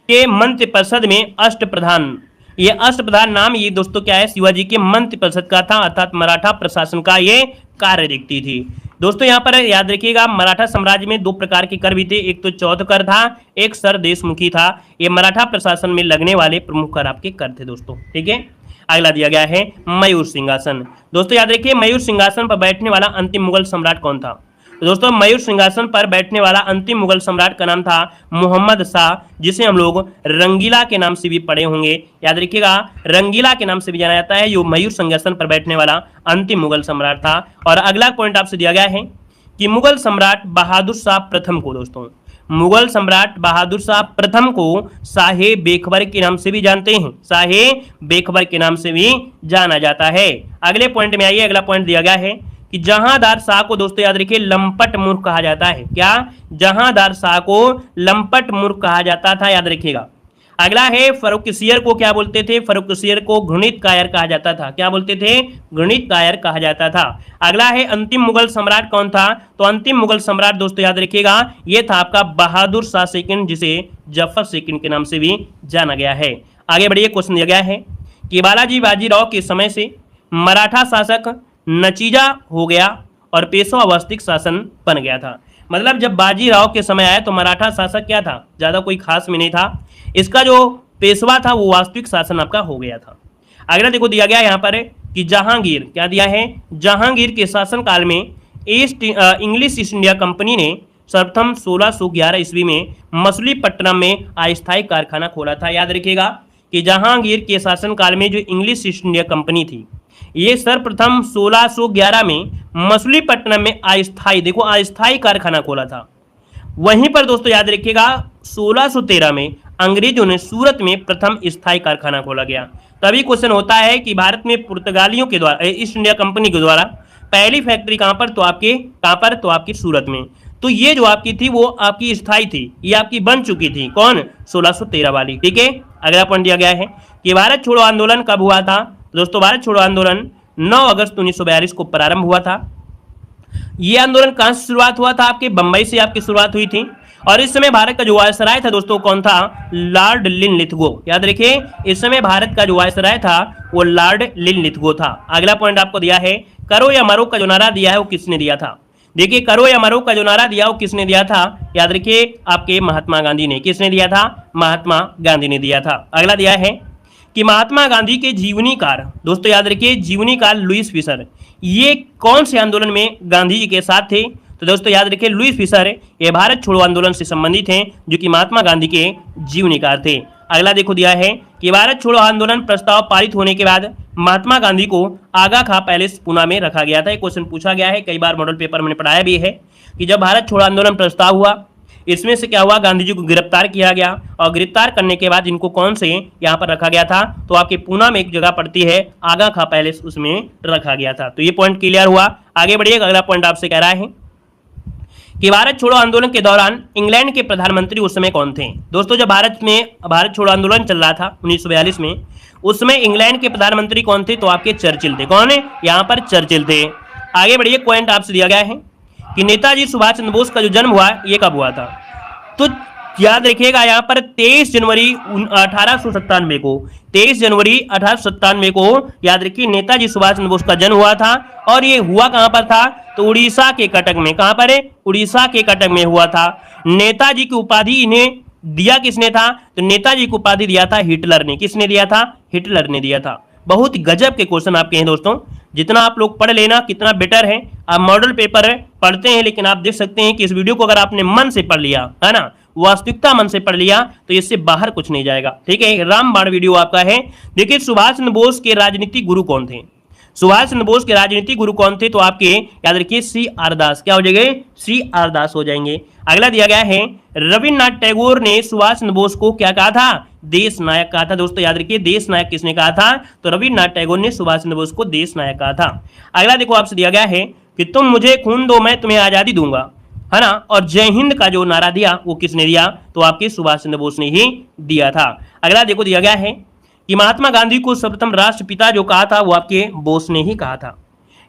के मंत्रिपरिषद में अष्टप्रधान, ये अष्टप्रधान नाम ये दोस्तों क्या है, शिवाजी के मंत्रिपरिषद का था, अर्थात मराठा प्रशासन का ये कार्य देखती थी दोस्तों। यहाँ पर याद रखिएगा मराठा साम्राज्य में 2 प्रकार के कर भी थे, एक तो चौथ कर था, एक सर देशमुखी था। ये मराठा प्रशासन में लगने वाले प्रमुख कर आपके कर थे दोस्तों, ठीक है। अगला दिया गया है मयूर सिंहासन। दोस्तों याद रखिए मयूर सिंहासन पर बैठने वाला अंतिम मुगल सम्राट कौन था, तो दोस्तों मयूर सिंहासन पर बैठने वाला अंतिम मुगल सम्राट का नाम था मोहम्मद शाह, जिसे हम लोग रंगीला के नाम से भी पढ़े होंगे। याद रखिएगा, रंगीला के नाम से भी जाना जाता है। जो मयूर सिंहासन पर बैठने वाला अंतिम मुगल सम्राट था। और अगला पॉइंट आपसे दिया गया है कि मुगल सम्राट बहादुर शाह प्रथम को, दोस्तों मुगल सम्राट बहादुर शाह प्रथम को शाहे बेखबर के नाम से भी जानते हैं, शाहे बेखबर के नाम से भी जाना जाता है। अगले पॉइंट में आइए, अगला पॉइंट दिया गया है कि जहांदार शाह को दोस्तों याद रखिए लंपट मूर्ख कहा जाता है। क्या? जहांदार शाह को लंपट मूर्ख कहा जाता था, याद रखिएगा। अगला है फर्रुखसियर को क्या बोलते थे? फर्रुखसियर को घृणित कायर कहा जाता था। क्या बोलते थे? घृणित कायर कहा जाता था। अगला है अंतिम मुगल सम्राट कौन था? तो अंतिम मुगल सम्राट दोस्तों याद रखिएगा ये था आपका बहादुर शाह सेकंड, जिसे जफर सेकंड के नाम से भी जाना गया है। आगे बढ़िए, क्वेश्चन दिया गया है कि बालाजी बाजीराव के समय से मराठा शासक नचीजा हो गया और पेशवा वास्तविक शासन बन गया था। मतलब जब बाजीराव के समय आया तो मराठा शासक क्या था? ज्यादा कोई खास में नहीं था। इसका जो पेशवा था वो वास्तविक शासन आपका हो गया था। अगला देखो दिया गया यहाँ पर कि जहांगीर, क्या दिया है? जहांगीर के शासनकाल में इंग्लिश ईस्ट इंडिया कंपनी ने सर्वप्रथम 1611 ईस्वी में मछलीपट्टनम में अस्थायी कारखाना खोला था। याद रखिएगा कि जहांगीर के शासनकाल में जो इंग्लिश ईस्ट इंडिया कंपनी थी ये सर्वप्रथम 1611 में मछलीपट्टनम में अस्थायी, देखो अस्थायी कारखाना खोला था। वहीं पर दोस्तों याद रखिएगा 1613 में अंग्रेजों ने सूरत में प्रथम स्थायी कारखाना खोला गया। तभी क्वेश्चन होता है कि भारत में पुर्तगालियों के द्वारा, ईस्ट इंडिया कंपनी के द्वारा पहली फैक्ट्री कहां पर? तो आपकी सूरत में। तो ये जो आपकी थी वो आपकी स्थायी थी, ये आपकी बन चुकी थी। कौन? 1613 वाली। ठीक है, अगला पॉइंट दिया गया है कि भारत छोड़ो आंदोलन कब हुआ था? दोस्तों भारत छोड़ो आंदोलन 9 अगस्त 1942 को प्रारंभ हुआ था। ये आंदोलन कहां से शुरुआत हुआ था? आपके बंबई से आपकी शुरुआत हुई थी। और इस समय भारत का जो वायसराय था दोस्तों कौन था? Lord Linlithgow. याद रखिए, इस समय भारत का जो वायसराय था वो लॉर्ड लिनलिथगो था। अगला पॉइंट आपको दिया है करो या मरो का जो नारा दिया है वो किसने दिया था? देखिए, करो या मरो का जो नारा दिया वो किसने दिया था? याद रखिए आपके महात्मा गांधी ने। किसने दिया था? महात्मा गांधी ने दिया था। अगला दिया है कि महात्मा गांधी के जीवनीकार, दोस्तों याद रखिए जीवनीकार लुईस फिशर, ये कौन से आंदोलन में गांधी जी के साथ थे? तो दोस्तों याद रखिए लुईस फिशर ये भारत छोड़ो आंदोलन से संबंधित हैं, जो कि महात्मा गांधी के जीवनीकार थे। अगला देखो दिया है कि भारत छोड़ो आंदोलन प्रस्ताव पारित होने के बाद महात्मा गांधी को आगा खां पैलेस पुणे में रखा गया था। एक क्वेश्चन पूछा गया है, कई बार मॉडल पेपर में पढ़ाया भी है कि जब भारत छोड़ो आंदोलन प्रस्ताव हुआ इसमें से क्या हुआ? गांधी जी को गिरफ्तार किया गया और गिरफ्तार करने के बाद इनको कौन से यहाँ पर रखा गया था? तो आपके पुणे में एक जगह पड़ती है आगा खां पैलेस, उसमें रखा गया था। तो ये पॉइंट क्लियर हुआ। आगे बढ़िए, अगला पॉइंट आपसे कह रहा है कि भारत छोड़ो आंदोलन के दौरान इंग्लैंड के प्रधानमंत्री उस समय कौन थे? दोस्तों जब भारत छोड़ो आंदोलन चल रहा था 1942 में, उस समय इंग्लैंड के प्रधानमंत्री कौन थे? तो आपके चर्चिल थे। कौन है? यहाँ पर चर्चिल थे। आगे बढ़िए, पॉइंट आपसे दिया गया है कि नेताजी सुभाष चंद्र बोस का जो जन्म हुआ ये कब हुआ था? तो याद रखिएगा यहाँ पर 23 जनवरी 1897 को, 23 जनवरी 1897 को याद रखिए नेताजी सुभाष चंद्र बोस का जन्म हुआ था। और ये हुआ कहां पर था? तो उड़ीसा के कटक में। कहां पर है? उड़ीसा के कटक में हुआ था। नेताजी की उपाधि इन्हें दिया किसने था? तो नेताजी को उपाधि दिया था हिटलर ने। किसने दिया था? हिटलर ने दिया था। बहुत गजब के क्वेश्चन आपके हैं दोस्तों, जितना आप लोग पढ़ लेना कितना बेटर है। आप मॉडल पेपर पढ़ते हैं लेकिन आप देख सकते हैं कि इस वीडियो को अगर आपने मन से पढ़ लिया है ना, वास्तविकता मन से पढ़ लिया तो इससे बाहर कुछ नहीं जाएगा। ठीक है, रामबाण वीडियो आपका है। देखिए सुभाष चंद्र बोस के राजनीतिक गुरु कौन थे? सुभाष चंद्र बोस के राजनीतिक गुरु कौन थे? तो आपके याद रखिए C.R. दास। क्या हो जाएंगे? C.R. दास हो जाएंगे। अगला दिया गया है रविन्द्रनाथ टैगोर ने सुभाष चंद्र बोस को क्या कहा था? देश नायक कहा था। दोस्तों याद रखिए देश नायक किसने कहा था? तो रविन्द्रनाथ टैगोर ने सुभाष चंद्र बोस को देश नायक कहा था। अगला देखो आपसे दिया गया है कि तुम मुझे खून दो मैं तुम्हें आजादी दूंगा, है ना। और जय हिंद का जो नारा दिया वो किसने दिया? तो आपके सुभाष चंद्र बोस ने ही दिया था। अगला देखो दिया गया है कि महात्मा गांधी को सर्वप्रथम राष्ट्रपिता जो कहा था वो आपके बोस ने ही कहा था।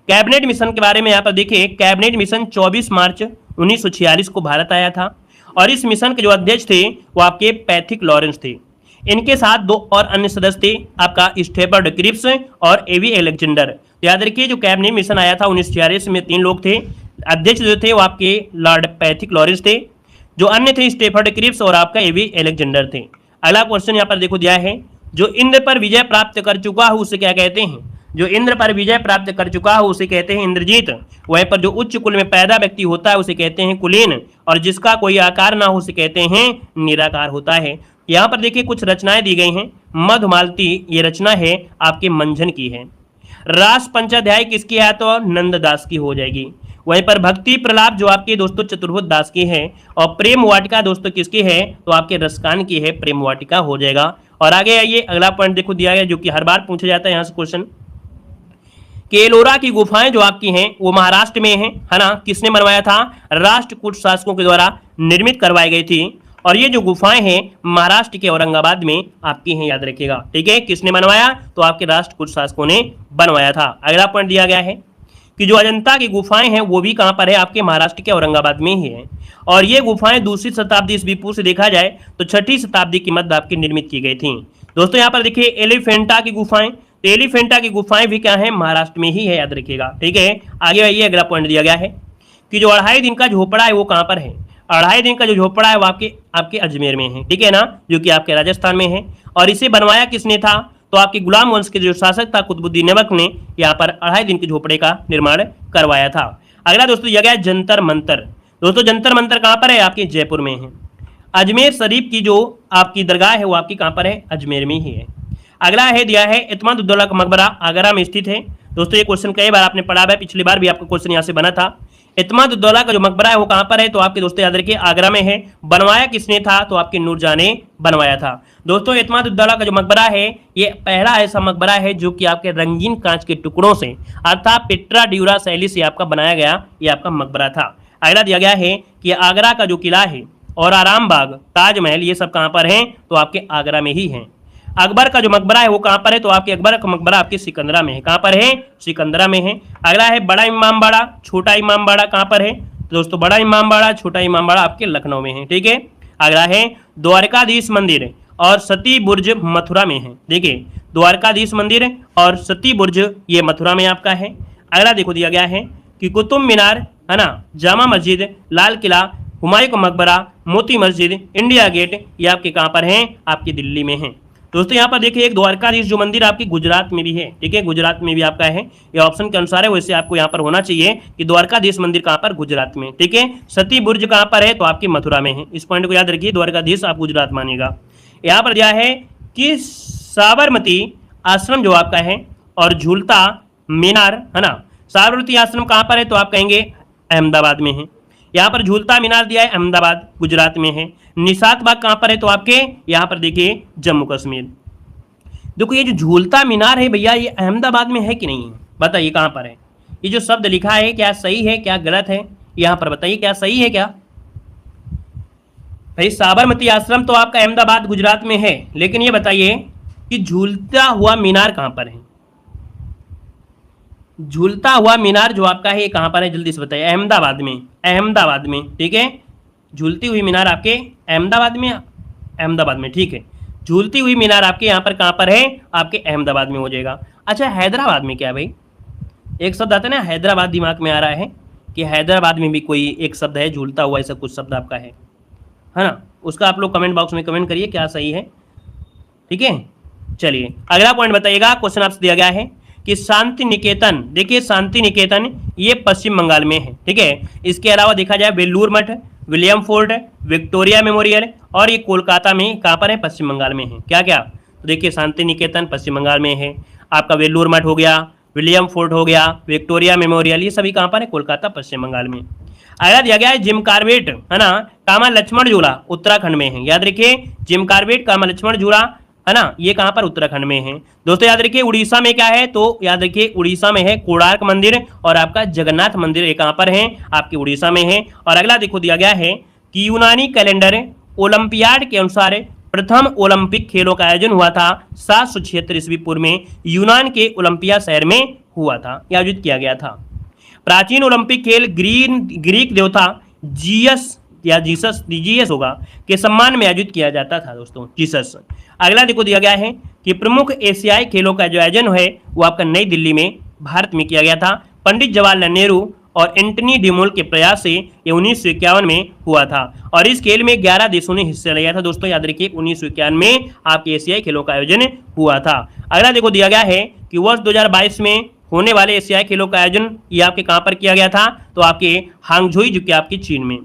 कैबिनेट मिशन के बारे में यहाँ पर देखिए, कैबिनेट मिशन 24 मार्च 1946 को भारत आया था और इस मिशन के जो अध्यक्ष थे वो आपके पैथिक लॉरेंस थे। इनके साथ दो और अन्य सदस्य थे, आपका स्टेफर्ड क्रिप्स और एवी अलेक्जेंडर। तो याद रखिए जो कैबिनेट मिशन आया था 1946 में 3 लोग थे। अध्यक्ष जो थे वो आपके लॉर्ड पैथिक लॉरेंस थे, जो अन्य थे स्टेफर्ड क्रिप्स और आपका एवी अलेक्जेंडर थे। अगला क्वेश्चन यहाँ पर देखो दिया है, जो इंद्र पर विजय प्राप्त कर चुका है उसे क्या कहते हैं? जो इंद्र पर विजय प्राप्त कर चुका हो उसे कहते हैं इंद्रजीत। वहीं पर जो उच्च कुल में पैदा व्यक्ति होता है उसे कहते हैं कुलीन, और जिसका कोई आकार ना हो उसे कहते हैं निराकार होता है। यहाँ पर देखिए कुछ रचनाएं दी गई हैं। मधुमालती ये रचना है आपके मंझन की है। रास पंचाध्याय किसकी है तो नंददास की हो जाएगी। वहीं पर भक्ति प्रलाप जो आपके दोस्तों चतुर्भुज दास की है, और प्रेम वाटिका दोस्तों किसकी है तो आपके रसकान की है, प्रेम वाटिका हो जाएगा। और आगे आइए अगला पॉइंट देखो दिया गया जो कि हर बार पूछा जाता है यहाँ से क्वेश्चन, कि एलोरा की गुफाएं जो आपकी हैं वो महाराष्ट्र में है ना, किसने बनवाया था, राष्ट्रकूट शासकों के द्वारा निर्मित करवाई गई थी। और ये जो गुफाएं हैं महाराष्ट्र के औरंगाबाद में आपकी हैं, याद रखिएगा, ठीक है। किसने बनवाया तो आपके राष्ट्रकूट शासकों ने बनवाया था। अगला पॉइंट दिया गया है कि जो अजंता की गुफाएं हैं वो भी कहाँ पर है, आपके महाराष्ट्र के औरंगाबाद में ही है। और ये गुफाएं दूसरी शताब्दी ईस्वी पूर्व से देखा जाए तो छठी शताब्दी की मध्य आपकी निर्मित की गई थी। दोस्तों यहाँ पर देखिए एलिफेंटा की गुफाएं, तो एलिफेंटा की गुफाएं भी क्या है, महाराष्ट्र में ही है, याद रखिएगा, ठीक है। आगे आइए अगला पॉइंट दिया गया है कि जो 2.5 दिन का झोपड़ा है वो कहाँ पर है। 2.5 दिन का जो झोपड़ा है वो आपके अजमेर में है, ठीक है ना, जो कि आपके राजस्थान में है। और इसे बनवाया किसने था तो आपके गुलाम वंश के जो शासक था कुतुबुद्दीन ऐबक ने यहाँ पर 2.5 दिन के झोपड़े का निर्माण करवाया था। अगला दोस्तों दिया गया है जंतर मंतर। दोस्तों जंतर मंतर कहाँ पर है, आपके जयपुर में है। अजमेर शरीफ की जो आपकी दरगाह है वो आपकी कहाँ पर है, अजमेर में ही है। अगला है दिया है इत्माद-उद-दौला का मकबरा आगरा में स्थित है। दोस्तों ये क्वेश्चन कई बार आपने पढ़ा है, पिछली बार भी आपका क्वेश्चन यहाँ से बना था। इत्माद-उद-दौला का जो मकबरा है वो कहाँ पर है तो आपके दोस्तों याद रखिए आगरा में है। बनवाया किसने था तो आपके नूरजहां ने बनवाया था। दोस्तों इत्माद-उद-दौला का जो मकबरा है ये पहला ऐसा मकबरा है जो कि आपके रंगीन कांच के टुकड़ों से अर्थात पिट्रा ड्यूरा शैली से आपका बनाया गया ये आपका मकबरा था। अगला दिया गया है कि आगरा का जो किला है और आराम बाग, ताजमहल, ये सब कहाँ पर हैं तो आपके आगरा में ही हैं। अकबर का जो मकबरा है वो कहाँ पर है तो आपके अकबर का मकबरा आपके सिकंदरा में है। कहाँ पर है, सिकंदरा में है। अगला है बड़ा इमामबाड़ा छोटा इमामबाड़ा कहाँ पर है तो दोस्तों बड़ा इमामबाड़ा छोटा इमामबाड़ा आपके लखनऊ में है, ठीक है। अगला है द्वारकाधीश मंदिर और सती बुर्ज मथुरा में है। देखिए द्वारकाधीश मंदिर और सती बुर्ज ये मथुरा में आपका है। अगला देखो दिया गया है कि कुतुब मीनार है ना, जामा मस्जिद, लाल किला, हुमायूं का मकबरा, मोती मस्जिद, इंडिया गेट, ये आपके कहाँ पर हैं, आपकी दिल्ली में है। दोस्तों यहाँ पर देखिए एक द्वारकाधीश जो मंदिर आपकी गुजरात में भी है, ठीक है, गुजरात में भी आपका है। ये ऑप्शन के अनुसार है, वैसे आपको यहाँ पर होना चाहिए कि द्वारकाधीश मंदिर कहाँ पर, गुजरात में, ठीक है। सती बुर्ज कहाँ पर है तो आपकी मथुरा में है। इस पॉइंट को याद रखिए, द्वारकाधीश आप गुजरात मानिएगा। यहाँ पर दिया है कि साबरमती आश्रम जो आपका है और झूलता मीनार है ना, साबरमती आश्रम कहाँ पर है तो आप कहेंगे अहमदाबाद में है। यहाँ पर झूलता मीनार दिया है अहमदाबाद गुजरात में है। निशात बाग कहाँ पर है तो आपके यहाँ पर देखिए जम्मू कश्मीर। देखो ये जो झूलता मीनार है भैया ये अहमदाबाद में है कि नहीं है, बताइए कहाँ पर है। ये जो शब्द लिखा है क्या सही है क्या गलत है, यहाँ पर बताइए क्या सही है क्या। भाई साबरमती आश्रम तो आपका अहमदाबाद गुजरात में है, लेकिन ये बताइए कि झूलता हुआ मीनार कहाँ पर है। झूलता हुआ मीनार जो आपका है ये कहाँ पर है, जल्दी से बताइए। अहमदाबाद में, अहमदाबाद में, ठीक है। झूलती हुई मीनार आपके अहमदाबाद में, अहमदाबाद में, ठीक है। झूलती हुई मीनार आपके यहाँ पर कहाँ पर है, आपके अहमदाबाद में हो जाएगा। अच्छा हैदराबाद में क्या है भाई, एक शब्द आता है ना हैदराबाद, दिमाग में आ रहा है कि हैदराबाद में भी कोई एक शब्द है झूलता हुआ, ऐसा कुछ शब्द आपका है ना। उसका आप लोग कमेंट बॉक्स में कमेंट करिए क्या सही है, ठीक है। चलिए अगला पॉइंट बताइएगा। क्वेश्चन आपसे दिया गया है कि शांति निकेतन, देखिए शांति निकेतन ये पश्चिम बंगाल में है, ठीक है। इसके अलावा देखा जाए वेल्लूर मठ, विलियम फोर्ट, विक्टोरिया मेमोरियल, और ये कोलकाता में कहाँ पर है, पश्चिम बंगाल में है। क्या क्या तो देखिए शांति निकेतन पश्चिम बंगाल में है, आपका वेल्लूर मठ हो गया, विलियम फोर्ट हो गया, विक्टोरिया मेमोरियल, ये सभी कहाँ पर है, कोलकाता पश्चिम बंगाल में। अगला दिया गया है जिम कार्बेट है ना, कामा लक्ष्मण झूला उत्तराखंड में है। याद रखिए जिम कार्बेट कामा लक्ष्मण झूला है ना, ये कहाँ पर, उत्तराखंड में है। दोस्तों याद रखिए उड़ीसा में क्या है तो याद रखिए उड़ीसा में है कोणार्क मंदिर और आपका जगन्नाथ मंदिर, ये कहाँ पर है, आपके उड़ीसा में है। और अगला देखो दिया गया है कि यूनानी कैलेंडर ओलंपियाड के अनुसार प्रथम ओलंपिक खेलों का आयोजन हुआ था 776 ईस्वी पूर्व में यूनान के ओलंपिया शहर में हुआ था, आयोजित किया गया था। प्राचीन ओलंपिक खेल ग्रीक देवता जीयस या जीसस होगा के सम्मान में आयोजित किया जाता था दोस्तों, जीसस। अगला देखो दिया गया है कि प्रमुख एशियाई खेलों का जो आयोजन है वो आपका नई दिल्ली में भारत में किया गया था। पंडित जवाहरलाल नेहरू और एंटनी डिमोल के प्रयास से ये 1951 में हुआ था और इस खेल में 11 देशों ने हिस्सा लिया था। दोस्तों याद रखिए 1951 में आपके एशियाई खेलों का आयोजन हुआ था। अगला देखो दिया गया है कि वर्ष 2022 में होने वाले एशियाई खेलों का आयोजन ये आपके कहाँ पर किया गया था, तो आपके हांगझोई जो कि आपके चीन में।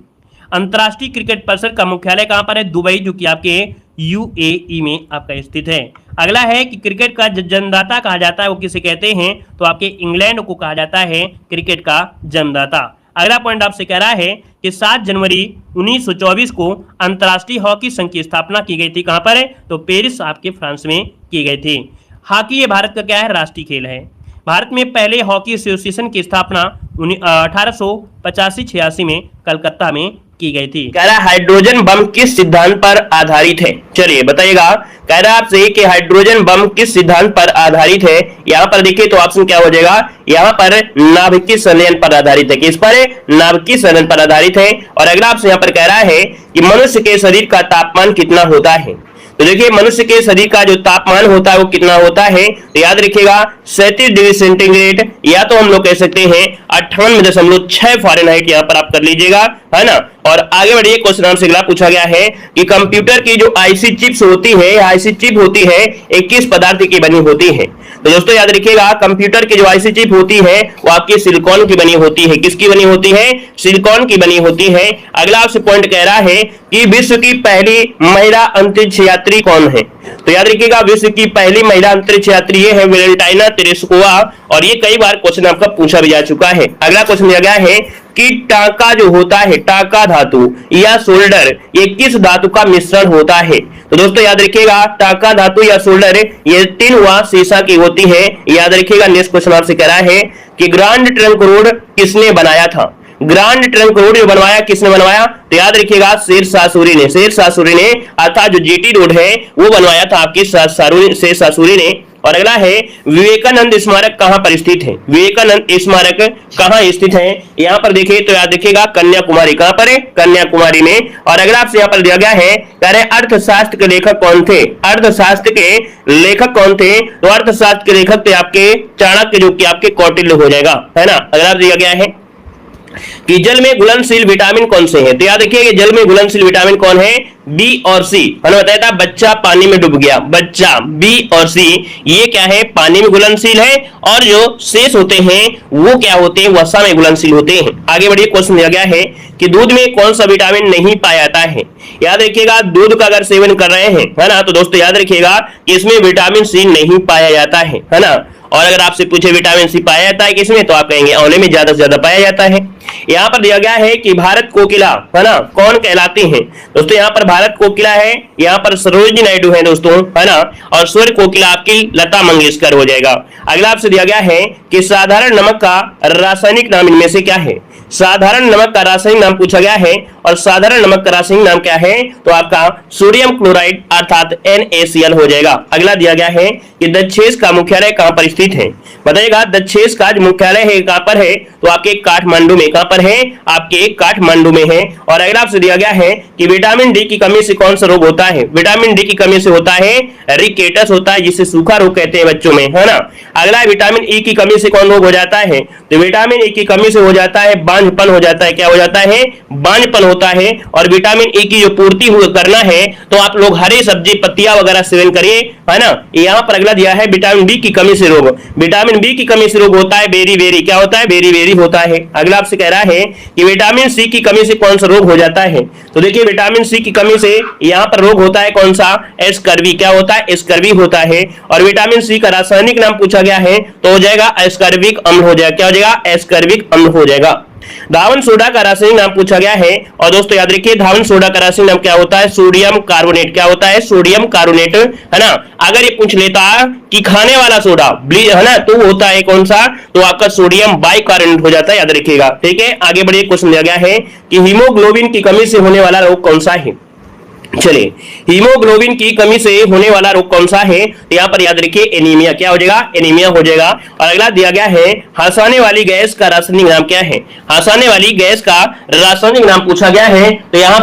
अंतर्राष्ट्रीय क्रिकेट परिषद का मुख्यालय कहाँ पर है, दुबई जो कि आपके यूएई में आपका स्थित है। अगला है कि क्रिकेट का जन्मदाता कहा जाता है वो किसे कहते हैं, तो आपके इंग्लैंड को कहा जाता है क्रिकेट का जन्मदाता। अगला पॉइंट आपसे कह रहा है कि 7 जनवरी 1924 को अंतर्राष्ट्रीय हॉकी संघ की स्थापना की गई थी। कहां पर है, तो पेरिस आपके फ्रांस में की गई थी। हॉकी ये भारत का क्या है, राष्ट्रीय खेल है। भारत में पहले हॉकी एसोसिएशन की स्थापना 1885-86 में कलकत्ता में की गई थी। कह रहा है हाइड्रोजन बम किस सिद्धांत पर आधारित है, चलिए बताइएगा। कह रहा है आपसे कि हाइड्रोजन बम किस सिद्धांत पर आधारित है। यहाँ पर देखिए तो ऑप्शन क्या हो जाएगा, यहाँ पर नाभिकीय संलयन पर आधारित है। किस पर है, नाभिकीय संलयन पर आधारित है। और अगला आपसे यहाँ पर कह रहा है कि मनुष्य के शरीर का तापमान कितना होता है। तो देखिए मनुष्य के शरीर का जो तापमान होता है वो कितना होता है, तो याद रखिएगा 37 डिग्री सेंटीग्रेड, या तो हम लोग कह सकते हैं 98.6 फ़ारेनहाइट, यहाँ पर आप कर लीजिएगा, है ना। और आगे बढ़िए, क्वेश्चन आपसे अगला पूछा गया है कि कंप्यूटर की जो आईसी चिप्स होती है, आईसी चिप होती है, एक किस पदार्थ की बनी होती है। तो दोस्तों याद रखिएगा कंप्यूटर की जो आईसी चिप होती है वो आपकी सिलिकॉन की बनी होती है। किसकी बनी होती है, सिलिकॉन की बनी होती है। अगला आपसे पॉइंट कह रहा है कि विश्व की पहली महिला अंतरिक्ष यात्री कौन है। तो याद रखिएगा विश्व की पहली महिला अंतरिक्ष यात्री ये है वेलेंटाइना तेरेस्कोवा, और ये कई बार क्वेश्चन आपका पूछा भी जा चुका है। अगला क्वेश्चन दिया गया है कि टाका जो होता है, टाका धातु या सोल्डर, ये किस धातु का मिश्रण होता है। तो दोस्तों याद रखिएगा टाका धातु या सोल्डर ये टिन व सीसा की होती है। याद रखिएगा नेक्स्ट क्वेश्चन आपसे कह रहा है कि ग्रांड ट्रंक रोड किसने बनाया था। ग्रांड ट्रंक रोड जो बनवाया किसने बनवाया, तो याद रखिएगा शेरशाह सूरी ने। शेरशाह सूरी ने, अर्थात जो जीटी रोड है वो बनवाया था आपकी शेरशाह सूरी ने। और अगला है विवेकानंद स्मारक कहां पर स्थित है। विवेकानंद स्मारक कहां स्थित है, यहां पर देखिए तो याद रखिएगा कन्याकुमारी। कहां पर है, कन्याकुमारी में। और अगला आपसे यहां पर दिया गया है, कह रहे अर्थशास्त्र के लेखक कौन थे। अर्थशास्त्र के लेखक कौन थे, तो अर्थशास्त्र के लेखक थे आपके चाणक्य, जो कि आपके कौटिल्य हो जाएगा, है ना। अगला दिया गया है कि जल में घुलनशील विटामिन कौन से हैं। तो याद रखिए कि जल में घुलनशील विटामिन कौन है, बी और सी। हमने बताया था बच्चा पानी में डूब गया, बच्चा, बी और सी ये क्या है, पानी में घुलनशील है। और जो शेष होते हैं वो क्या होते हैं, वसा में घुलनशील होते हैं। आगे बढ़िए, क्वेश्चन दिया गया है कि दूध में कौन सा विटामिन नहीं पाया जाता है। याद रखिएगा दूध का अगर सेवन कर रहे हैं, है ना, तो दोस्तों याद रखिएगा कि इसमें विटामिन सी नहीं पाया जाता है ना। और अगर आपसे पूछे विटामिन सी पाया जाता है किसमें, तो आप कहेंगे आंवले में ज्यादा से ज्यादा पाया जाता है। यहाँ पर दिया गया है कि भारत कोकिला, है ना, कौन कहलाती हैं। दोस्तों यहाँ पर भारत कोकिला है, यहाँ पर सरोजिनी नायडू है दोस्तों, है ना। और स्वर कोकिला आपकी लता मंगेशकर हो जाएगा। अगला आपसे दिया गया है कि साधारण नमक का रासायनिक नाम इनमें से क्या है। साधारण नमक का रासायनिक नाम पूछा गया है, और साधारण नमक का रासायनिक नाम क्या है, तो आपका सोडियम क्लोराइड अर्थात NaCl हो जाएगा। अगला दिया गया है कि दक्षेस का मुख्यालय कहां पर स्थित है। बताइएगा दक्षेस का जो मुख्यालय है कहां पर है, तो आपके काठमांडू में। कहां पर है, आपके काठमांडू में है। और अगला आपसे दिया गया है कि विटामिन डी की कमी से कौन सा रोग होता है। विटामिन डी की कमी से होता है रिकेटस होता है, जिसे सूखा रोग कहते हैं बच्चों में, है ना। अगला विटामिन ई की कमी से कौन रोग हो जाता है, तो विटामिन ई की कमी से हो जाता है बांझपन हो जाता है। क्या हो जाता है, बांझपन होता है। और विटामिन ई की जो पूर्ति करना है तो आप लोग हरे सब्जी पत्तियां वगैरह सेवन करिए, है ना। यहाँ पर अगला दिया है विटामिन बी की कमी से रोग। विटामिन बी की कमी से रोग होता है बेरी बेरी, क्या होता है, बेरी बेरी होता है। अगला आपसे कह रहा है कि विटामिन सी की कमी से कौन सा रोग हो जाता है। तो देखिए विटामिन सी की कमी से यहाँ पर रोग होता है कौन सा, एस्कर्वी। क्या होता है, एस्कर्वी होता है। और विटामिन सी का रासायनिक नाम पूछा गया है तो हो जाएगा एस्कर्बिक अम्ल हो जाएगा। क्या हो जाएगा, एस्कर्बिक अम्ल हो जाएगा। धावन सोडा का रासायनिक नाम पूछा गया है, और दोस्तों याद रखिए धावन सोडा का रासायनिक नाम क्या होता है, सोडियम कार्बोनेट। क्या होता है, सोडियम कार्बोनेट, है ना। अगर ये पूछ लेता कि खाने वाला सोडा, है ना, तो होता है कौन सा, तो आपका सोडियम बाइकार्बोनेट हो जाता है, याद रखिएगा। ठीक है, आगे बढ़िए, क्वेश्चन दिया गया है कि हीमोग्लोबिन की कमी से होने वाला रोग कौन सा है। चलिए हीमोग्लोबिन की कमी से होने वाला रोग कौन सा है, तो यहाँ पर याद रखिए एनीमिया। क्या हो जाएगा, एनीमिया हो जाएगा। और अगला दिया गया है हंसाने वाली गैस का रासायनिक नाम क्या है। हंसाने वाली गैस का रासायनिक नाम पूछा गया है, तो यहाँ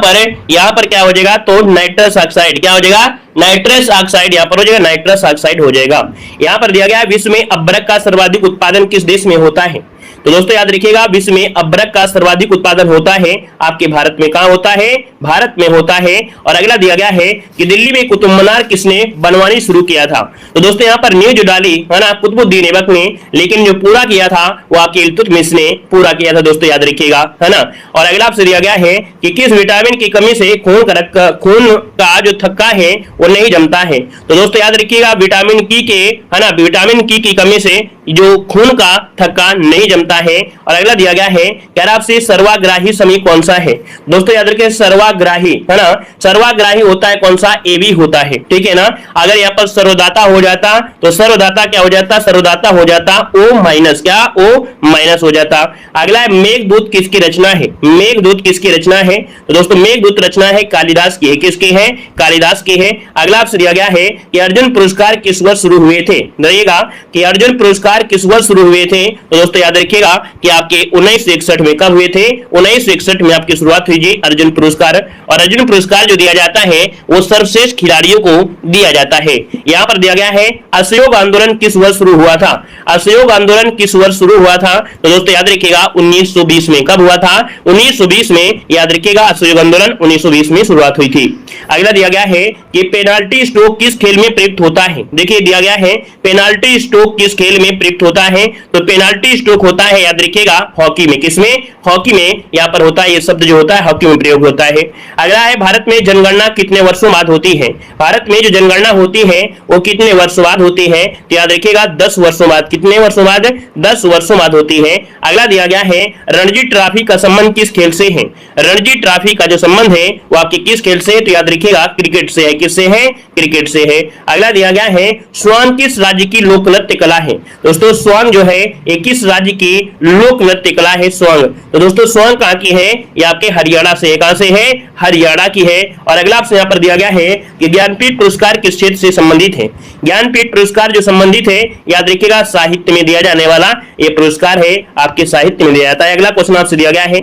पर क्या हो जाएगा, तो नाइट्रस ऑक्साइड। क्या हो जाएगा, नाइट्रस ऑक्साइड यहाँ पर हो जाएगा, नाइट्रस ऑक्साइड हो जाएगा। यहाँ पर दिया गया विश्व में अभ्रक का सर्वाधिक उत्पादन किस देश में होता है। तो दोस्तों याद रखिएगा, विश्व में अभ्रक का सर्वाधिक उत्पादन होता है आपके भारत में। कहां होता है? भारत में होता है। और अगला दिया गया है कि दिल्ली में कुतुब मीनार किसने बनवानी शुरू किया था? तो दोस्तों यहां पर न्यूज डाली है ना कुतुबुद्दीन ऐबक ने, लेकिन जो पूरा किया था वो आपके इल्तुतमिश ने पूरा किया था। दोस्तों याद रखिएगा, है ना। और अगला आपसे दिया गया है कि किस विटामिन की कमी से खून का जो थक्का है वो नहीं जमता है? तो दोस्तों याद रखिएगा, विटामिन की के, है ना, विटामिन की कमी से जो खून का थक्का नहीं जमता है। और अगला दिया गया है कह रहा आपसे सर्वाग्राही समय कौन सा है? दोस्तों याद रखिए, सर्वाग्राही, है ना, सर्वाग्राही होता है कौन सा? एबी होता है, ठीक है ना। अगर यहाँ पर सर्वदाता हो जाता तो सर्वदाता क्या हो जाता? सर्वदाता हो जाता O माइनस, क्या? O माइनस हो जाता। अगला है मेघदूत किसकी रचना है? मेघदूत किसकी रचना है? तो दोस्तों मेघदूत रचना है कालिदास की है। किसकी है? कालिदास की है। अगला आपसे दिया गया है कि अर्जुन पुरस्कार किस वर्ष शुरू हुए थे? देखिएगा कि अर्जुन पुरस्कार किस वर्ष शुरू हुए थे? तो दोस्तों याद रखिएगा कि आपके 1961 में। कब हुए थे? 1961 में आपकी शुरुआत हुई जी अर्जुन पुरस्कार। और अर्जुन पुरस्कार जो दिया जाता है वो सर्वश्रेष्ठ खिलाड़ियों को दिया जाता है। यहाँ पर दिया गया है असहयोग आंदोलन किस वर्ष शुरू हुआ था? असहयोग आंदोलन किस वर्ष शुरू हुआ था? तो दोस्तों याद रखिएगा 1920 में। कब हुआ था? 1920 में। याद रखिएगा असहयोग आंदोलन 1920 में शुरुआत हुई थी। अगला दिया गया है कि पेनाल्टी स्ट्रोक किस खेल में प्रयुक्त होता है? देखिए दिया गया है पेनाल्टी स्ट्रोक किस खेल में प्रयुक्त होता है? तो पेनाल्टी स्ट्रोक होता है याद रखिएगा हॉकी में। किसमें? हॉकी में यहाँ पर होता है, ये शब्द जो होता है हॉकी में प्रयोग होता है। अगला है भारत में जनगणना कितने वर्षों बाद होती है? भारत में जो जनगणना होती है वो कितने वर्षों बाद होती है? तो याद रखिएगा 10 वर्षों बाद। कितने वर्षों बाद? 10 वर्षों बाद होती है। अगला दिया गया है रणजी ट्रॉफी का संबंध किस खेल से है? रणजी ट्रॉफी का जो संबंध है वो आपके किस खेल से? तो याद रखिएगा क्रिकेट से है। किससे है? क्रिकेट से है। अगला दिया गया है स्वांग किस राज्य की लोक नृत्य कला है? दोस्तों स्वांग जो है ये किस राज्य की लोक नृत्य कला है? स्वांग। तो दोस्तों स्वांग कहां की है? ये आपके हरियाणा से। कहां से है? हरियाणा की है। और अगला आपसे यहाँ पर दिया गया है कि ज्ञानपीठ पुरस्कार किस क्षेत्र से संबंधित है? ज्ञानपीठ पुरस्कार जो संबंधित है याद रखिएगा साहित्य में दिया जाने वाला ये पुरस्कार है, आपके साहित्य में दिया जाता है। अगला क्वेश्चन आपसे दिया गया है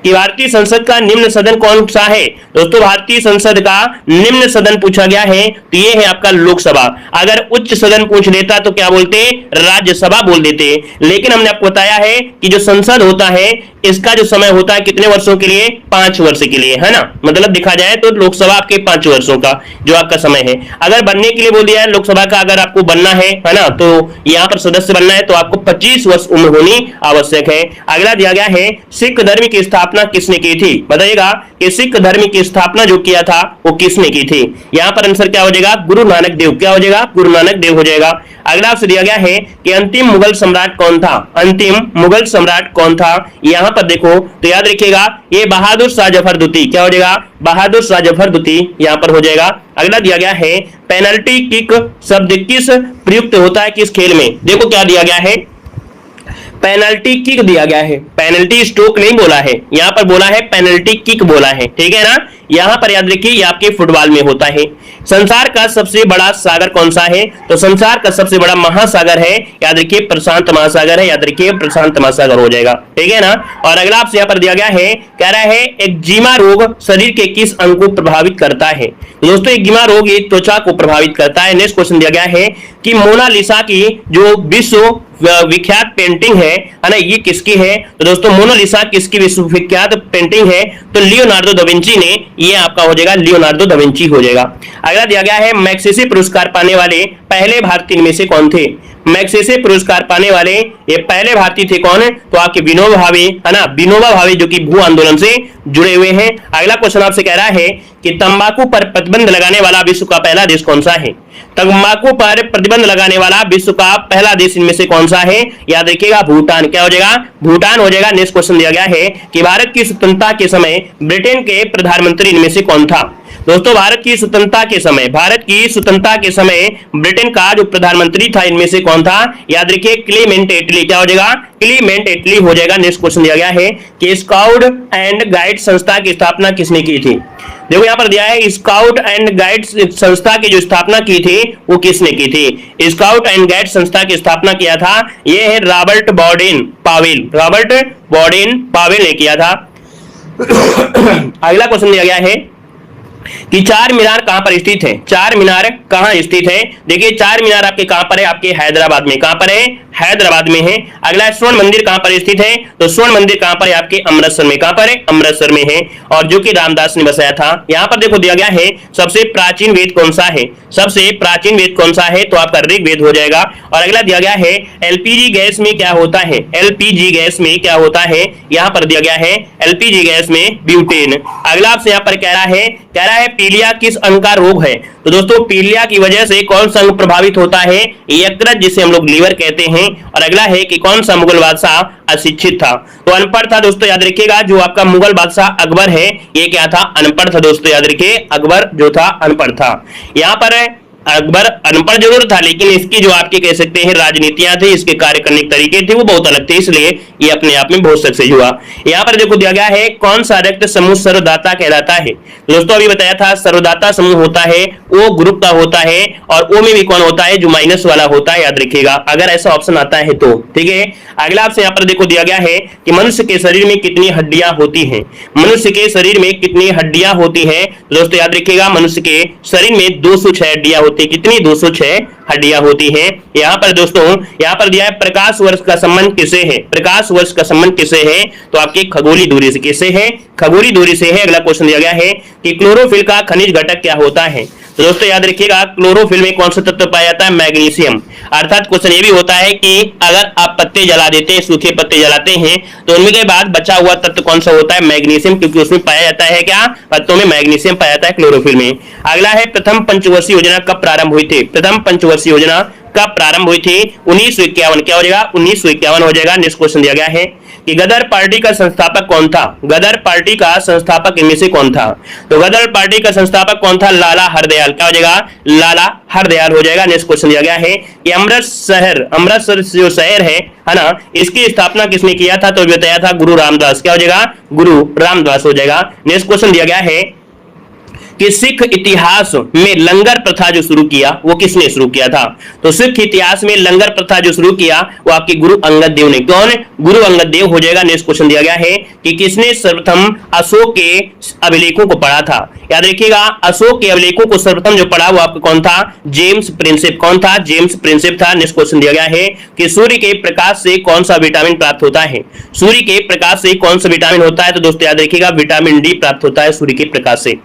कि भारतीय संसद का निम्न सदन कौन सा है? दोस्तों भारतीय संसद का निम्न सदन पूछा गया है तो ये है आपका लोकसभा। अगर उच्च सदन पूछ लेता तो क्या बोलते? राज्यसभा बोल देते। लेकिन हमने आपको बताया है कि जो संसद होता है इसका जो समय होता है कितने वर्षों के लिए? 5 वर्ष के लिए, है ना। मतलब देखा जाए तो लोकसभा आपके 5 वर्षों का जो आपका समय है। अगर बनने के लिए बोल दिया है लोकसभा का, अगर आपको बनना है ना, तो यहाँ पर सदस्य बनना है तो आपको 25 वर्ष उम्र होनी आवश्यक है। अगला दिया गया है सिख धर्म की स्थापना किसने की थी? बताइएगा कि सिख धर्म की स्थापना जो किया था वो किसने की थी? यहाँ पर आंसर क्या हो जाएगा? गुरु नानक देव। क्या हो जाएगा? गुरु नानक देव हो जाएगा। अगला आपसे दिया गया है कि अंतिम मुगल सम्राट कौन था? अंतिम मुगल सम्राट कौन था? यहाँ पर देखो तो याद रखिएगा ये बहादुर शाह जफर द्वितीय। क्या हो जाएगा? बहादुर शाह जफर द्वितीय यहाँ पर हो जाएगा। अगला दिया गया है पेनल्टी किक शब्द किस प्रयुक्त होता है किस खेल में? देखो क्या दिया गया है, पेनल्टी किक दिया गया है, पेनल्टी स्ट्रोक नहीं बोला है, यहाँ पर बोला है पेनल्टी किक बोला है, ठीक है ना। यहाँ पर याद रखिए ये आपके फुटबॉल में होता है। संसार का सबसे बड़ा सागर कौन सा है? तो संसार का सबसे बड़ा महासागर है, याद रखिए प्रशांत महासागर है। याद रखिए प्रशांत महासागर हो जाएगा, ठीक है ना। और अगला आपसे यहाँ पर दिया गया है, कह रहा है एक्जिमा रोग शरीर के किस अंग को प्रभावित करता है? तो दोस्तों एक्जिमा रोग ये त्वचा को प्रभावित करता है। नेक्स्ट क्वेश्चन दिया गया है कि मोनालिसा की जो विश्व विख्यात पेंटिंग है ना, ये किसकी है? तो दोस्तों मोनालिसा किसकी विश्व विख्यात पेंटिंग है? तो लियोनार्डो दा विंची ने, ये आपका हो जाएगा लियोनार्डो दा विंची हो जाएगा। अगला दिया गया है मैग्सेसे पुरस्कार पाने वाले पहले भारतीय में से कौन थे? मैग्सेसे पुरस्कार पाने वाले ये पहले भारतीय थे कौन? तो आपके विनोबा भावे, है ना, विनोबा भावे जो कि भू आंदोलन से जुड़े हुए हैं। अगला क्वेश्चन आपसे कह रहा है कि तंबाकू पर प्रतिबंध लगाने वाला विश्व का पहला देश कौन सा है? तंबाकू पर प्रतिबंध लगाने वाला विश्व का पहला देश इनमें से कौन सा है? याद रखिएगा भूटान। क्या हो जाएगा? भूटान हो जाएगा। नेक्स्ट क्वेश्चन दिया गया है कि भारत की स्वतंत्रता के समय ब्रिटेन के प्रधानमंत्री इनमें से कौन था? दोस्तों भारत की स्वतंत्रता के समय ब्रिटेन का जो प्रधानमंत्री था इनमें से कौन था? याद रखिए क्लीमेंट एटली। क्या हो जाएगा? क्लीमेंट एटली हो जाएगा। नेक्स्ट क्वेश्चन दिया गया है कि स्काउट एंड गाइड संस्था की स्थापना किसने की थी? देखो यहाँ पर दिया है स्काउट एंड गाइड संस्था की जो स्थापना की थी वो किसने की थी? स्काउट एंड गाइड संस्था की स्थापना किया था ये है Robert Baden Powell. Robert Baden Powell ने किया था। अगला क्वेश्चन दिया गया है कि चार मीनार कहां पर स्थित है? चार मीनार कहां स्थित है? देखिए चार मीनार आपके कहां पर है? आपके हैदराबाद में। कहां पर है? हैदराबाद में है। अगला स्वर्ण मंदिर कहां पर स्थित है, तो स्वर्ण मंदिर कहां पर है, आपके अमृतसर में। कहां पर है, अमृतसर में है, और जो कि रामदास ने बसाया था। यहां पर देखो दिया गया है सबसे प्राचीन वेद कौन सा है, सबसे प्राचीन वेद कौन सा है, तो आपका ऋग्वेद हो जाएगा। और अगला दिया गया है एलपीजी गैस में क्या होता है, एलपीजी गैस में क्या होता है, यहां पर दिया गया है एलपीजी गैस में ब्यूटेन। अगला आपसे यहां पर कह रहा है पीलिया किस अंग का रोग है, तो दोस्तों पीलिया की वजह से कौन सा अंग प्रभावित होता है, यकृत, जिसे हम लोग लीवर कहते हैं। और अगला है कि कौन सा मुगल बादशाह अशिक्षित था, तो अनपढ़ था। दोस्तों याद रखिएगा जो आपका मुगल बादशाह अकबर है ये क्या था, अनपढ़ था। दोस्तों याद रखिए अकबर जो था अनपढ़ था। यहां पर अकबर अनपढ़ जरूर था, लेकिन इसकी जो आपके कह सकते हैं राजनीतियां थी, इसके कार्य करने के तरीके थे वो बहुत अलग थे, इसलिए ये अपने आप में बहुत सक्सेस हुआ। यहाँ पर देखो दिया गया है कौन सा रक्त समूह सर्वदाता कहलाता है, दोस्तों अभी बताया था सर्वदाता समूह होता है ओ ग्रुप का होता है, और ओ में भी कौन होता है, जो माइनस वाला होता है, याद रखिएगा अगर ऐसा ऑप्शन आता है तो। ठीक है, अगला आपसे यहाँ पर देखो दिया गया है कि मनुष्य के शरीर में कितनी हड्डियां होती हैं, मनुष्य के शरीर में कितनी हड्डियां होती हैं, दोस्तों याद रखिएगा मनुष्य के शरीर में 206 हड्डियां होती है। कितनी, 206 हड्डियां होती हैं। यहाँ पर दोस्तों यहाँ पर दिया है प्रकाश वर्ष का संबंध किसे है, प्रकाश वर्ष का संबंध किसे है, तो आपकी खगोलीय दूरी से। किसे है, खगोलीय दूरी से है। अगला क्वेश्चन दिया गया है कि क्लोरोफिल का खनिज घटक क्या होता है, तो दोस्तों याद रखिएगा क्लोरोफिल में कौन सा तत्व पाया जाता है, मैग्नीशियम। अर्थात क्वेश्चन ये भी होता है कि अगर आप पत्ते जला देते हैं, सूखे पत्ते जलाते हैं, तो उनमें के बाद बचा हुआ तत्व कौन सा होता है, मैग्नीशियम, क्योंकि उसमें पाया जाता है क्या, पत्तों में मैग्नीशियम पाया जाता है क्लोरोफिल में। अगला है प्रथम पंचवर्षीय योजना कब प्रारंभ हुई थी, प्रथम पंचवर्षीय योजना कब प्रारंभ हुई थी, 1951। क्या हो जाएगा, 1951 हो जाएगा। नेक्स्ट क्वेश्चन दिया गया है कि गदर पार्टी का संस्थापक कौन था, गदर पार्टी का संस्थापक इनमें से कौन था, तो गदर पार्टी का संस्थापक कौन था, लाला हरदयाल। क्या हो जाएगा, लाला हरदयाल हो जाएगा। नेक्स्ट क्वेश्चन दिया गया है कि अमृतसर जो शहर है ना, इसकी स्थापना किसने किया था, तो बताया था गुरु रामदास। क्या हो जाएगा, गुरु रामदास हो जाएगा। नेक्स्ट क्वेश्चन दिया गया है कि सिख इतिहास में लंगर प्रथा जो शुरू किया वो किसने शुरू किया था, तो सिख इतिहास में लंगर प्रथा जो शुरू किया वो आपके गुरु अंगद देव ने। कौन, गुरु अंगद देव हो जाएगा। नेक्स्ट क्वेश्चन दिया गया है कि किसने सर्वप्रथम अशोक के अभिलेखों को पढ़ा था, याद रखिएगा अशोक के अभिलेखों को सर्वप्रथम जो पढ़ा वो आपका कौन था, जेम्स प्रिंसेप। कौन था, जेम्स प्रिंसेप था। नेक्स्ट क्वेश्चन दिया गया है कि सूर्य के प्रकाश से कौन सा विटामिन प्राप्त होता है, सूर्य के प्रकाश से कौन सा विटामिन होता है, तो दोस्तों याद रखिएगा विटामिन डी प्राप्त होता है सूर्य के प्रकाश से।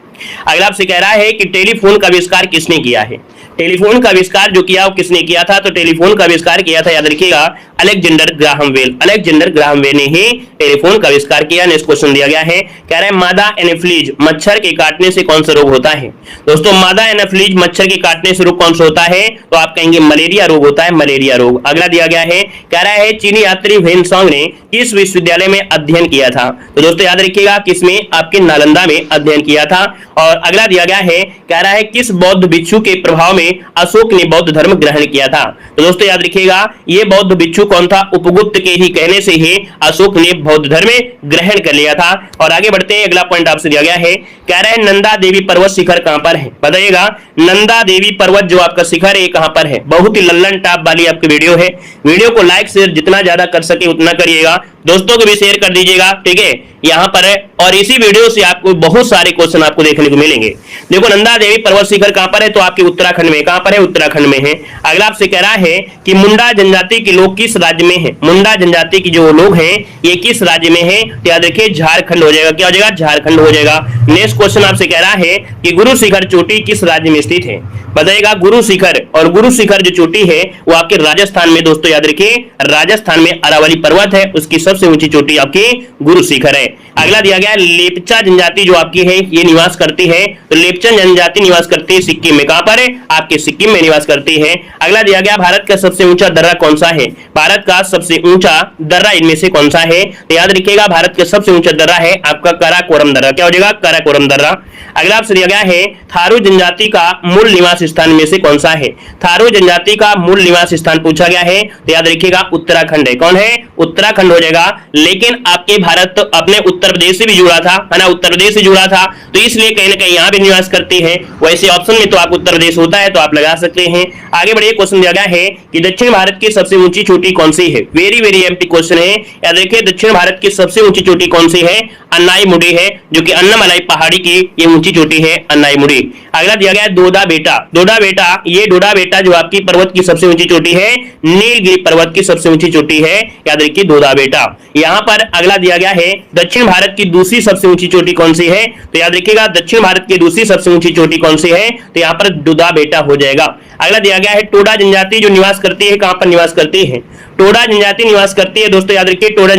अगला आपसे कह रहा है कि टेलीफोन का आविष्कार किसने किया है, टेलीफोन का आविष्कार जो किया वो किसने किया था, तो टेलीफोन का आविष्कार किया था, याद रखिएगा Alexander Graham Bell. Alexander Graham Bell ने ही टेलीफोन का आविष्कार किया। नेक्स्ट क्वेश्चन दिया गया है, कह रहा है मादा एनाफिलीज मच्छर के काटने से कौन सा रोग होता है, दोस्तों मादा एनाफिलीज मच्छर के काटने से रोग कौन सा होता है, तो आप कहेंगे मलेरिया रोग होता है, मलेरिया रोग। अगला दिया गया है, कह रहा है चीनी यात्री वेनसोंग ने किस विश्वविद्यालय में अध्ययन किया था, तो दोस्तों याद रखिएगा किसमें, आपके नालंदा में अध्ययन किया था। और अगला दिया गया है, कह रहा है किस बौद्ध भिक्षु के प्रभाव में अशोक ने बौद्ध धर्म ग्रहण किया था, तो दोस्तों याद रखिएगा ये बौद्ध भिक्षु कौन था, उपगुप्त के ही कहने से ही अशोक ने बौद्ध धर्म ग्रहण कर लिया था। और आगे बढ़ते हैं, अगला पॉइंट आपसे दिया गया है, कह रहा है नंदा देवी पर्वत शिखर कहां पर है, बताइएगा नंदा देवी पर्वत जो आपका शिखर है कहां पर है। बहुत ही लल्लन टॉप वाली आपकी वीडियो है, वीडियो को लाइक शेयर जितना ज्यादा कर सके उतना करिएगा, दोस्तों को भी शेयर कर दीजिएगा, ठीक है यहाँ पर है। और इसी वीडियो से आपको बहुत सारे क्वेश्चन आपको देखने को मिलेंगे। देखो नंदा देवी पर्वत शिखर कहां पर है, तो आपके उत्तराखंड में। कहां पर है, उत्तराखंड में है। अगला आपसे कह रहा है कि मुंडा जनजाति के लोग किस राज्य में है, मुंडा जनजाति के जो लोग हैं ये किस राज्य में है, तो याद रखिए झारखंड हो जाएगा। क्या हो जाएगा, झारखंड हो जाएगा। नेक्स्ट क्वेश्चन आपसे कह रहा है कि गुरु शिखर चोटी किस राज्य में स्थित है, बताइएगा गुरु शिखर। और गुरु शिखर जो चोटी है वो आपके राजस्थान में, दोस्तों याद रखिए राजस्थान में अरावली पर्वत है, उसकी सबसे ऊंची चोटी आपकी गुरु शिखर है। अगला दिया गया लेपचा जनजाति जो आपकी है ये निवास करती है, तो लेपचन जनजाति निवास करती है सिक्किम में। कहां पर है, आपके सिक्किम में निवास करती है। अगला दिया गया भारत का सबसे ऊंचा दर्रा कौन सा है, भारत का सबसे ऊंचा दर्रा इनमें से कौन सा है, तो याद रखिएगा भारत का सबसे ऊंचा दर्रा है आपका काराकोरम दर्रा। क्या हो जाएगा, काराकोरम दर्रा। अगला आपसे दिया गया है थारू जनजाति का मूल निवास स्थान में से कौन सा है, थारू जनजाति का मूल निवास स्थान पूछा गया है, तो याद रखिएगा उत्तराखंड है। कौन है, उत्तराखंड हो जाएगा। लेकिन आपके भारत अपने उत्तर प्रदेश से भी जुड़ा था, है ना, उत्तर प्रदेश से जुड़ा था, तो इसलिए कहीं ना कहीं यहाँ भी निवास करती है। वैसे ऑप्शन में तो आप उत्तर प्रदेश होता है तो आप लगा सकते हैं। आगे बढ़िए, क्वेश्चन दिया गया है कि दक्षिण भारत की सबसे ऊंची चोटी कौन सी है, वेरी वेरी एम्प्टी क्वेश्चन है, याद रखिए दक्षिण भारत की सबसे ऊंची चोटी कौन सी है, अन्नाईमुडी है, जो कि अन्नमलाई पहाड़ी की ये ऊंची चोटी है अन्नाईमुडी। अगला दिया गया है डोडा बेटा। डोडा बेटा, ये डोडा बेटा जो आपकी पर्वत की सबसे ऊंची चोटी है, नीलगिरी पर्वत की सबसे ऊंची चोटी है, याद रखिए डोडा बेटा। यहाँ पर अगला दिया गया है दक्षिण भारत की दूसरी सबसे ऊंची चोटी कौन सी है, तो याद रखिएगा दक्षिण भारत की दूसरी सबसे ऊंची चोटी कौन सी है, तो यहाँ पर डोडा बेटा हो जाएगा। अगला दिया गया है टोडा जनजाति जो निवास करती है, कहां पर निवास करती है, टोडा जनजाति निवास करती है दोस्तों, याद रखिए टोडा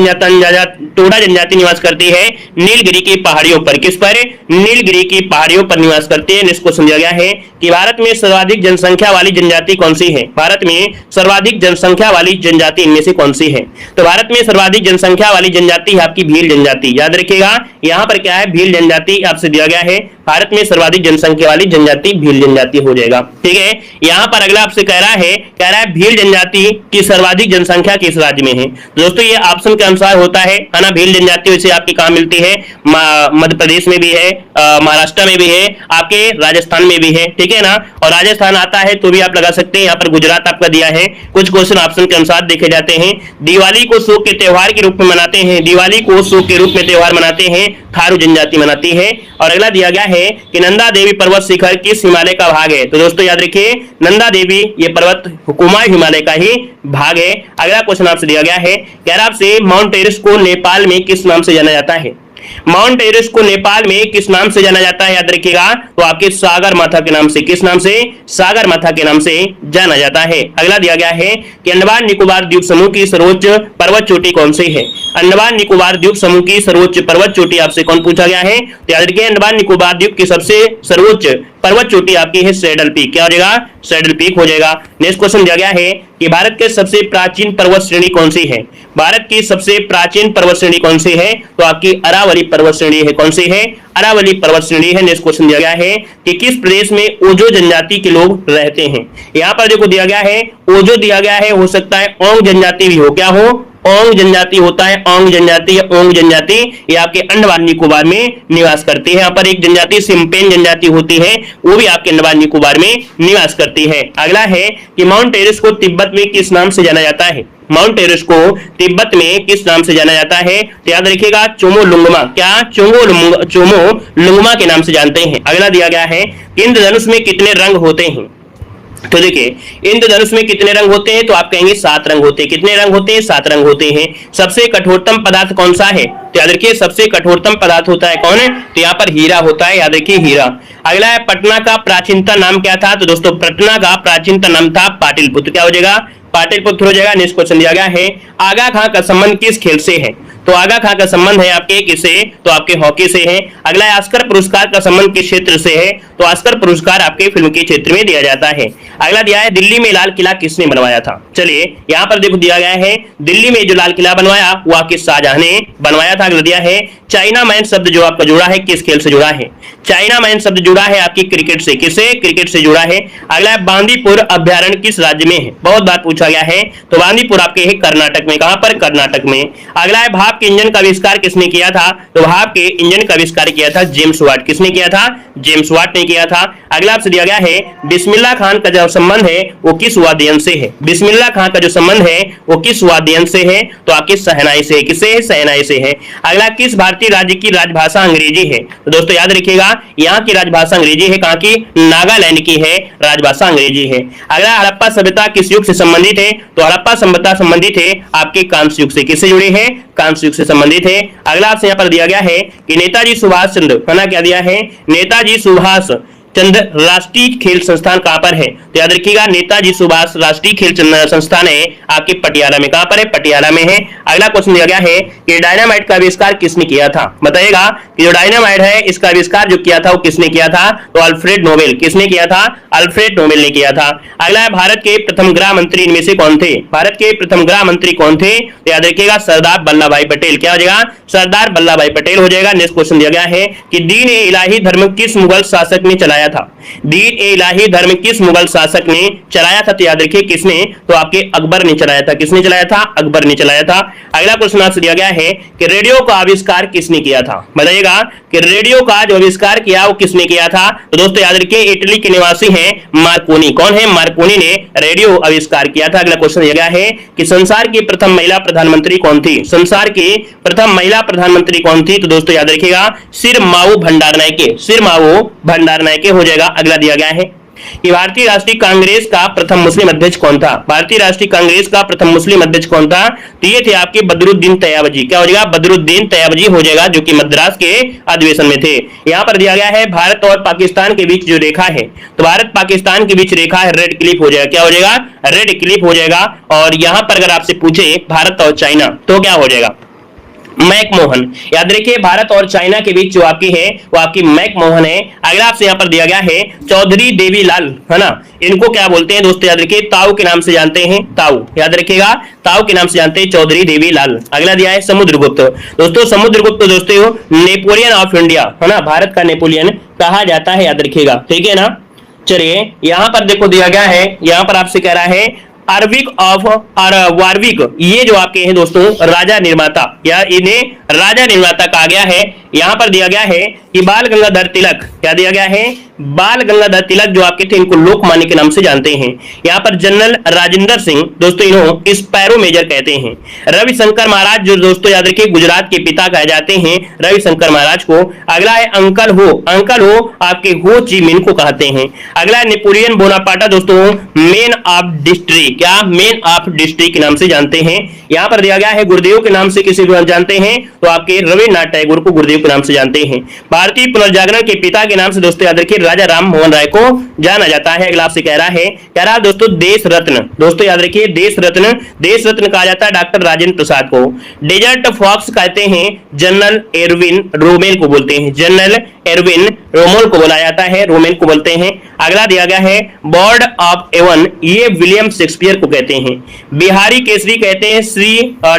जनजाति निवास करती है नीलगिरी की पहाड़ियों पर। किस पर, नीलगिरी की पहाड़ियों पर निवास करती है। इसको समझा गया है कि भारत में सर्वाधिक जनसंख्या वाली जनजाति कौन सी है, भारत में सर्वाधिक जनसंख्या वाली जनजाति इनमें से कौन सी है, तो भारत में सर्वाधिक जनसंख्या वाली जनजाति है आपकी भील जनजाति। याद रखिएगा यहाँ पर क्या है, भील जनजाति आपसे दिया गया है, भारत में सर्वाधिक जनसंख्या वाली जनजाति भील जनजाति हो जाएगा। ठीक है, यहाँ पर अगला आपसे कह रहा है भील जनजाति की सर्वाधिक जनसंख्या किस राज्य में है। दोस्तों ये ऑप्शन के अनुसार होता है ना। भील जनजाति वैसे आपकी कहाँ मिलती है, मध्य प्रदेश में भी है, महाराष्ट्र में भी है, आपके राजस्थान में भी है, ठीक है ना। और राजस्थान आता है तो भी आप लगा सकते हैं, यहाँ पर गुजरात आपका दिया है। कुछ क्वेश्चन ऑप्शन के अनुसार देखे जाते हैं। दिवाली को शोक के त्योहार के रूप में मनाते हैं, दिवाली को शोक के रूप में त्योहार मनाते हैं, थारू जनजाति मनाती है। और अगला दिया गया है कि नंदा देवी पर्वत शिखर किस हिमालय का भाग है, तो दोस्तों याद रखिए नंदा देवी ये पर्वत कुमाऊं हिमालय का ही भाग है। अगला क्वेश्चन आपसे दिया गया है, कह रहा आपसे माउंट एवरेस्ट को नेपाल में किस नाम से जाना जाता है, माउंट एवरेस्ट को नेपाल में किस नाम से जाना जाता है, याद रखिएगा तो आपके सागर माथा के नाम से, किस नाम से, सागर माथा के नाम से जाना जाता है। अगला दिया गया है कि अंडमान निकोबार द्वीप समूह की सर्वोच्च पर्वत चोटी कौन सी है, अंडमान निकोबार द्वीप समूह की सर्वोच्च पर्वत चोटी आपसे कौन पूछा गया है, तो याद रखिए अंडमान निकोबार द्वीप की सबसे सर्वोच्च पर्वत चोटी आपकी है सैडल पीक। क्या हो जाएगा, सैडल पीक हो जाएगा। नेक्स्ट क्वेश्चन दिया गया है कि भारत के सबसे प्राचीन पर्वत श्रेणी कौन सी है, भारत की सबसे प्राचीन पर्वत श्रेणी कौन सी है, तो आपकी अरावली पर्वत श्रेणी है। कौन सी है, अरावली पर्वत श्रेणी है। नेक्स्ट क्वेश्चन दिया गया है कि किस प्रदेश में ओजो जनजाति के लोग रहते हैं, यहाँ पर देखो दिया गया है ओजो दिया गया है, हो सकता है ओंग जनजाति भी हो, क्या हो, ओंग जनजाति होता है, ओंग जनजाति या ओंग जनजाति ये आपके अंडमान निकोबार में निवास करती है। यहाँ पर एक जनजाति सिम्पेन जनजाति होती है, वो भी आपके अंडमान निकोबार में निवास करती है। अगला है कि माउंट एवरेस्ट को तिब्बत में किस नाम से जाना जाता है, माउंट एवरेस्ट को तिब्बत में किस नाम से जाना जाता है, तो याद रखिएगा चोमोलुंगमा, क्या, चोमोलुंगमा के नाम से जानते हैं। अगला दिया गया है इंद्रधनुष में कितने रंग होते हैं, तो देखिए इंद्रधनुष में कितने रंग होते हैं, तो आप कहेंगे 7 रंग होते हैं। कितने रंग होते हैं, 7 रंग होते हैं। सबसे कठोरतम पदार्थ कौन सा है, तो याद रखिए सबसे कठोरतम पदार्थ होता है कौन है, तो यहाँ पर हीरा होता है, याद रखिए हीरा। अगला है पटना का प्राचीनतम नाम क्या था, तो दोस्तों पटना का प्राचीनतम नाम था पाटलिपुत्र। क्या हो जाएगा, पाटलिपुत्र हो जाएगा। नेक्स्ट क्वेश्चन दिया गया है आगा खां का संबंध किस खेल से है, तो आगा खां का संबंध है आपके किससे, तो आपके हॉकी से है। अगला है ऑस्कर पुरस्कार का संबंध किस क्षेत्र से है, तो ऑस्कर पुरस्कार आपके फिल्म के क्षेत्र में दिया जाता है। अगला दिया है दिल्ली में लाल किला किसने बनवाया था, चलिए यहाँ पर देखो दिया गया है दिल्ली में जो लाल किला बनवाया वो आपके शाहजहां ने बनवाया था। अगला दिया है चाइना मैन शब्द जो आपका जुड़ा है किस खेल से जुड़ा है, चाइना मैन शब्द जुड़ा है आपकी क्रिकेट से, किससे, क्रिकेट से जुड़ा है। अगला है बांदीपुर अभ्यारण्य किस राज्य में है, बहुत बार पूछा गया है, तो बांदीपुर आपके है कर्नाटक में, कहां पर, कर्नाटक में। अगला है भाप के इंजन का आविष्कार किसने किया था, तो भाप के इंजन का आविष्कार किया था जेम्स वाट। किसने किया था, जेम्स वाट ने किया था। अगला आपसे दिया गया है बिस्मिल्लाह खान का जो संबंध है वो किस वाद्य यंत्र से है, बिस्मिल्लाह खान का जो संबंध है वो किस वाद्य यंत्र से है, तो आपके शहनाई से, किससे है, शहनाई से है। अगला किस भारतीय राज्य की राजभाषा अंग्रेजी है, तो दोस्तों याद रखिएगा यहाँ की राजभाषा अंग्रेजी है, कहाँ की, नागालैंड की है राजभाषा अंग्रेजी है। अगला हड़प्पा सभ्यता किस युग से संबंधित है, तो हड़प्पा सभ्यता संबंधित है आपके कांस्य युग से, किससे जुड़े हैं, कांस्य युग से संबंधित है। अगला आपसे यहाँ पर दिया गया है कि नेताजी सुभाष चंद्र, है ना, क्या दिया है, नेताजी सुभाष चंद्र राष्ट्रीय खेल संस्थान कहां पर है, तो याद रखिएगा नेताजी सुभाष राष्ट्रीय खेल संस्थान है आपके पटियाला में, कहां पर है, पटियाला में है। अगला क्वेश्चन दिया गया है कि डायनामाइट का आविष्कार किसने किया था, बताइएगा कि जो डायनामाइट है इसका आविष्कार जो किया था वो किसने किया था, तो अल्फ्रेड नोबेल। किसने किया था, अल्फ्रेड नोबेल ने किया था। अगला है भारत के प्रथम गृह मंत्री इनमें से कौन थे, भारत के प्रथम गृह मंत्री कौन थे, तो याद रखिएगा सरदार वल्लभ भाई पटेल। क्या हो जाएगा, सरदार वल्लभ भाई पटेल हो जाएगा। नेक्स्ट क्वेश्चन दिया गया है कि दीन ए इलाही धर्म किस मुगल शासक ने चलाया चलाया था? दीन ए इलाही धर्म किस मुगल शासक ने चलाया था? तो याद रखिए किसने, तो आपके अकबर ने चलाया था। किसने चलाया था? अकबर ने चलाया था। अगला क्वेश्चन आपसे दिया गया है कि रेडियो का आविष्कार किसने किया था? बताइएगा कि रेडियो का जो आविष्कार किया वो किसने किया था? तो दोस्तों याद रखिए इटली के निवासी हैं मार्कोनी। कौन है? मार्कोनी ने रेडियो आविष्कार किया था। अगला क्वेश्चन दिया गया है कि संसार की प्रथम महिला प्रधानमंत्री कौन थी? संसार की प्रथम महिला प्रधानमंत्री कौन थी? तो दोस्तों याद रखिएगा सिरमाऊ भंडारनायके। सिरमाऊ भंडारनायके हो जाएगा। अगला दिया गया है कि भारतीय राष्ट्रीय कांग्रेस का प्रथम मुस्लिम अध्यक्ष कौन था? भारतीय राष्ट्रीय कांग्रेस का प्रथम मुस्लिम अध्यक्ष कौन था? तो ये थे आपके बदरुद्दीन तैयबजी। क्या हो जाएगा? बदरुद्दीन तैयबजी हो जाएगा, जो कि मद्रास के अधिवेशन में थे। यहां पर दिया गया है भारत और पाकिस्तान के बीच जो रेखा है, तो भारत पाकिस्तान के बीच रेखा है रेड क्लिफ हो जाएगा। क्या हो जाएगा? रेड क्लिफ हो जाएगा। और यहां पर अगर आपसे पूछे भारत और चाइना तो क्या हो जाएगा? मैकमोहन। याद रखिए भारत और चाइना के बीच जो आपकी है वो आपकी मैकमोहन है। अगला आपसे यहाँ पर दिया गया है चौधरी देवीलाल, है ना, इनको क्या बोलते हैं दोस्तों? याद रखिए ताऊ के नाम से जानते हैं। ताऊ, याद रखिएगा ताऊ के नाम से जानते हैं चौधरी देवीलाल। अगला दिया है समुद्रगुप्त। दोस्तों समुद्रगुप्त दोस्तों नेपोलियन ऑफ इंडिया, है ना, भारत का नेपोलियन कहा जाता है। याद रखिएगा, ठीक है ना। चलिए यहाँ पर देखो दिया गया है, यहाँ पर आपसे कह रहा है अरविक ऑफ वारविक, ये जो आपके हैं दोस्तों राजा निर्माता, या इन्हें राजा निर्माता कहा गया है। यहां पर दिया गया है कि बाल गंगाधर तिलक, क्या दिया गया है? बाल गंगाधर तिलक जो आपके थे इनको लोकमान्य के नाम से जानते हैं। यहाँ पर जनरल राजेंद्र सिंह दोस्तों इन्हों स्पैरो मेजर कहते हैं। रविशंकर महाराज जो दोस्तों याद रखिए गुजरात के पिता कहे जाते हैं रविशंकर महाराज को। अगला है अंकल हो, अंकल हो आपके हो ची मिन को कहते हैं। अगला है नेपोलियन बोनापार्टा दोस्तों मैन ऑफ डिस्ट्रिक्ट, क्या मैन ऑफ डिस्ट्रिक्ट के नाम से जानते हैं। यहाँ पर दिया गया है गुरुदेव के नाम से किसी को जानते हैं, तो आपके रविन्द्रनाथ टैगोर को गुरुदेव के नाम से जानते हैं। भारतीय पुनर्जागरण के पिता के नाम से दोस्तों याद रखिए राजा राम मोहन राय को जाना जाता है। अगला आपसे कह रहा है दोस्तों देश रत्न, दोस्तों याद रखिए देश रत्न कहा जाता है डॉक्टर राजेंद्र प्रसाद को। डेजर्ट फॉक्स कहते हैं जनरल एरविन रोमेल को बोलते हैं। जनरल एरविन रोमेल को बोला जाता है, रोमेल को बोलते हैं। अगला दिया गया है बॉर्ड ऑफ एवन, ये विलियम शेक्सपियर को कहते हैं। बिहारी केसरी कहते हैं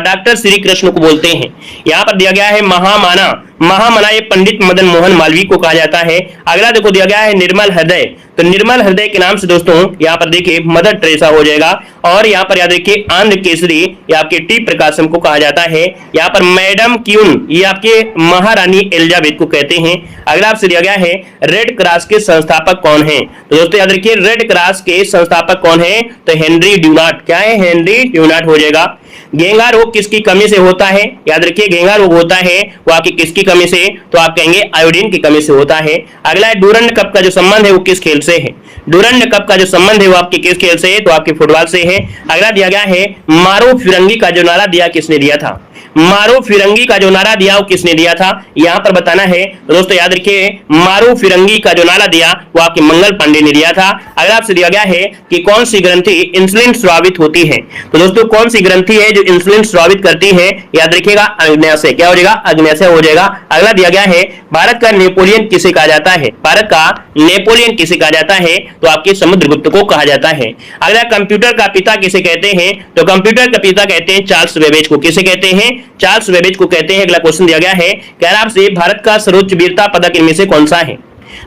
डॉक्टर श्री कृष्ण को बोलते हैं। यहाँ पर दिया गया है महामाना, महामना ये पंडित मदन मोहन मालवीय को कहा जाता है। अगला देखो दिया गया है निर्मल हृदय, तो निर्मल हृदय के नाम से दोस्तों यहाँ पर देखिए मदर टेरेसा हो जाएगा। और यहाँ पर याद रखिए आंध्र केसरी ये आपके टी प्रकाशम को कहा जाता है। यहाँ पर मैडम क्यून ये आपके महारानी एलिजाबेथ को कहते हैं। अगला आपसे दिया गया है रेड क्रॉस के संस्थापक कौन है? तो दोस्तों याद रखिए रेड क्रॉस के संस्थापक कौन है? तो हेनरी ड्यूनार्ट, क्या है? हेनरी ड्यूनार्ट हो जाएगा। घेंगा रोग किसकी कमी से होता है? याद रखिए घेंगा रोग होता है वो आपकी किसकी कमी से? तो आप कहेंगे आयोडीन की कमी से होता है। अगला है डूरंड कप का जो संबंध है वो किस खेल से है? डूरंड कप का जो संबंध है वो आपके किस खेल से है? तो आपके फुटबॉल से है। अगला दिया गया है मारो फिरंगी का जो नारा दिया किसने दिया था? मारो फिरंगी का जो नारा दिया वो किसने दिया था? यहाँ पर बताना है दोस्तों याद रखिए मारो फिरंगी का जो नारा दिया वो आपके मंगल पांडे ने दिया था। अगर आपसे दिया गया है कि कौन सी ग्रंथि इंसुलिन स्रावित होती है, तो दोस्तों कौन सी ग्रंथि है जो इंसुलिन स्रावित करती है? याद रखिएगा अग्न्याशय, क्या हो जाएगा? अग्न्याशय हो जाएगा। अगला दिया गया है भारत का नेपोलियन किसे कहा जाता है? भारत का नेपोलियन किसे कहा जाता है? तो आपके समुद्रगुप्त को कहा जाता है। अगला कंप्यूटर का पिता किसे कहते हैं? तो कंप्यूटर का पिता कहते हैं चार्ल्स बेबेज को। किसे कहते हैं? चार्ल्स बेबेज को कहते हैं। अगला क्वेश्चन दिया गया है कह रहा आपसे भारत का सर्वोच्च वीरता पदक इनमें से कौन सा है?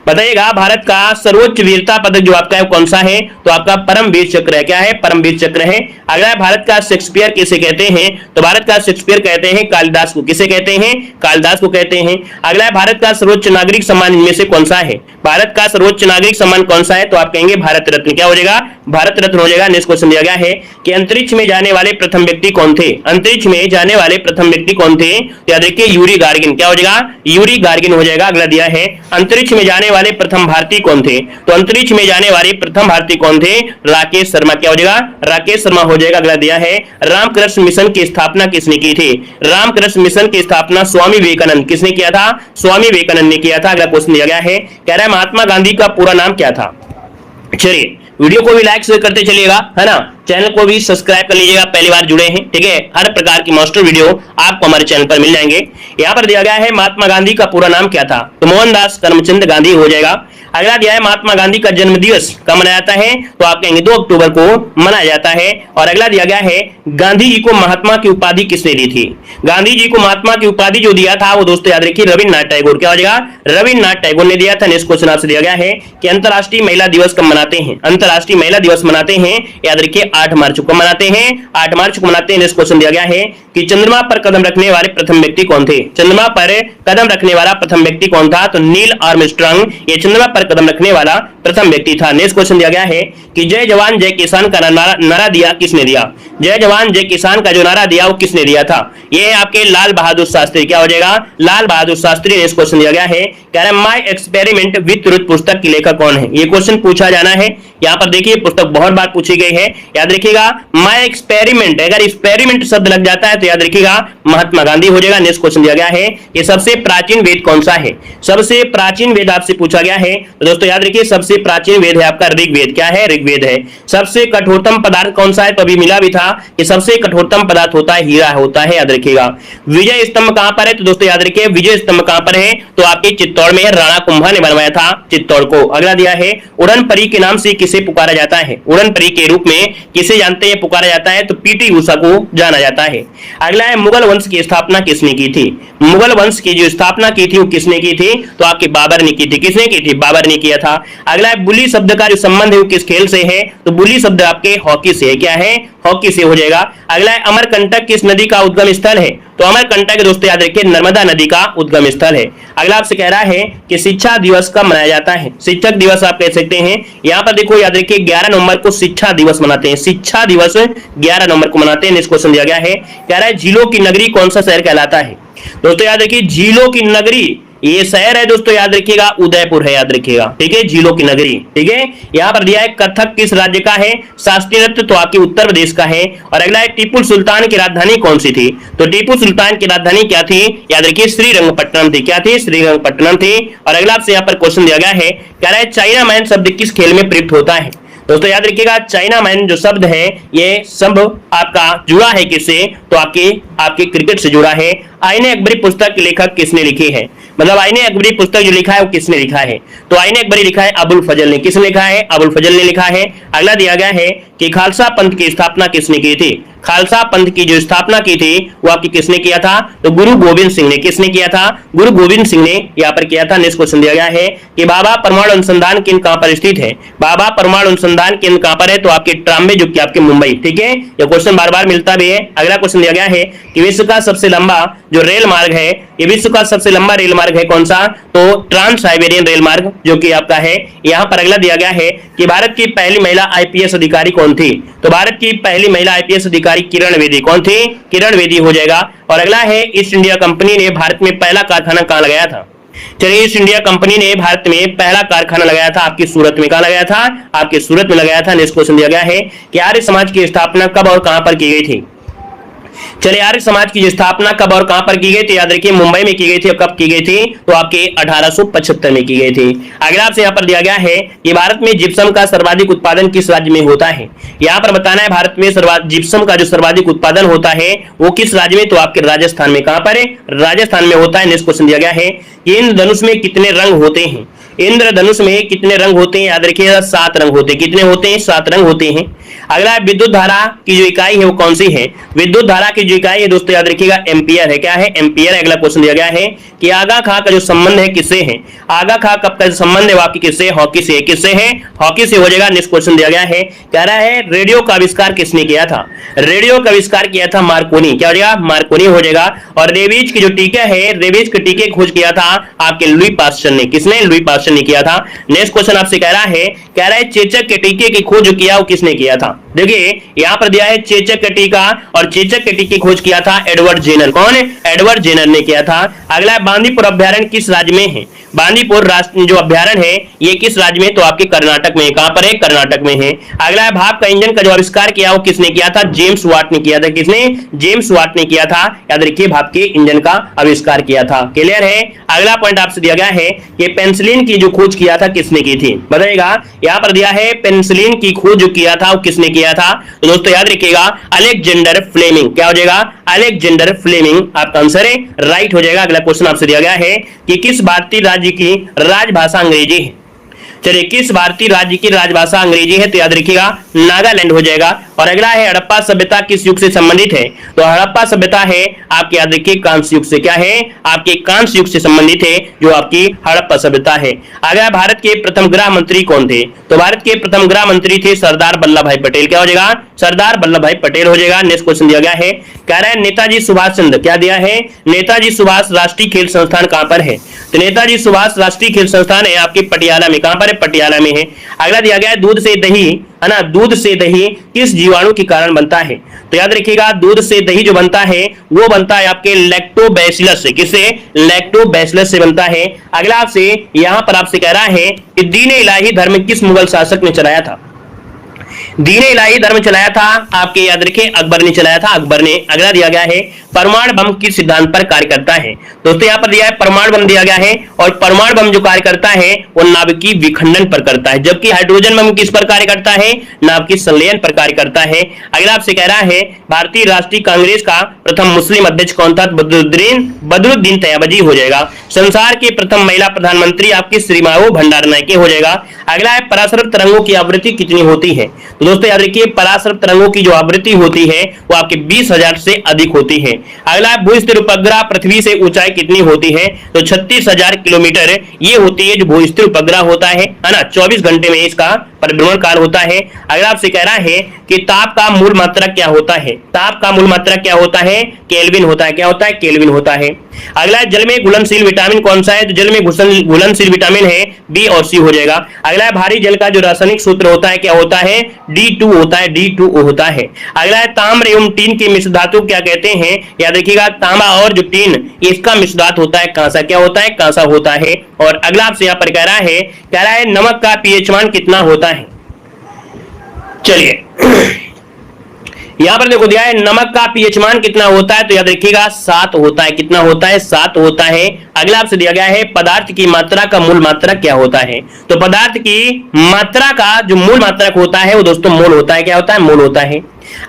बताइएगा भारत का सर्वोच्च वीरता पदक जो आपका है कौन सा है? तो आपका परमवीर चक्र है। क्या है? परमवीर चक्र है। अगला भारत का शेक्सपियर किसे कहते हैं? तो भारत का शेक्सपियर कहते हैं कालिदास को। किसे कहते हैं? कालिदास को कहते हैं। अगला भारत का सर्वोच्च नागरिक सम्मान इनमें से कौन सा है? भारत का सर्वोच्च नागरिक सम्मान कौन सा है? तो आप कहेंगे भारत रत्न। क्या हो जाएगा? भारत रत्न हो जाएगा। नेक्स्ट क्वेश्चन दिया गया है कि अंतरिक्ष में जाने वाले प्रथम व्यक्ति कौन थे? अंतरिक्ष में जाने वाले प्रथम व्यक्ति कौन थे? तो याद रखिए यूरी गार्गिन। क्या हो जाएगा? यूरी गार्गिन हो जाएगा। अगला दिया है अंतरिक्ष में जाने वाले प्रथम भारतीय कौन थे? तो अंतरिक्ष में जाने वाले प्रथम भारतीय कौन थे? राकेश शर्मा। क्या हो जाएगा? राकेश शर्मा हो जाएगा। अगला दिया है रामकृष्ण मिशन की स्थापना किसने की थी? रामकृष्ण मिशन की स्थापना स्वामी विवेकानंद किसने किया था? स्वामी विवेकानंद ने किया था। अगला क्वेश्चन दिया गया है कह रहा है महात्मा गांधी का पूरा नाम क्या था? चलिए वीडियो को भी लाइक शेयर करते चलिएगा, है ना। चैनल को भी सब्सक्राइब कर लीजिएगा, पहली बार जुड़े हैं, ठीक है। हर प्रकार की मास्टर वीडियो आपको हमारे चैनल पर मिल जाएंगे। यहाँ पर दिया गया है महात्मा गांधी का पूरा नाम क्या था? तो मोहनदास करमचंद गांधी हो जाएगा। अगला दिया है महात्मा गांधी का जन्म दिवस कब मनाया जाता है, तो आप कहेंगे 2 अक्टूबर को मनाया जाता है। और अगला दिया गया है गांधी जी को महात्मा की उपाधि किसने दी थी, गांधी जी को महात्मा की उपाधि जो दिया था वो दोस्तों याद रखिए रविन्द्रनाथ टैगोर, क्या हो जाएगा, रविन्द्रनाथ टैगोर ने दिया था। नेक्स्ट क्वेश्चन आपसे दिया गया है कि अंतरराष्ट्रीय महिला दिवस कब मनाते हैं, अंतरराष्ट्रीय महिला दिवस मनाते हैं याद रखिए 8 मार्च को मनाते हैं, 8 मार्च को मनाते हैं। नेक्स्ट क्वेश्चन दिया गया है कि चंद्रमा पर कदम रखने वाले प्रथम व्यक्ति कौन थे, चंद्रमा पर कदम रखने वाला प्रथम व्यक्ति कौन था, तो नील आर्मस्ट्रांग ये चंद्रमा पर कदम रखने वाला प्रथम व्यक्ति था। नेक्स्ट क्वेश्चन दिया गया है कि जय जवान जय किसान का नारा दिया किसने दिया, जय जवान जय किसान का जो नारा दिया वो किसने दिया था, ये है आपके लाल बहादुर शास्त्री, क्या हो जाएगा, लाल बहादुर शास्त्री। नेक्स्ट क्वेश्चन दिया गया है कह रहा है माय एक्सपेरिमेंट विद ट्रुथ पुस्तक की लेखक कौन है, ये क्वेश्चन पूछा जाना है। यहाँ पर देखिए पुस्तक बहुत बार पूछी गई है, याद रखिएगा माय एक्सपेरिमेंट, अगर एक्सपेरिमेंट शब्द लग जाता है तो याद रखिएगा महात्मा गांधी हो जाएगा। नेक्स्ट क्वेश्चन दिया गया है कि सबसे प्राचीन वेद कौन सा है, सबसे प्राचीन वेद आपसे पूछा गया है, तो दोस्तों याद रखिए सबसे प्राचीन वेद है आपका ऋग्वेद, क्या है, ऋग्वेद है। सबसे कठोरतम पदार्थ कौन सा है, तो अभी मिला भी था कि सबसे कठोरतम पदार्थ होता है हीरा होता है, याद रखिएगा। विजय स्तंभ कहां पर है, तो दोस्तों याद रखिए विजय स्तंभ कहां पर है, तो आपके चित्तौड़ में है, राणा कुंभा ने बनवाया था चित्तौड़ को। अगला दिया है उड़न परी के नाम से किसे पुकारा जाता है, उड़न परी के रूप में किसे जानते हैं पुकारा जाता है, तो पीटी उषा को जाना जाता है। अगला है मुगल वंश की स्थापना किसने की थी, मुगल वंश की जो स्थापना की थी वो किसने की थी, तो आपके बाबर ने की थी, किसने की थी, बाबर ने किया था। अगला है बुली शब्द का जो संबंध है वो किस खेल से है, तो बुली शब्द आपके हॉकी से है, क्या है, हॉकी से हो जाएगा। अगला है अमरकंटक किस नदी का उद्गम स्थल है, तो अमरकंटक दोस्तों याद रखिए नर्मदा नदी का उद्गम स्थल है। अगला आपसे कह रहा है कि शिक्षा दिवस कब मनाया जाता है, शिक्षक दिवस आप कह सकते हैं। यहाँ पर देखो याद रखिए 11 नवंबर को शिक्षा दिवस मनाते हैं, शिक्षा दिवस 11 नवंबर को मनाते हैं। नेक्स्ट क्वेश्चन दिया गया है कह रहा है झीलों की नगरी कौन सा शहर कहलाता है, दोस्तों याद रखिए झीलों की नगरी ये शहर है दोस्तों याद रखिएगा उदयपुर है, याद रखिएगा, ठीक है, झीलों की नगरी, ठीक है। यहाँ पर दिया है कथक किस राज्य का है, शास्त्रीय नृत्य तो आपके उत्तर प्रदेश का है। और अगला है टीपू सुल्तान की राजधानी कौन सी थी, तो टीपू सुल्तान की राजधानी क्या थी, याद रखिए श्रीरंगपट्टनम थी, क्या थी, श्रीरंगपट्टनम थी। और अगला आपसे यहाँ पर क्वेश्चन दिया गया है कह रहा है चाइना मैन शब्द किस खेल में प्रयुक्त होता है, दोस्तों याद रखिएगा चाइना मैन जो शब्द है ये सब आपका जुड़ा है किससे, तो आपके क्रिकेट से जुड़ा है। आईने अकबरी पुस्तक के लेखक किसने लिखी है, मतलब आईने अकबरी पुस्तक जो लिखा है वो किसने लिखा है, तो आईने अकबरी लिखा है अबुल फजल ने, किसने लिखा है, अबुल फजल ने लिखा है। अगला दिया गया है कि खालसा पंथ की स्थापना किसने की थी, खालसा पंथ की जो स्थापना की थी वो आपकी किसने किया था, तो गुरु गोविंद सिंह ने, किसने किया था, गुरु गोविंद सिंह ने यहाँ पर किया था। नेक्स्ट क्वेश्चन दिया गया है कि बाबा परमाणु अनुसंधान केंद्र कहां पर स्थित है, बाबा परमाणु अनुसंधान केंद्र कहां पर है, तो आपके ट्राम्बे जो कि आपके मुंबई, ठीक है, यह क्वेश्चन बार बार मिलता भी है। अगला क्वेश्चन दिया गया है कि विश्व का सबसे लंबा जो रेल मार्ग है, ये विश्व का सबसे लंबा रेल मार्ग है कौन सा, तो ट्रांस साइबेरियन रेल मार्ग जो कि आपका है। यहाँ पर अगला दिया गया है कि भारत की पहली महिला आईपीएस अधिकारी कौन थी, तो भारत की पहली महिला आईपीएस अधिकारी किरण बेदी, कौन थी, किरण बेदी हो जाएगा। और अगला है ईस्ट इंडिया कंपनी ने भारत में पहला कारखाना कहां लगाया था, चलिए ईस्ट इंडिया कंपनी ने भारत में पहला कारखाना लगाया था आपकी सूरत में, कहां लगाया था, आपके सूरत में लगाया था। नेक्स्ट क्वेश्चन दिया गया है कि आर्य समाज की स्थापना कब और कहां पर की गई थी, चलिए आर्य समाज की स्थापना कब और कहां पर की गई थी, याद रखिए मुंबई में की गई थी। और कब की गई थी, तो आपके 1875 में की गई थी। अगला आपसे यहाँ पर दिया गया है कि भारत में जिप्सम का सर्वाधिक उत्पादन किस राज्य में होता है, यहाँ पर बताना है भारत में जिप्सम का जो सर्वाधिक उत्पादन होता है वो किस राज्य में, तो आपके राजस्थान में, कहां पर है, राजस्थान में होता है। नेक्स्ट क्वेश्चन दिया गया है कि इंद्रधनुष में कितने रंग होते हैं, इंद्रधनुष में कितने रंग होते हैं, याद रखिएगा 7 रंग होते हैं, कितने होते हैं, 7 रंग होते हैं। अगला विद्युत धारा की जो इकाई है वो कौन सी है, विद्युत धारा की जो इकाई है दोस्तों याद रखिएगा एम्पियर है, क्या है, एम्पियर। अगला क्वेश्चन दिया गया है कि आगा खा का जो संबंध है किससे है, आगा खा कब का संबंध है आपकी किससे, हॉकी से, किससे है, हॉकी से हो जाएगा। नेक्स्ट क्वेश्चन दिया गया है कह रहा है रेडियो का आविष्कार किसने किया था, रेडियो का आविष्कार किया था मार्कोनी, क्या हो जाएगा, मार्कोनी हो जाएगा। और रेबीज की जो टीका है, रेबीज के टीके खोज किया था आपके लुई पास्चर ने, किसने, लुई पास्चर ने किया था। नेक्स्ट क्वेश्चन आपसे कह रहा है चेचक के टीके की खोज जो किया वो किसने किया था, देखिए यहाँ पर दिया है चेचक के टीका, और चेचक के टीके खोज किया था एडवर्ड जेनर, कौन है, एडवर्ड जेनर ने किया था। अगला है बांदीपुर अभ्यारण्य किस राज्य में है, बांदीपुर राष्ट्र जो अभ्यारण्य है ये किस राज्य में, तो आपके कर्नाटक में, कहां पर है, कर्नाटक में है। अगला है भाप का इंजन का जो आविष्कार किया वो किसने किया था, जेम्स वाट ने किया था, किसने, जेम्स वाट ने किया था, याद रखिए भाप के इंजन का आविष्कार किया था, क्लियर है। अगला पॉइंट आपसे दिया गया है कि पेनिसिलिन की जो खोज किया था किसने की थी, बताइएगा। यहाँ पर दिया है पेनिसिलिन की खोज जो किया था वो किसने किया था, तो दोस्तों याद रखिएगा अलेक्जेंडर फ्लेमिंग, क्या हो जाएगा, अलेक्जेंडर फ्लेमिंग आपका आंसर है, राइट हो जाएगा। अगला क्वेश्चन आपसे दिया गया है कि किस भारतीय राज्य की राजभाषा अंग्रेजी है, चलिए, किस भारतीय राज्य की राजभाषा अंग्रेजी है? तो याद रखिएगा नागालैंड हो जाएगा। और अगला है हड़प्पा सभ्यता किस युग से संबंधित है? तो हड़प्पा सभ्यता है आपके याद रखिए कांस्य युग से। क्या है? आपके कांस्य युग से संबंधित है जो आपकी हड़प्पा सभ्यता है। अगला, भारत के प्रथम गृह मंत्री कौन थे? तो भारत के प्रथम गृह मंत्री थे सरदार वल्लभ भाई पटेल। क्या हो जाएगा? सरदार वल्लभ भाई पटेल हो जाएगा। नेक्स्ट क्वेश्चन दिया गया है, कह रहा है नेताजी सुभाष चंद्र, क्या दिया है? नेताजी सुभाष राष्ट्रीय खेल संस्थान कहां पर है? तो नेताजी सुभाष राष्ट्रीय खेल संस्थान है आपके पटियाला में। कहां पर है? पटियाला में है। अगला दिया गया है दूध से दही, है ना, दूध से दही किस जीवाणु के कारण बनता है? तो याद रखिएगा दूध से दही जो बनता है वो बनता है आपके लैक्टोबैसिलस से। किससे? लैक्टोबैसिलस से बनता है। अगला आपसे यहां पर आपसे कह रहा है कि दीन इलाही धर्म किस मुगल शासक ने चलाया था? दीन इलाही धर्म चलाया था आपके याद रखिए अकबर ने चलाया था, अकबर ने। अगला दिया गया है परमाणु बम किस सिद्धांत पर कार्य करता है? दोस्तों यहां पर दिया है परमाणु बम दिया गया है, और परमाणु बम जो कार्य करता है वो नाभिकीय विखंडन पर करता है, जबकि हाइड्रोजन बम किस पर कार्य करता है? नाभिकीय संलयन पर कार्य करता है। अगला आपसे कह रहा है भारतीय राष्ट्रीय कांग्रेस का प्रथम मुस्लिम अध्यक्ष कौन था? बदरुद्दीन तैयबजी हो जाएगा। संसार की प्रथम महिला प्रधानमंत्री आपकी श्रीमावो भंडारनायके हो जाएगा। अगला है पराशर तरंगों की आवृत्ति कितनी होती है? तो दोस्तों याद रखिए पराशर तरंगों की जो आवृत्ति होती है वो आपके 20,000 से अधिक होती है। अगला भू-स्थिर उपग्रह पृथ्वी से ऊंचाई कितनी होती है? तो 36,000 किलोमीटर ये होती है जो भू-स्थिर उपग्रह होता है ना। 24 घंटे में इसका परिभ्रमण काल होता है। अगला आपसे कह रहा है कि ताप का मूल मात्रक क्या होता है? ताप का मूल मात्रक क्या होता है? केल्विन होता है। क्या होता है? केल्विन होता है। अगला जल में घुलनशील विटामिन कौन सा है? तो जल में घुलनशील विटामिन है बी और सी हो जाएगा। अगला भारी जल का जो रासायनिक सूत्र होता है क्या होता है? D2 होता है, D2O होता है। अगला है ताम्र एवं टीन के मिश्र धातु क्या कहते हैं? याद रखिएगा तांबा और जो टीन इसका मिश्र धातु होता है कांसा। क्या होता है? कांसा होता है। और अगला आपसे यहाँ पर कह रहा है नमक का पीएच मान कितना होता है? चलिए यहां पर देखो दिया है नमक का पीएच मान कितना होता है? तो याद रखिएगा 7 होता है। कितना होता है? 7 होता है। अगला आपसे दिया गया है पदार्थ की मात्रा का मूल मात्रक क्या होता है? तो पदार्थ की मात्रा का जो मूल मात्रक होता है वो दोस्तों मोल होता है। क्या होता है? मोल होता है।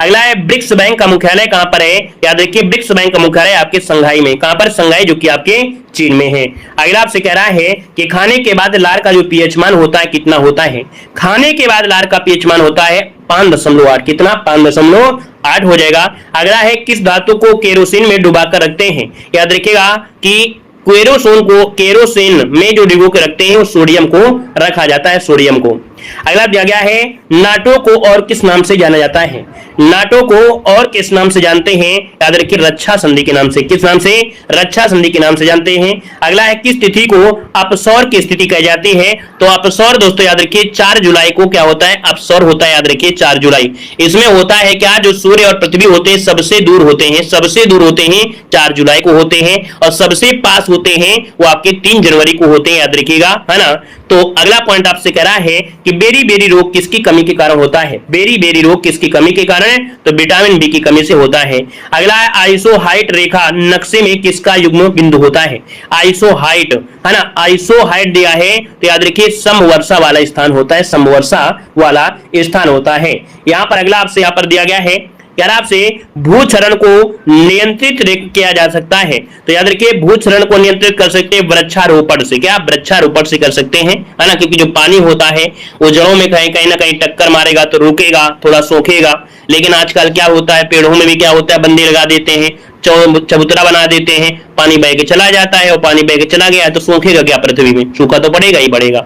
अगला है ब्रिक्स बैंक का मुख्यालय कहां पर है? याद रखिए ब्रिक्स बैंक का मुख्यालय आपके संघाई में। कहां पर? संघाई, जो कि आपके चीन में है। अगला आपसे कह रहा है कि खाने के बाद लार का जो पीएच मान होता है कितना होता है? खाने के बाद लार का पीएच मान होता है 5.8। कितना? 5.8 हो जाएगा। अगला है किस धातु को केरोसिन में डुबाकर रखते हैं? याद रखिएगा कि केरोसिन में जो डिबो के रखते हैं वो सोडियम को रखा जाता है, सोडियम को। अगला दिया गया है नाटो को और किस नाम से जाना जाता है? नाटो को और किस नाम से जानते हैं? याद रखिए रक्षा संधि के नाम से। किस नाम से? रक्षा संधि के नाम से जानते हैं। अगला है किस तिथि को अपसौर की स्थिति कही जाती है? तो अपसौर दोस्तों याद रखिए 4 जुलाई को क्या होता है? अपसौर होता है। याद रखिए 4 जुलाई। इसमें होता है क्या? जो सूर्य और पृथ्वी होते हैं सबसे दूर होते हैं, सबसे दूर होते हैं 4 जुलाई को होते हैं, और सबसे पास होते हैं वो आपके 3 जनवरी को होते हैं। याद रखिएगा, है ना। तो अगला पॉइंट आपसे कह रहा है कि बेरी बेरी रोग किसकी कमी के कारण होता है? बेरी बेरी रोग किसकी कमी के कारण? तो विटामिन बी की कमी से होता है। अगला है आइसोहाइट रेखा नक्शे में किसका युग्म बिंदु होता है? आइसोहाइट, है ना, आइसोहाइट दिया है तो याद रखिए समवर्षा वाला स्थान होता है, समवर्षा वाला स्थान होता है। यहां पर अगला आपसे यहां पर दिया गया है यार आपसे भूक्षरण को नियंत्रित किया जा सकता है? तो याद रखिए भूक्षरण को नियंत्रित कर सकते हैं वृक्षारोपण से। क्या? वृक्षारोपण से कर सकते हैं, है ना, क्योंकि जो पानी होता है वो जड़ों में कहीं ना कहीं टक्कर मारेगा तो रुकेगा, थोड़ा सोखेगा। लेकिन आजकल क्या होता है पेड़ों में भी क्या होता है बंदी लगा देते हैं, चबूतरा बना देते हैं, पानी बह के चला जाता है, और पानी बह के चला गया तो सूखेगा क्या? पृथ्वी में सूखा तो पड़ेगा ही पड़ेगा।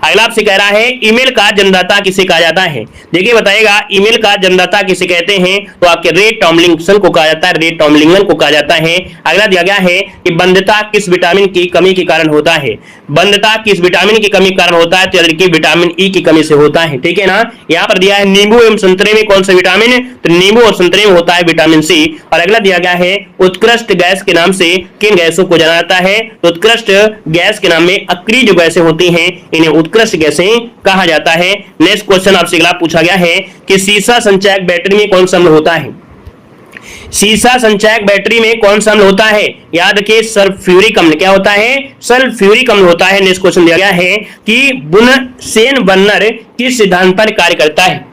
अगला आपसे कह रहा है ईमेल का जन्मदाता किसे कहा जाता है? देखिए बताइएगा ईमेल का जन्मदाता किसे कहते हैं? तो आपके रे टॉमलिंसन को कहा जाता है, रे टॉमलिंसन को कहा जाता है। अगला दिया गया है कि बंधता किस विटामिन की कमी के कारण होता है? बंधता किस विटामिन की कमी के कारण होता है? तो देखिए विटामिन ई की कमी से होता है, ठीक है ना। यहाँ पर दिया है नींबू एवं संतरे में कौन सा विटामिन? तो नींबू और संतरे में होता है विटामिन सी। और अगला दिया गया है उत्कृष्ट गैस के नाम से किन गैसों को जाना जाता है? तो उत्कृष्ट गैस के नाम में अक्रिय जो गैसें होती हैं इन्हें उत्कृष्ट गैसें कहा जाता है। नेक्स्ट क्वेश्चन आपसे अगला पूछा गया है कि सीसा संचायक बैटरी में कौन सा अम्ल होता है? सीसा संचायक बैटरी में कौन सा अम्ल होता है? याद रखिए सल्फ्यूरिक अम्ल। क्या होता है? सल्फ्यूरिक अम्ल होता है। नेक्स्ट क्वेश्चन दिया गया है कि बुनसेन बर्नर किस सिद्धांत पर कार्य करता है?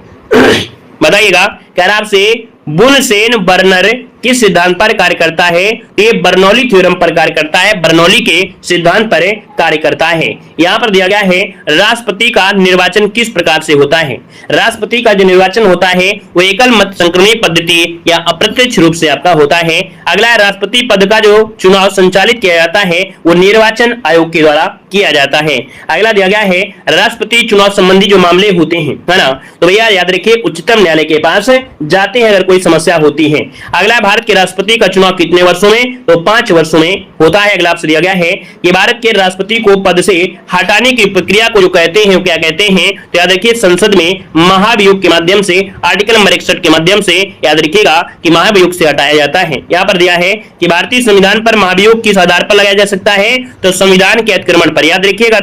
बताइएगा। कह रहा आपसे बुनसेन बर्नर किस सिद्धांत पर कार्य करता है? तो ये बर्नौली थ्योरम पर कार्य करता है, बर्नौली के सिद्धांत पर कार्य करता है। यहां पर दिया गया है राष्ट्रपति का निर्वाचन किस प्रकार से होता है? राष्ट्रपति का जो निर्वाचन होता है वो एकल मत संक्रमणीय पद्धति या अप्रत्यक्ष रूप से आपका होता है। अगला राष्ट्रपति पद का जो चुनाव संचालित किया जाता है वो निर्वाचन आयोग के द्वारा किया जाता है। अगला दिया गया है राष्ट्रपति चुनाव संबंधी जो मामले होते हैं, है ना, तो भैया याद रखिए उच्चतम न्यायालय के पास जाते हैं अगर कोई समस्या होती है। अगला भारत के राष्ट्रपति का चुनाव कितने वर्षों में? तो 5 वर्षों में होता है। अगला आपसे दिया गया है कि भारत के राष्ट्रपति को पद से हटाने की प्रक्रिया को जो कहते हैं वो क्या कहते हैं? तो याद रखिए संसद में महाभियोग के माध्यम से, आर्टिकल नंबर 61 के माध्यम से याद रखिएगा कि महाभियोग से हटाया जाता है। यहां पर दिया है कि भारतीय संविधान पर महाभियोग किस आधार पर लगाया जा सकता है? तो संविधान के अतिक्रमण पर। याद रखिएगा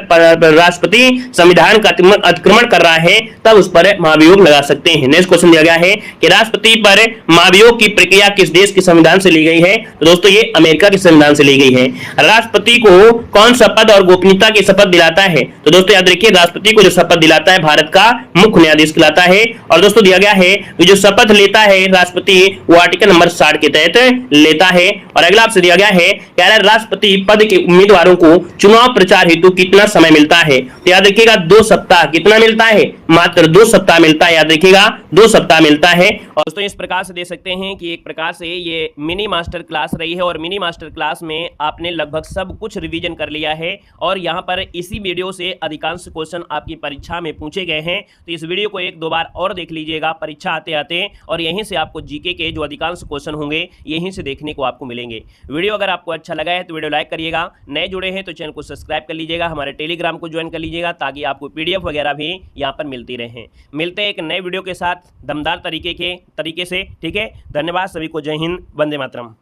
राष्ट्रपति संविधान का अतिक्रमण कर रहा है तब उस पर महाभियोग लगा सकते हैं। नेक्स्ट क्वेश्चन दिया गया है कि राष्ट्रपति पर महाभियोग की प्रक्रिया किस देश के संविधान से ली गई है? तो दोस्तों ये अमेरिका के संविधान से ली गई है। राष्ट्रपति को कौन सा पद और गोपनीयता की शपथ दिलाता है? तो दोस्तों याद रखिए राष्ट्रपति को जो शपथ दिलाता है भारत का मुख्य न्यायाधीश कहलाता है। और दोस्तों दिया गया है कि जो शपथ लेता है राष्ट्रपति वो आर्टिकल नंबर 60 के तहत लेता है। और अगला आपसे दिया गया है कि राष्ट्रपति पद के उम्मीदवारों को चुनाव प्रचार हेतु कितना समय मिलता है? तो याद रखिएगा 2 सप्ताह। कितना मिलता है? मात्र 2 सप्ताह मिलता है। याद रखिएगा 2 सप्ताह मिलता है। और दोस्तों इस प्रकार से दे सकते हैं कि एक प्रकार से ये मिनी मास्टर क्लास रही है और मिनी मास्टर क्लास में आपने लगभग सब कुछ रिवीजन कर लिया है और यहाँ पर इसी वीडियो से अधिकांश क्वेश्चन आपकी परीक्षा में पूछे गए हैं। तो इस वीडियो को 1-2 बार और देख लीजिएगा परीक्षा आते आते, और यहीं से आपको जीके के जो अधिकांश क्वेश्चन होंगे यहीं से देखने को आपको मिलेंगे। वीडियो अगर आपको अच्छा लगा है तो वीडियो लाइक करिएगा, नए जुड़े हैं तो चैनल को सब्सक्राइब कर लीजिएगा, हमारे टेलीग्राम को ज्वाइन कर लीजिएगा ताकि आपको पीडीएफ वगैरह भी यहाँ पर मिलती रहे। मिलते हैं एक नए वीडियो के साथ दमदार तरीके से, ठीक है। धन्यवाद सभी को। जय हिंद, वंदे मातरम।